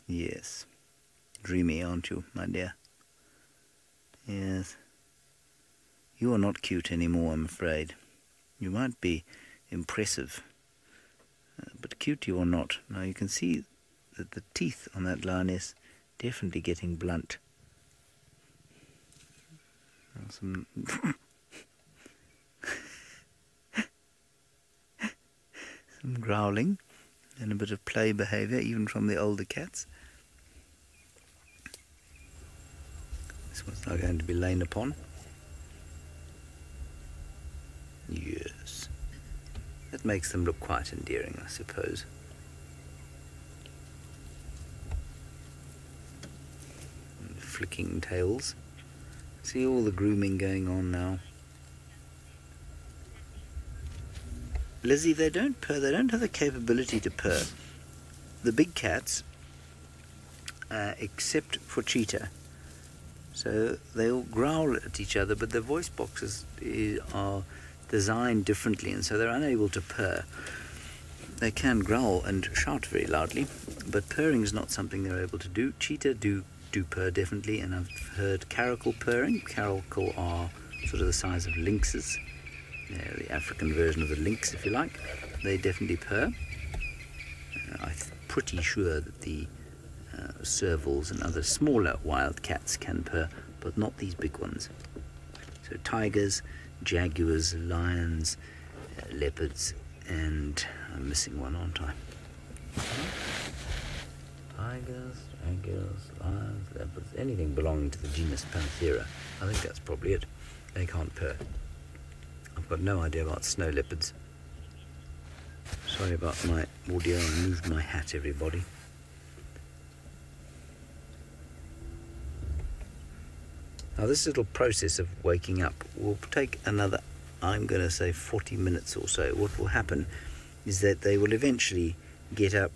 Yes, dreamy, aren't you, my dear? Yes. You are not cute anymore, I'm afraid. You might be impressive, but cute you are not. Now you can see that the teeth on that lioness definitely getting blunt. Some some growling and a bit of play behaviour even from the older cats. This one's now going to be lain upon. Yes. That makes them look quite endearing, I suppose. And flicking tails. See all the grooming going on now. Lizzie, they don't purr. They don't have the capability to purr. The big cats, except for Cheetah. So they all growl at each other, but their voice boxes are designed differently, and so they're unable to purr. They can growl and shout very loudly, but purring is not something they're able to do. Cheetah do purr definitely, and I've heard caracal purring. Caracal are sort of the size of lynxes. They're the African version of the lynx, if you like. they definitely purr. I'm pretty sure that the servals and other smaller wild cats can purr, but not these big ones. So tigers, jaguars, lions, leopards, and I'm missing one, aren't I? Tigers, jaguars, lions, leopards, anything belonging to the genus Panthera. I think that's probably it. They can't purr. I've got no idea about snow leopards. Sorry about my audio, I moved my hat, everybody. Now this little process of waking up will take another, I'm going to say 40 minutes or so. What will happen is that they will eventually get up,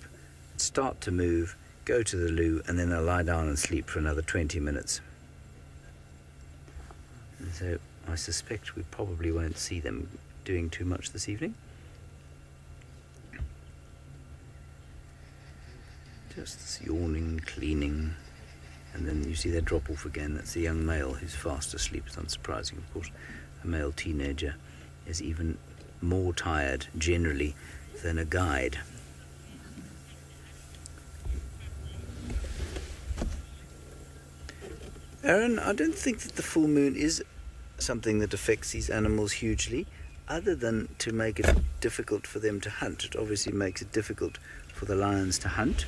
start to move, go to the loo, and then they'll lie down and sleep for another 20 minutes. And so I suspect we probably won't see them doing too much this evening. Just this yawning, cleaning, and then you see they drop off again. That's a young male who's fast asleep. It's unsurprising, of course. A male teenager is even more tired, generally, than a guide. Aaron, I don't think that the full moon is something that affects these animals hugely, other than to make it difficult for them to hunt. It obviously makes it difficult for the lions to hunt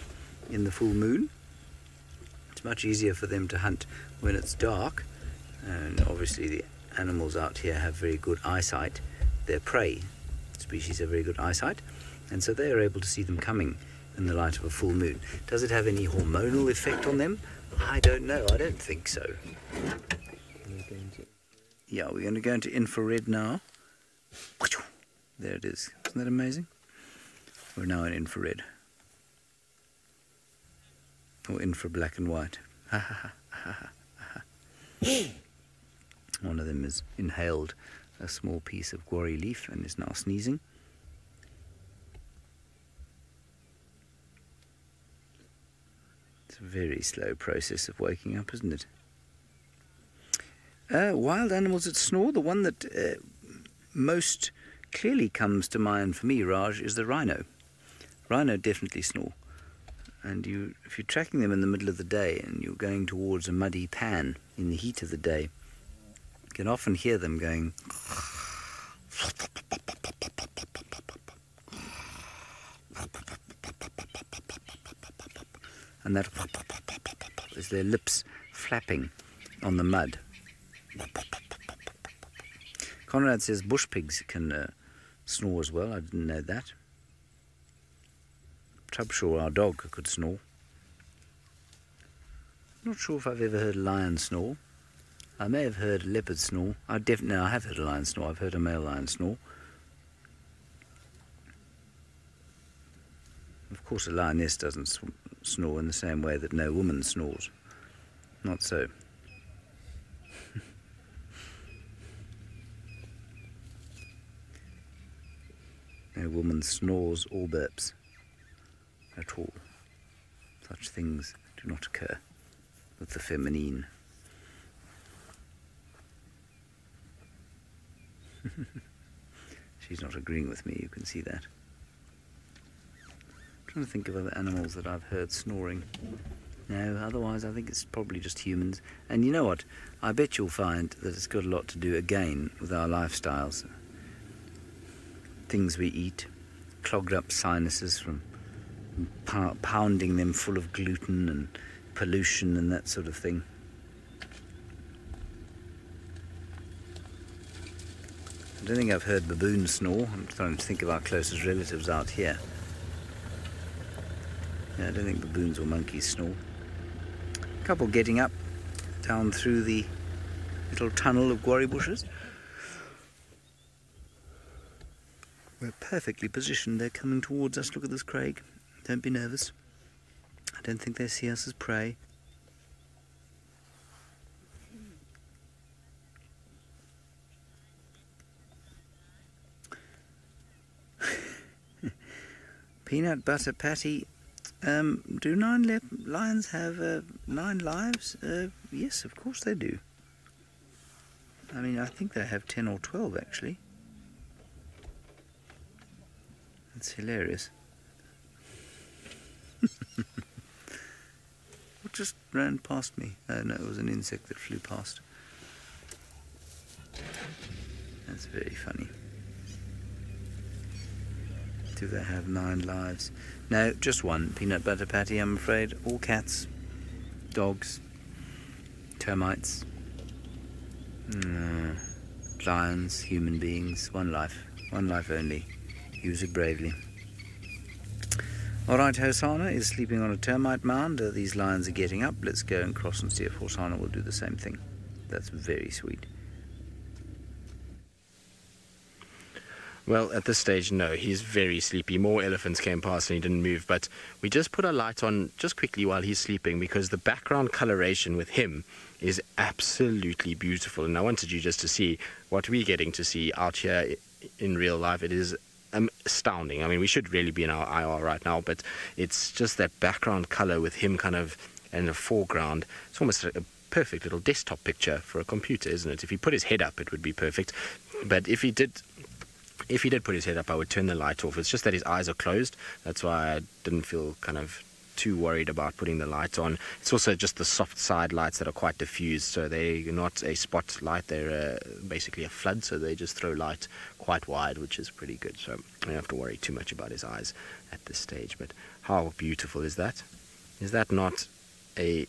in the full moon. It's much easier for them to hunt when it's dark, and obviously the animals out here have very good eyesight. Their prey species have very good eyesight, and so they are able to see them coming in the light of a full moon. Does it have any hormonal effect on them? I don't know. I don't think so. Yeah, we're going to go into infrared now. There it is. Isn't that amazing? We're now in infrared. Or infra black and white. One of them has inhaled a small piece of guarri leaf and is now sneezing. It's a very slow process of waking up, isn't it? Wild animals that snore, the one that most clearly comes to mind for me, Raj, is the rhino. Rhino definitely snore. And if you're tracking them in the middle of the day and you're going towards a muddy pan in the heat of the day, you can often hear them going. And that is their lips flapping on the mud. Conrad says bush pigs can snore as well. I didn't know that. Trubshaw, our dog, could snore. I'm not sure if I've ever heard a lion snore. I may have heard a leopard snore. I have heard a lion snore. I've heard a male lion snore. Of course, a lioness doesn't snore in the same way that no woman snores. Not so. No woman snores or burps at all. Such things do not occur with the feminine. She's not agreeing with me, you can see that. I'm trying to think of other animals that I've heard snoring. No, otherwise I think it's probably just humans. And you know what? I bet you'll find that it's got a lot to do again with our lifestyles. Things we eat, clogged up sinuses from pounding them full of gluten and pollution and that sort of thing. I don't think I've heard baboons snore. I'm trying to think of our closest relatives out here. Yeah, I don't think baboons or monkeys snore. A couple getting up down through the little tunnel of guarri bushes. We're perfectly positioned. They're coming towards us. Look at this, Craig. Don't be nervous. I don't think they see us as prey. Peanut butter patty. Do lions have 9 lives? Yes, of course they do. I mean, I think they have 10 or 12 actually. That's hilarious. What just ran past me? Oh no, it was an insect that flew past. That's very funny. Do they have 9 lives? No, just one. Peanut butter patty, I'm afraid. All cats, dogs, termites, lions, human beings. One life only. Use it bravely. Alright, Hosanna is sleeping on a termite mound. These lions are getting up. Let's go and cross and see if Hosanna will do the same thing. That's very sweet. Well, at this stage, no, he's very sleepy. More elephants came past and he didn't move, but we just put a light on just quickly while he's sleeping because the background coloration with him is absolutely beautiful. And I wanted you just to see what we're getting to see out here in real life. It is astounding. I mean, we should really be in our IR right now, but it's just that background color with him kind of in the foreground. It's almost a perfect little desktop picture for a computer, isn't it? If he put his head up, it would be perfect. But if he did put his head up, I would turn the light off. It's just that his eyes are closed. That's why I didn't feel kind of too worried about putting the light on. It's also just the soft side lights that are quite diffused, so they're not a spotlight. They're basically a flood, so they just throw light quite wide, which is pretty good. So I don't have to worry too much about his eyes at this stage. But how beautiful is that? Is that not a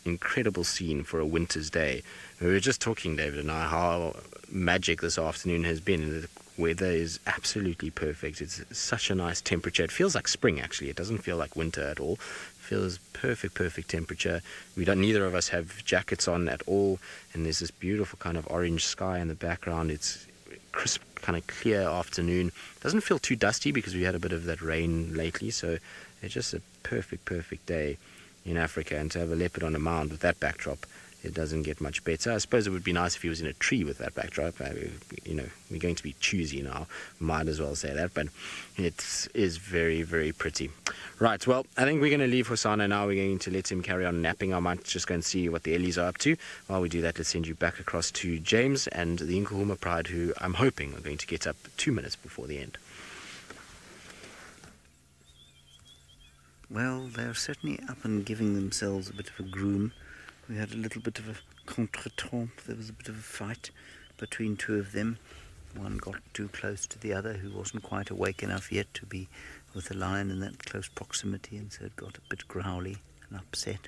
incredible scene for a winter's day? We were just talking, David and I, how magic this afternoon has been. The weather is absolutely perfect. It's such a nice temperature. It feels like spring, actually. It doesn't feel like winter at all. It feels perfect temperature. Neither of us have jackets on at all, and there's this beautiful kind of orange sky in the background. It's crisp, kind of clear afternoon. It doesn't feel too dusty because we had a bit of that rain lately, so it's just a perfect day in Africa. And to have a leopard on a mound with that backdrop, it doesn't get much better. I suppose it would be nice if he was in a tree with that backdrop. We're going to be choosy now. Might as well say that, but it is very pretty. Right, well, I think we're going to leave Hosanna now. We're going to let him carry on napping. I might just go and see what the Ellies are up to. While we do that, let's send you back across to James and the Nkuhuma Pride, who I'm hoping are going to get up 2 minutes before the end. Well, they're certainly up and giving themselves a bit of a groom. We had a little bit of a contretemps. There was a bit of a fight between two of them. One got too close to the other, who wasn't quite awake enough yet to be with the lion in that close proximity, and so it got a bit growly and upset.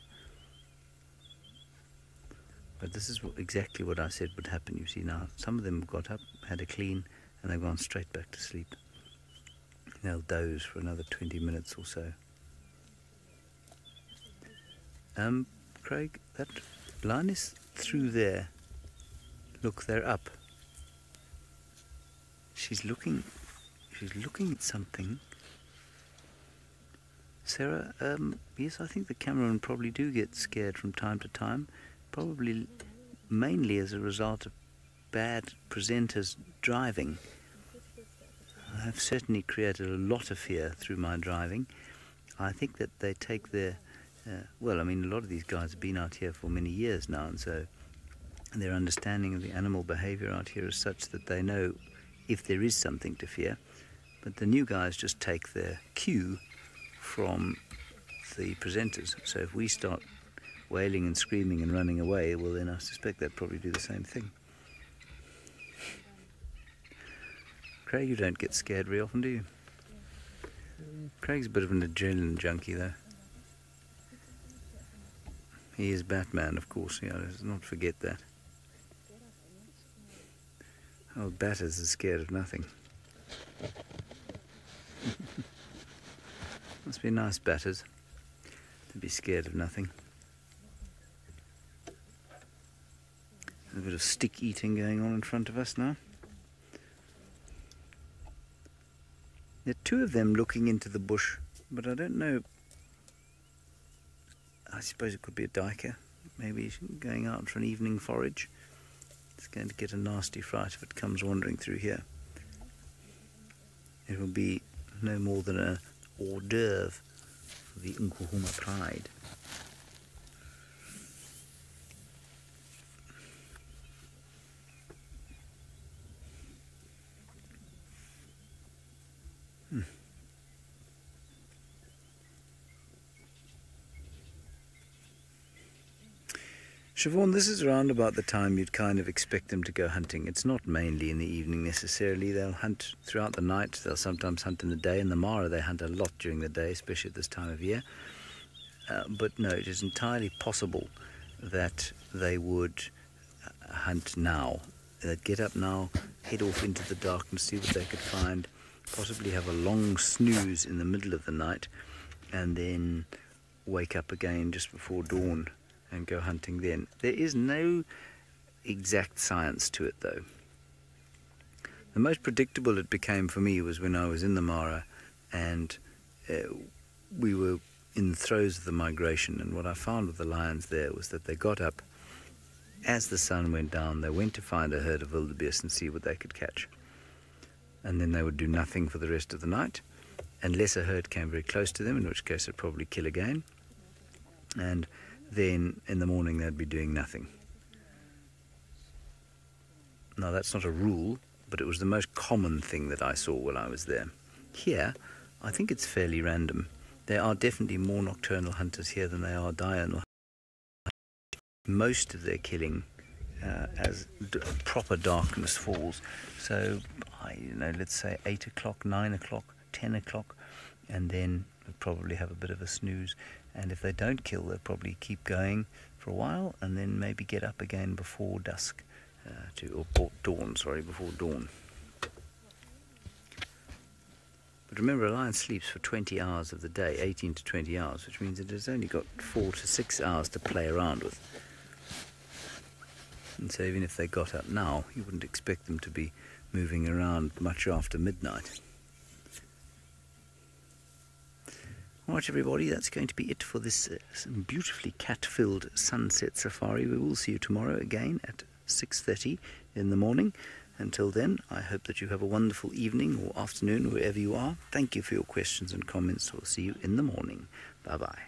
But this is exactly what I said would happen, you see now. Some of them got up, had a clean, and they've gone straight back to sleep. They'll doze for another 20 minutes or so. Craig, that line is through there. Look, they're up. She's looking at something. Sarah, yes, I think the cameramen probably do get scared from time to time, probably mainly as a result of bad presenters driving. I've certainly created a lot of fear through my driving. I think that they take their well, I mean, a lot of these guys have been out here for many years now, and so their understanding of the animal behavior out here is such that they know if there is something to fear. But the new guys just take their cue from the presenters. So if we start wailing and screaming and running away, well, then I suspect they'd probably do the same thing. Craig, you don't get scared very often, do you? Craig's a bit of an adrenaline junkie, though. He is Batman, of course. Let's not forget that. Oh, Batters is scared of nothing. Must be nice, Batters, to be scared of nothing. A bit of stick eating going on in front of us now. There are two of them looking into the bush, but I don't know. I suppose it could be a duiker, maybe going out for an evening forage. It's going to get a nasty fright if it comes wandering through here. It will be no more than an hors d'oeuvre for the Nkuhuma Pride. Siobhan, this is around about the time you'd kind of expect them to go hunting. It's not mainly in the evening necessarily. They'll hunt throughout the night. They'll sometimes hunt in the day. In the Mara, they hunt a lot during the day, especially at this time of year. But no, it is entirely possible that they would hunt now. They'd get up now, head off into the darkness, see what they could find, possibly have a long snooze in the middle of the night, and then wake up again just before dawn and go hunting then. There is no exact science to it, though. The most predictable it became for me was when I was in the Mara and we were in the throes of the migration, and what I found with the lions there was that they got up as the sun went down. They went to find a herd of wildebeest and see what they could catch, and then they would do nothing for the rest of the night unless a herd came very close to them, in which case they'd probably kill again, and then in the morning they'd be doing nothing. Now that's not a rule, but it was the most common thing that I saw while I was there. Here, I think it's fairly random. There are definitely more nocturnal hunters here than there are diurnal. Most of their killing as proper darkness falls. So, let's say 8 o'clock, 9 o'clock, 10 o'clock, and then we'll probably have a bit of a snooze. And if they don't kill, they'll probably keep going for a while and then maybe get up again before dusk, before dawn. But remember, a lion sleeps for 20 hours of the day, 18 to 20 hours, which means it has only got 4 to 6 hours to play around with. And so even if they got up now, you wouldn't expect them to be moving around much after midnight. All right, everybody, that's going to be it for this beautifully cat-filled sunset safari. We will see you tomorrow again at 6:30 in the morning. Until then, I hope that you have a wonderful evening or afternoon wherever you are. Thank you for your questions and comments. We'll see you in the morning. Bye-bye.